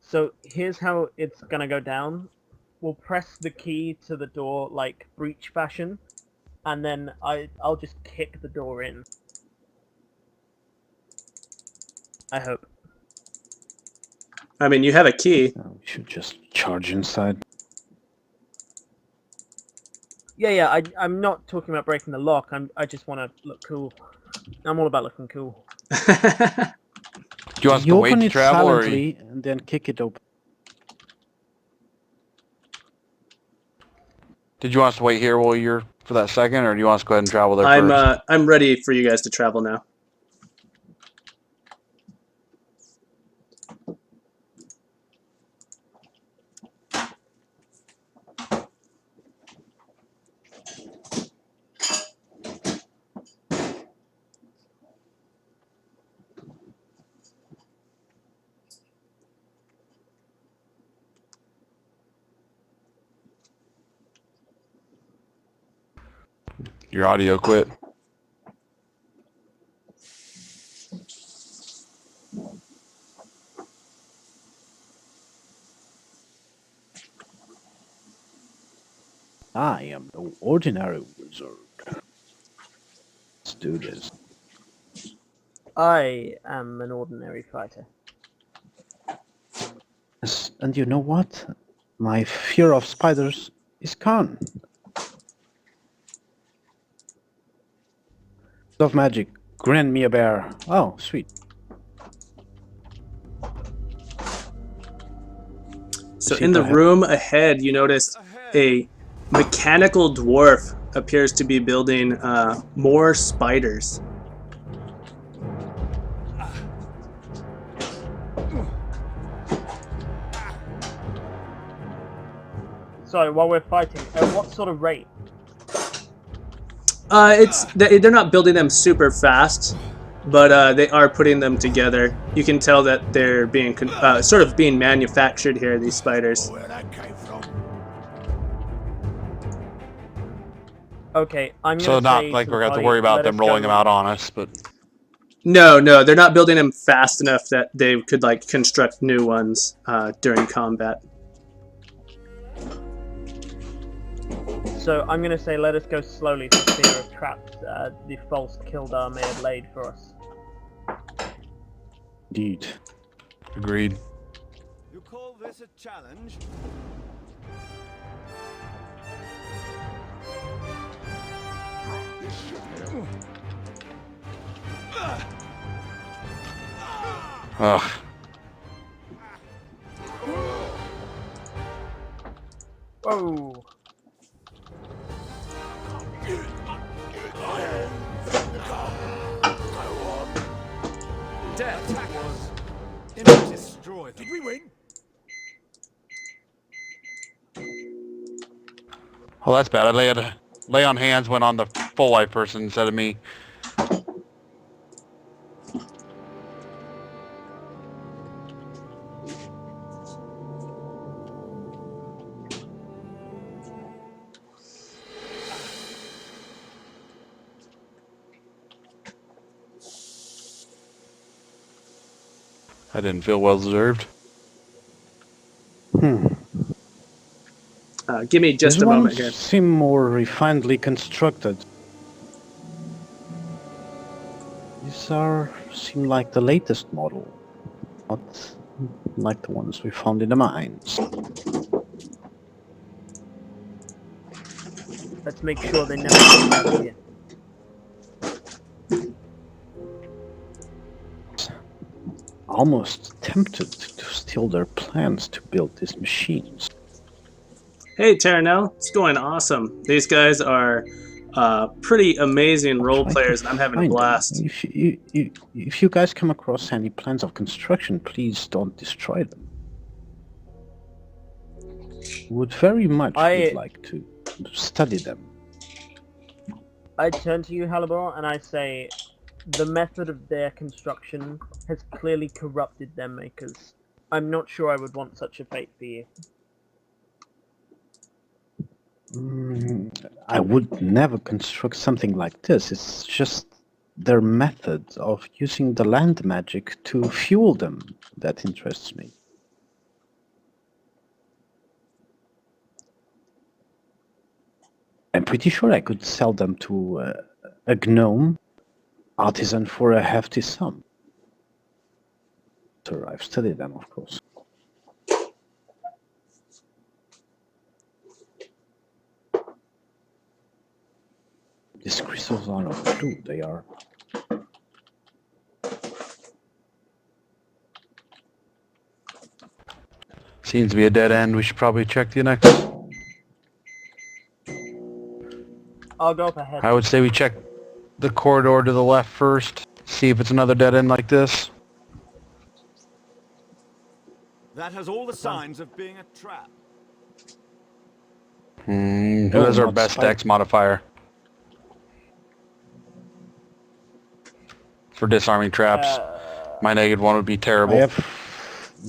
So here's how it's gonna go down. We'll press the key to the door like breach fashion, and then I'll just kick the door in. I hope. I mean, you have a key. We should just charge inside. Yeah, I'm not talking about breaking the lock. I just want to look cool. I'm all about looking cool. Do you want us to You wait open to it travel, or... silently and then kick it open. Did you want us to wait here while you're for that second, or do you want us to go ahead and travel there first? I'm ready for you guys to travel now. Your audio quit. I am no ordinary wizard. Let's do this. I am an ordinary fighter. Yes, and you know what? My fear of spiders is gone. Of magic, grant me a bear. Oh, sweet. So See, in the go ahead. room ahead, you notice a mechanical dwarf appears to be building more spiders. Sorry, while we're fighting, at what sort of rate? They're not building them super fast, but they are putting them together. You can tell that they're being sort of being manufactured here. These spiders. Where that came from. Okay, I'm So gonna not say like to we're the going to have to party, worry about let them us rolling go- them out on us, but No, they're not building them fast enough that they could like construct new ones during combat. So I'm gonna say let us go slowly for fear of traps the false Kildar may have laid for us. Indeed. agreed. You call this a challenge? Ugh. Whoa! Death was destroy them. Did we win? Well, that's bad. I lay on hands went on the full life person instead of me. I didn't feel well deserved. Give me just These a moment ones here. seem more refinedly constructed. These seem like the latest model, not like the ones we found in the mines. Let's make sure they never come back here. Almost tempted to steal their plans to build these machines. Hey, Terranel, it's going awesome. These guys are pretty amazing role Try to players, and I'm having a find them. blast. If you guys come across any plans of construction, please don't destroy them. Would very much would like to study them. I turn to you, Halibor, and I say, the method of their construction has clearly corrupted their makers. I'm not sure I would want such a fate for you. I would never construct something like this. It's just their method of using the land magic to fuel them that interests me. I'm pretty sure I could sell them to a gnome artisan for a hefty sum. So I've studied them, of course. These crystals are not blue, they are... Seems to be a dead end. We should probably check the next. I'll go up ahead. I would say we check the corridor to the left first. See if it's another dead end like this. That has all the signs of being a trap. Who Oh, has our not best spider. dex modifier? For disarming traps. My -1 would be terrible.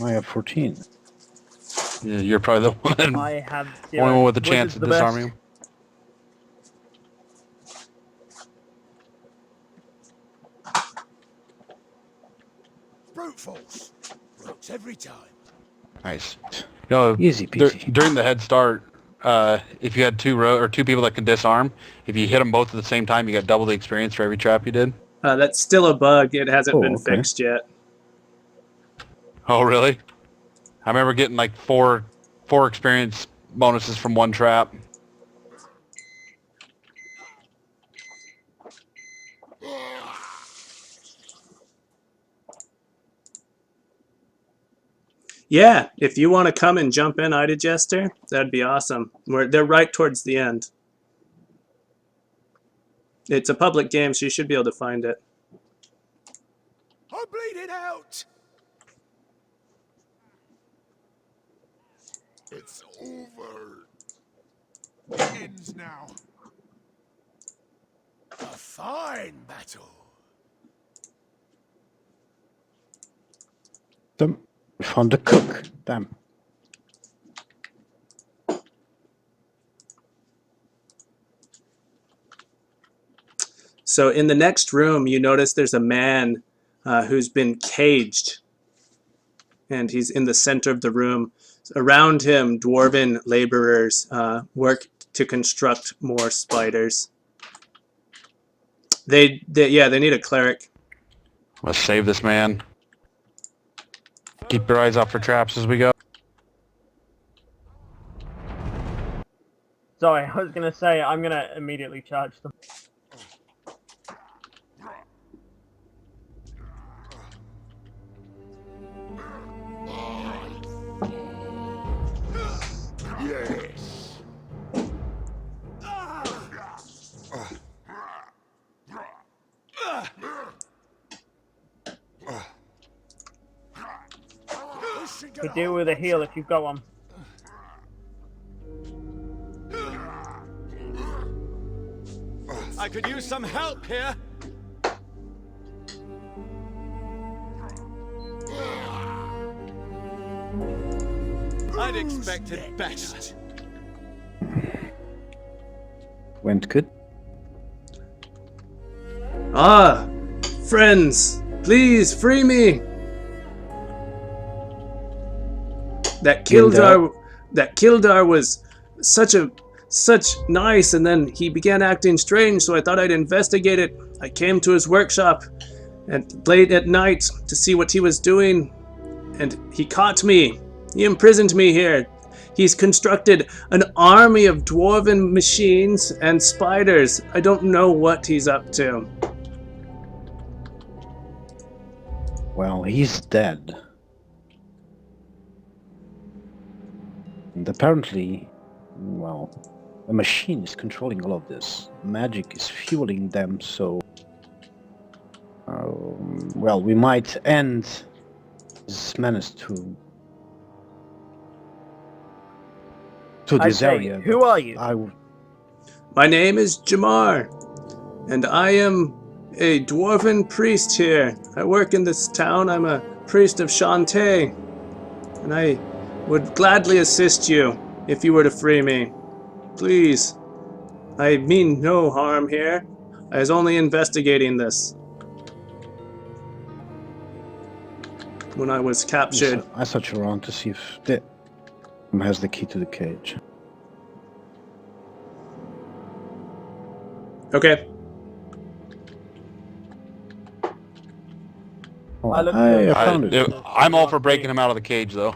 I have 14. Yeah, you're probably the one, I have 0. only one with a Which chance is of the disarming best? him. Brute force. Works every time. Nice. You know, Easy peasy. during the head start, if you had two people that could disarm, if you hit them both at the same time, you got double the experience for every trap you did. That's still a bug. It hasn't been okay. fixed yet. Oh, really? I remember getting like four experience bonuses from one trap. Yeah, if you want to come and jump in, Ida Jester, that'd be awesome. They're right towards the end. It's a public game, so you should be able to find it. I'm bleeding out. It's over. Ends now. A fine battle. We found the cook. Damn. So in the next room, you notice there's a man who's been caged, and he's in the center of the room. Around him, dwarven laborers work to construct more spiders. They need a cleric. Let's save this man. Keep your eyes out for traps as we go. Sorry, I was going to say, I'm going to immediately charge them. Yes. Could deal with a heal if you've got one. I could use some help here. I'd expected better. Went good. Ah, friends, please free me. That Kildar was such nice, and then he began acting strange, so I thought I'd investigate it. I came to his workshop late at night to see what he was doing, and he caught me. He imprisoned me here. He's constructed an army of dwarven machines and spiders. I don't know what he's up to. Well, he's dead. And apparently, well, a machine is controlling all of this. Magic is fueling them, so... well, we might end this menace to this area. Who are you? My name is Jamar, and I am a dwarven priest here. I work in this town. I'm a priest of Shantae, and I would gladly assist you if you were to free me. Please. I mean no harm here. I was only investigating this when I was captured. I search around to see if the has the key to the cage. Okay. Oh, I found it. I'm all for breaking him out of the cage, though.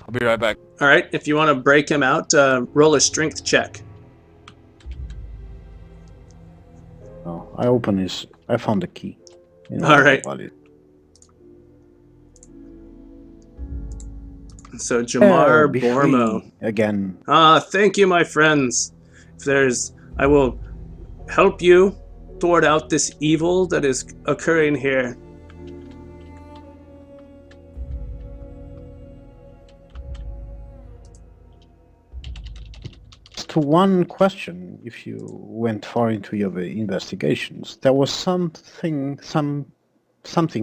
I'll be right back. All right. If you want to break him out, roll a strength check. Oh, I found the key. All right. So Jamar Be Bormo. free again. Thank you, my friends. I will help you sort out this evil that is occurring here. To one question, if you went far into your investigations, there was something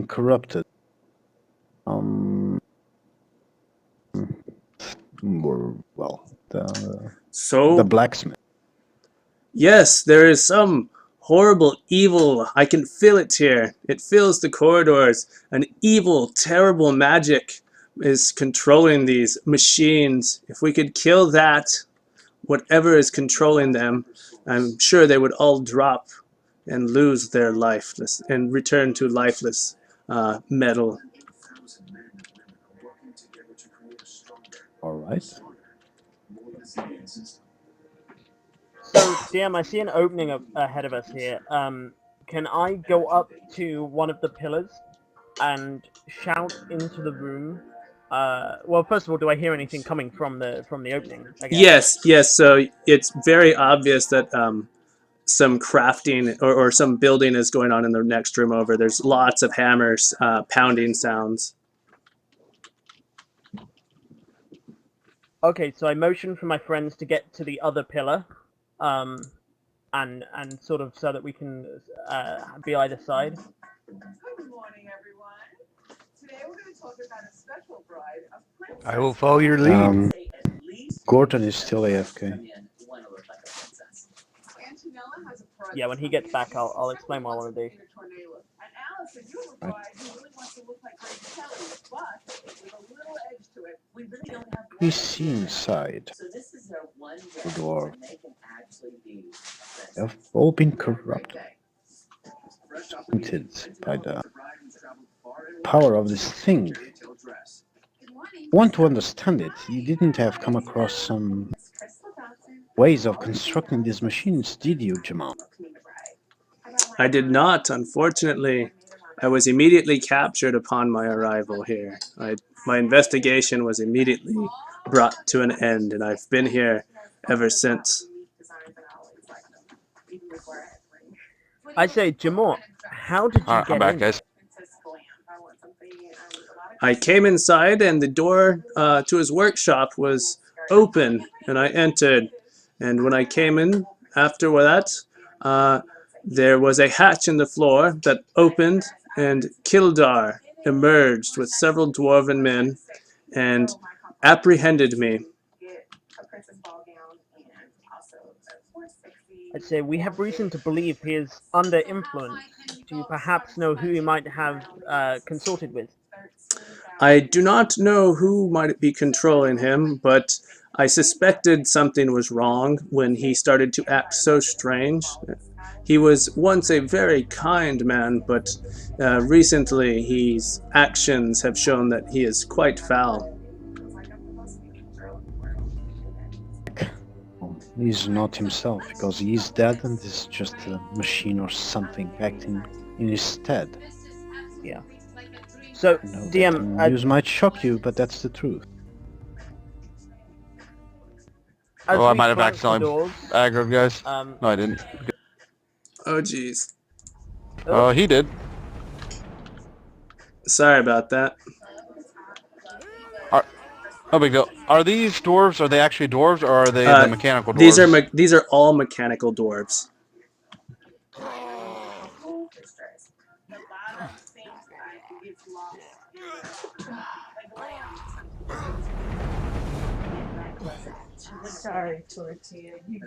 corrupted. The blacksmith. Yes, there is some horrible evil. I can feel it here. It fills the corridors. An evil, terrible magic is controlling these machines. If we could kill that, whatever is controlling them, I'm sure they would all drop and lose their lifeless and return to lifeless metal. All right. So, DM, I see an opening ahead of us here. Can I go up to one of the pillars and shout into the room? Well, first of all, do I hear anything coming from the opening? Yes. So it's very obvious that some crafting or some building is going on in the next room over. There's lots of hammers, pounding sounds. Okay, so I motion for my friends to get to the other pillar, and sort of so that we can be either side. Good morning, everyone. Today we're going to talk about a special bride of Princess. I will follow your lead. Gordon is still AFK. Daniela has a project Yeah, when he gets back, I'll explain what I want to do. And Allison, you have a bride who really wants to look like Grace Kelly, but with a little edge to it. We really don't have We see inside So this is their one day the door. when they can actually be Have all been corrupted, tainted by the power of this thing. Want to understand it, you didn't have come across some ways of constructing these machines, did you, Jamal? I did not, unfortunately. I was immediately captured upon my arrival here. My investigation was immediately brought to an end, and I've been here ever since. I say, Jamal, how did you Alright, I'm get back, in? guys. I came inside, and the door to his workshop was open, and I entered. And when I came in after that, there was a hatch in the floor that opened, and Kildar emerged with several dwarven men and apprehended me. I'd say we have reason to believe he is under influence. Do you perhaps know who he might have consorted with? I do not know who might be controlling him, but I suspected something was wrong when he started to act so strange. He was once a very kind man, but recently his actions have shown that he is quite foul. He's not himself, because he is dead and this is just a machine or something acting in his stead. Yeah. So, I know DM, that news might shock you, but that's the truth. as Oh, I we might have flank the accidentally doors, aggroed, guys. No, I didn't. Oh, jeez. Oh, he did. Sorry about that. No big deal. Are these dwarves? Are they actually dwarves, or are they the mechanical dwarves? These are all mechanical dwarves. Sorry, Tortilla. You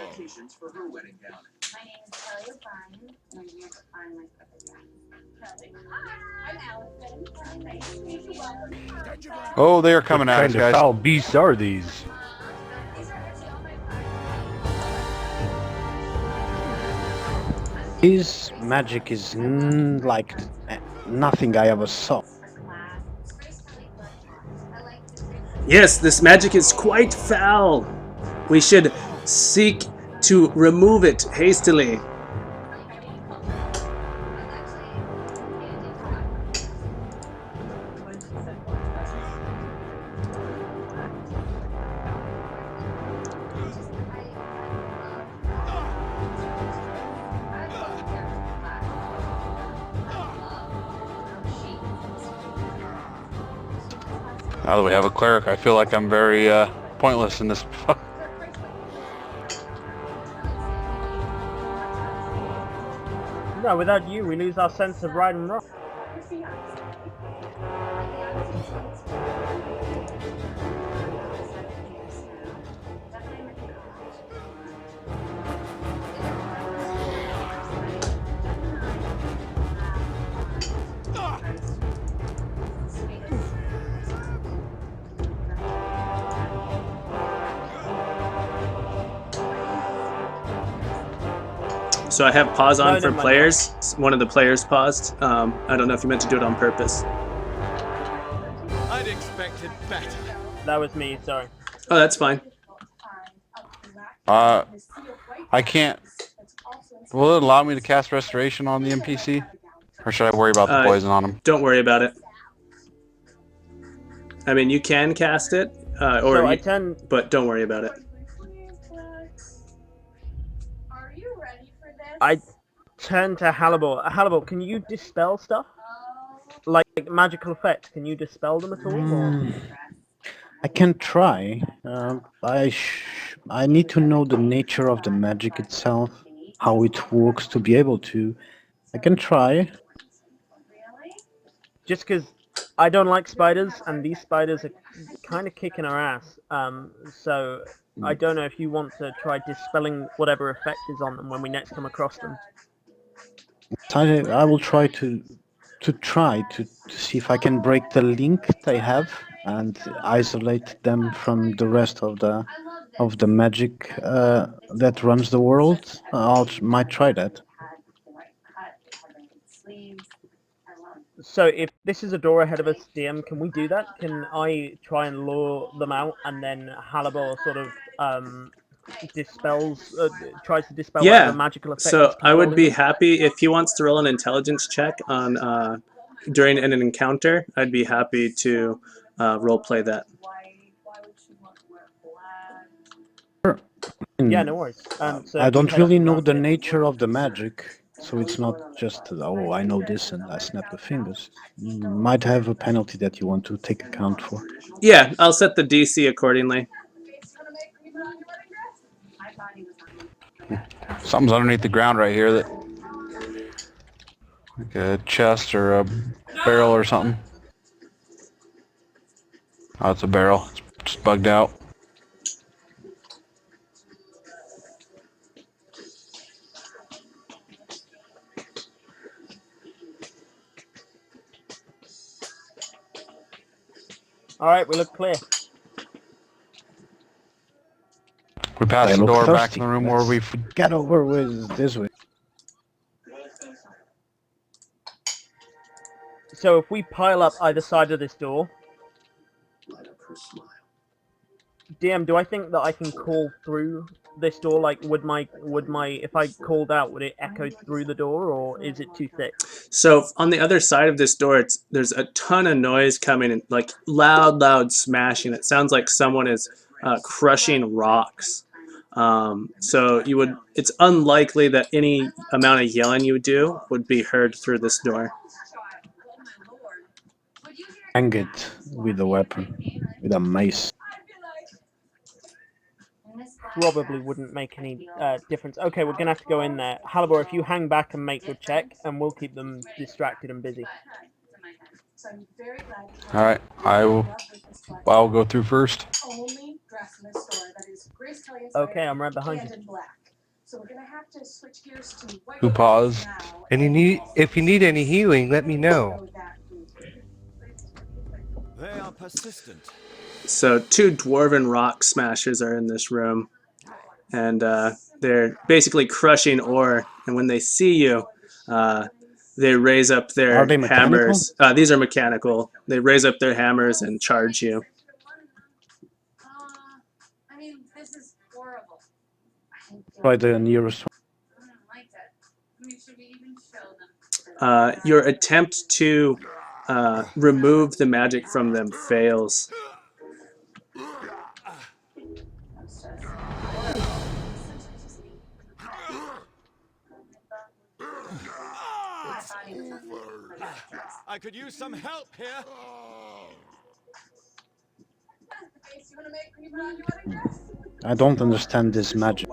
Expectations for her wedding gown. My name is Kelly O'Brien, and I'm here to find my perfect guy. Hi, I'm Allison. Nice to meet you. Welcome. Oh, they are coming What at us, kind of guys. foul beasts are these? These are actually all my His magic is like nothing I ever saw. Yes, this magic is quite foul. We should seek to remove it hastily. Now that we have a cleric, I feel like I'm very pointless in this. no, without you, we lose our sense of right and wrong. So I have pause on No, for never mind. players. One of the players paused. I don't know if you meant to do it on purpose. I'd expected better. That was me, sorry. Oh, that's fine. I can't. Will it allow me to cast restoration on the NPC, or should I worry about the poison on him? Don't worry about it. I mean, you can cast it, So I turn... but don't worry about it. Are you ready for this? I turn to Hannibal. Hannibal, can you dispel stuff? Like magical effects, can you dispel them at all? Or? I can try. I need to know the nature of the magic itself, how it works to be able to. I can try. Just because I don't like spiders, and these spiders are kind of kicking our ass. So I don't know if you want to try dispelling whatever effect is on them when we next come across them. I will try to see if I can break the link they have and isolate them from the rest of the magic that runs the world. Might try that. So if this is a door ahead of us, DM, can we do that? Can I try and lure them out, and then Halibor sort of tries to dispel whatever magical effect is So I would controlling be them? happy if he wants to roll an intelligence check on during an encounter. I'd be happy to role play that. Yeah, no worries. So I if we don't head up really the know the mountain- nature of the magic, so it's not just, oh, I know this and I snap the fingers. You might have a penalty that you want to take account for. Yeah, I'll set the DC accordingly. Something's underneath the ground right here, that like a chest or a barrel or something. Oh, it's a barrel. It's just bugged out. All right, we look clear. We passed They the look door back thirsty. in the room Let's where we... get over with this way. So if we pile up either side of this door, DM, do I think that I can call through this door? Like, would my if I called out, would it echo through the door, or is it too thick? So on the other side of this door, there's a ton of noise coming, and like loud smashing. It sounds like someone is crushing rocks. So it's unlikely that any amount of yelling you do would be heard through this door. Hang it with a weapon, with a mace. Probably wouldn't make any difference. Okay, we're gonna have to go in there. Halibor, if you hang back and make your check, and we'll keep them distracted and busy. All right, I'll go through first. Okay, I'm right behind you. Who paused? And if you need any healing, let me know. They are persistent. So 2 dwarven rock smashers are in this room, and they're basically crushing ore. And when they see you, they raise up their Are they mechanical? hammers. These are mechanical. They raise up their hammers and charge you. I mean, this is horrible. Try the nearest one. I don't like that. I mean, should we even show them? Your attempt to remove the magic from them fails. I could use some help here. I don't understand this magic.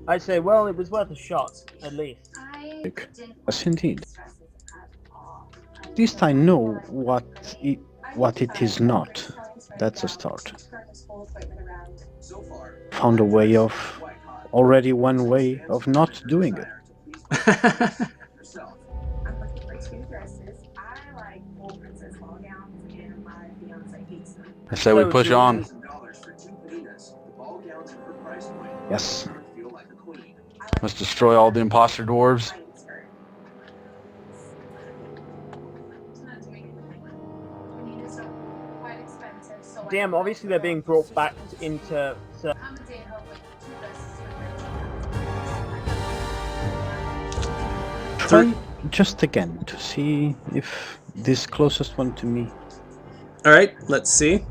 I say, well, it was worth a shot, at least. Yes, indeed. At least I know what it is not. That's a start. Found a way of... already one way of not doing it. I say we push on. Yes. Let's destroy all the imposter dwarves. Damn, obviously they're being brought back into... Try just again to see if this closest one to me. All right, let's see.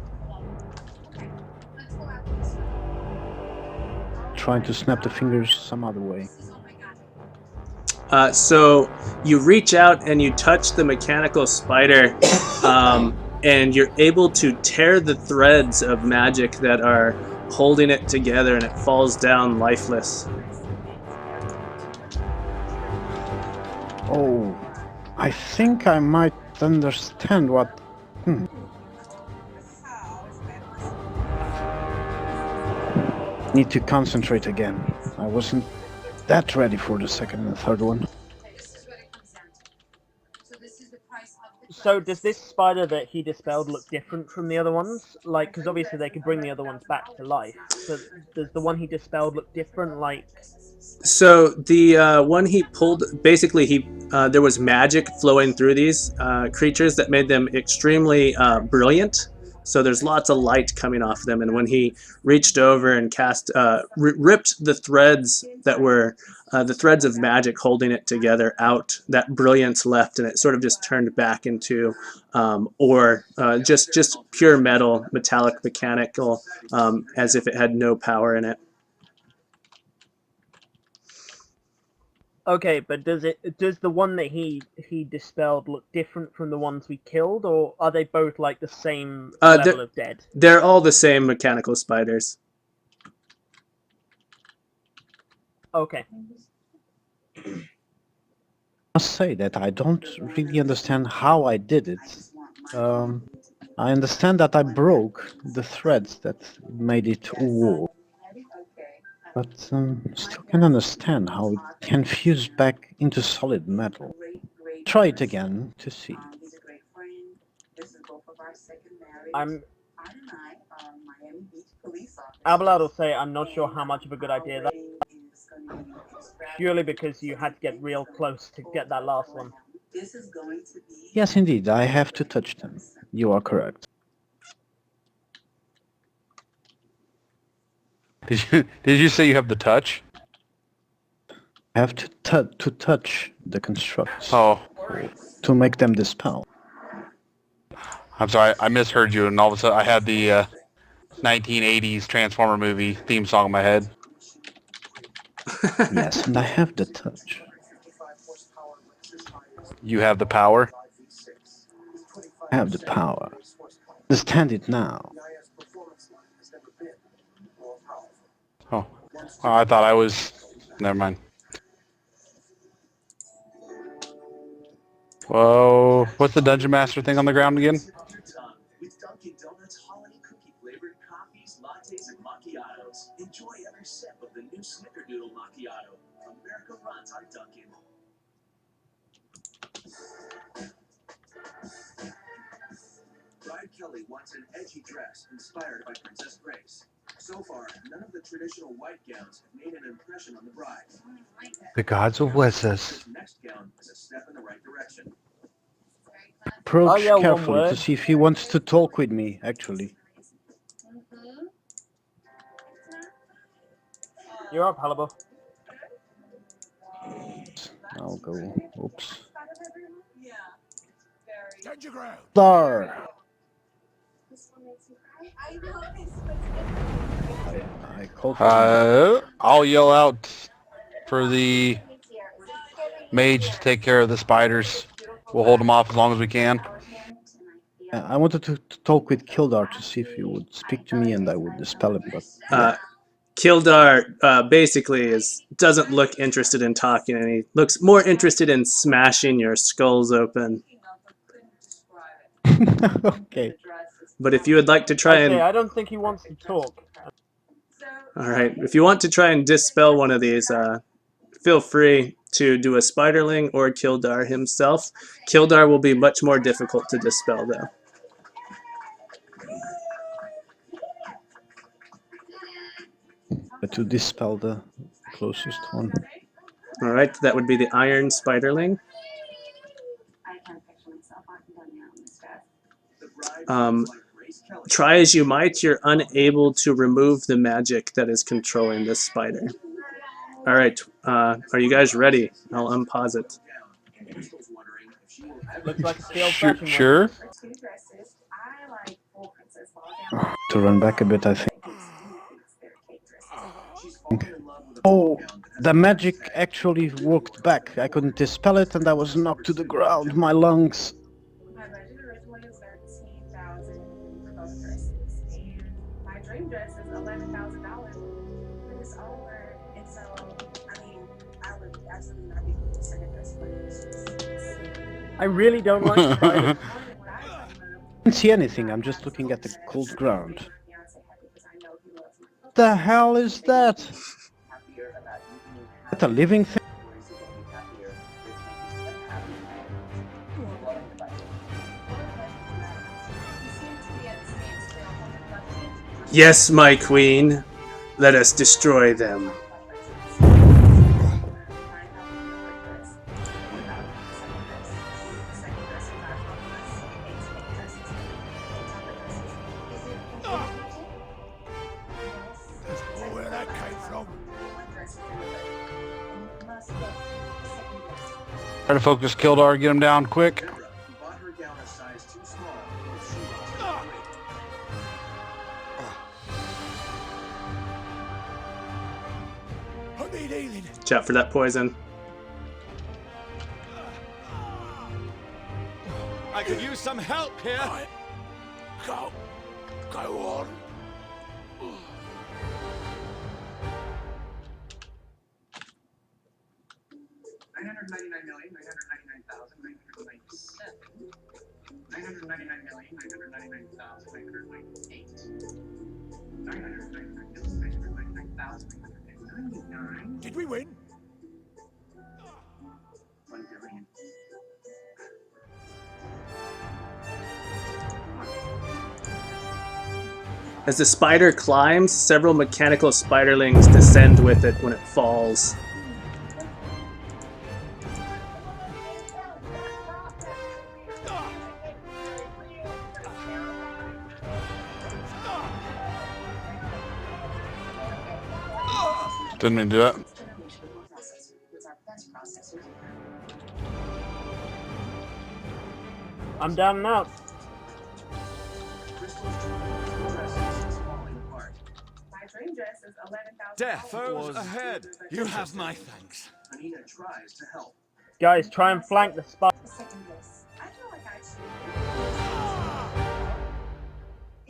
Trying to snap the fingers some other way. So you reach out and you touch the mechanical spider, and you're able to tear the threads of magic that are holding it together, and it falls down lifeless. Oh, I think I might understand what... Need to concentrate again. I wasn't that ready for the second and third one. Okay, this is what it comes down to. So this is the price of the So does this spider that he dispelled look different from the other ones? Like, because obviously they could bring the other ones back to life. So does the one he dispelled look different? Like, So the one he pulled, basically there was magic flowing through these creatures that made them extremely brilliant. So there's lots of light coming off them, and when he reached over and ripped the threads that were the threads of magic holding it together out, that brilliance left, and it sort of just turned back into ore, just pure metal, metallic, mechanical, as if it had no power in it. okay, but does the one that he dispelled look different from the ones we killed, or are they both like the same level of dead? They're all the same mechanical spiders. Okay. I must say that I don't really understand how I did it. I understand that I broke the threads that made it war, but still can't understand how it can fuse back into solid metal. Try it again to see. He's a great friend. This is both of our second marriage. I'm I and I are Miami Beach police officers. Abelard will say I'm not sure how much of a good idea that Is gonna be purely because you had to get real close to get that last one. This is going to be Yes, indeed, I have to touch them. You are correct. Did you say you have the touch? I have to touch the constructs Oh, to make them dispel. I'm sorry. I misheard you, and all of a sudden I had the 1980s Transformer movie theme song in my head. Yes, and I have the touch. You have the power? I have the power. Understand it now. Oh, I thought I was... Never mind. Whoa, what's the Dungeon Master thing on the ground again? With Dunkin' Donuts holiday cookie flavored coffees, lattes, and macchiatos. Enjoy every sip of the new Snickerdoodle macchiato. America runs on Dunkin'. Bride Kelly wants an edgy dress inspired by Princess Grace. So far, none of the traditional white gowns have made an impression on the bride. The gods will bless us. This next gown is a step in the right direction. Approach one carefully to word. see if he wants to talk with me, actually. You're up, Halliburton. I'll go. Oops. Star! I called I'll yell out for the mage to take care of the spiders. We'll hold them off as long as we can. I wanted to talk with Kildar to see if he would speak to me and I would dispel him, but... yeah. Kildar basically doesn't look interested in talking, and he looks more interested in smashing your skulls open. Okay. But if you would like to try and... I don't think he wants to talk. Alright, if you want to try and dispel one of these, feel free to do a Spiderling or Kildar himself. Kildar will be much more difficult to dispel, though. To dispel the closest one. Alright, that would be the Iron Spiderling. Try as you might, you're unable to remove the magic that is controlling this spider. Alright, are you guys ready? I'll unpause it. Looks like a steel Sure. To run back a bit, I think. Oh, the magic actually worked back. I couldn't dispel it and I was knocked to the ground. My lungs. My budget originally was $13,000 for both dresses, and my dream dress is $11,000. But it's over, and so I mean, I would absolutely not be able to send a dress for this. I really don't like spiders. I don't see anything. I'm just looking at the cold ground. What the hell is that? Is that a living thing? Yes, my queen. Let us destroy them. Where that came from? Try to focus Kildar, get him down quick. Deborah, who bought her gown a size too small because she lost her weight. I need healing. Watch out for that poison. I could use some help here. Go on. 999,999,998. Did we win? 1 billion. As the spider climbs, several mechanical spiderlings descend with it when it falls. Didn't mean to do that. I'm down and out. My dream dress is $11,000. Death owes ahead. You have my thanks. Anita tries to help. Guys, try and flank the spider. I feel like I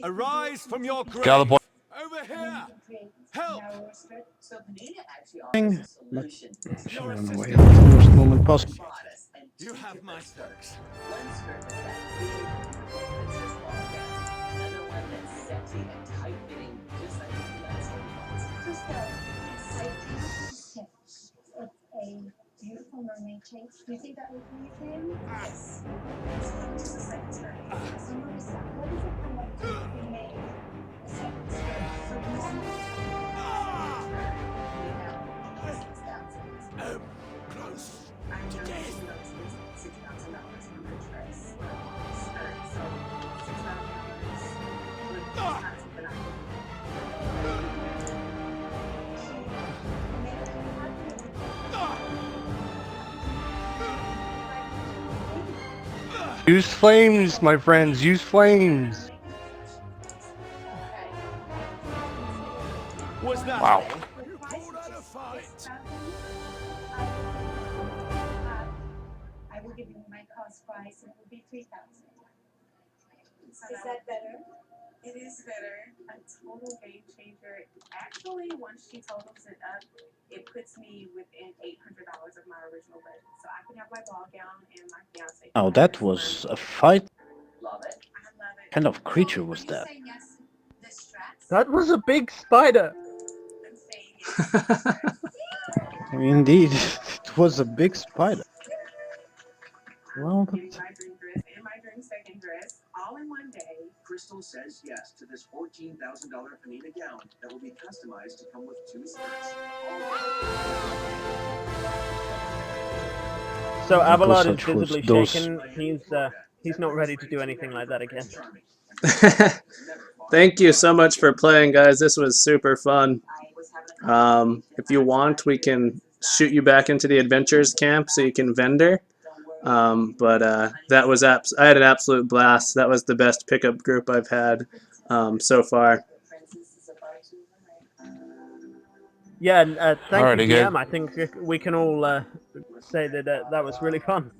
should. Arise from your grave. Got the point. Over here. Help. So Anita actually Thing. offers a solution. She ran away at the worst moment possible. Bodice and You two have my different thanks. skirts. One skirt is that big, beautiful princess ball gown. Another one that's sexy and tight-fitting, just like the United States. Just a it's a beautiful mermaid shape. Do you think that would be him? Yes. It's just a second skirt. So notice that. What does it come up to be made? A second skirt. So this is Close I'm to sure death. she knows it's $6,000 for her dress. Skirt, so $6,000 would not something I could Use flames, my friends. Use flames. Was that Wow. all? You call that a fight? I will give you my cost price. It will be $3,000. So Is that better? It is better. A total game changer. Actually, once she totals it up, it puts me within $800 of my original budget. So I can have my ball gown and my fiance. Oh, that was a fight. Love it. I love it. What kind of creature was that? Saying yes, this dress? That was a big spider. I'm saying yes. Indeed, it was a big spider. Well, Getting my dream dress and my dream second dress all in one day. Crystal says yes to this $14,000 Anita gown that will be customized to come with 2 skirts. So Abelard is such was visibly those- shaken. He's not ready to do anything like that again. Thank you so much for playing, guys. This was super fun. If you want, we can shoot you back into the adventures camp so you can vendor. That was I had an absolute blast. That was the best pickup group I've had so far. Yeah, and thank Alrighty, you, good. GM. I think we can all say that that was really fun.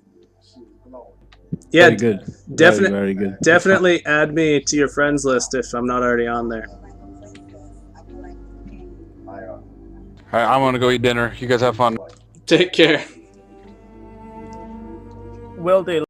Yeah, very good. definite- Very good. definitely add me to your friends list if I'm not already on there. Alright, I'm gonna go eat dinner. You guys have fun. Take care. Will do.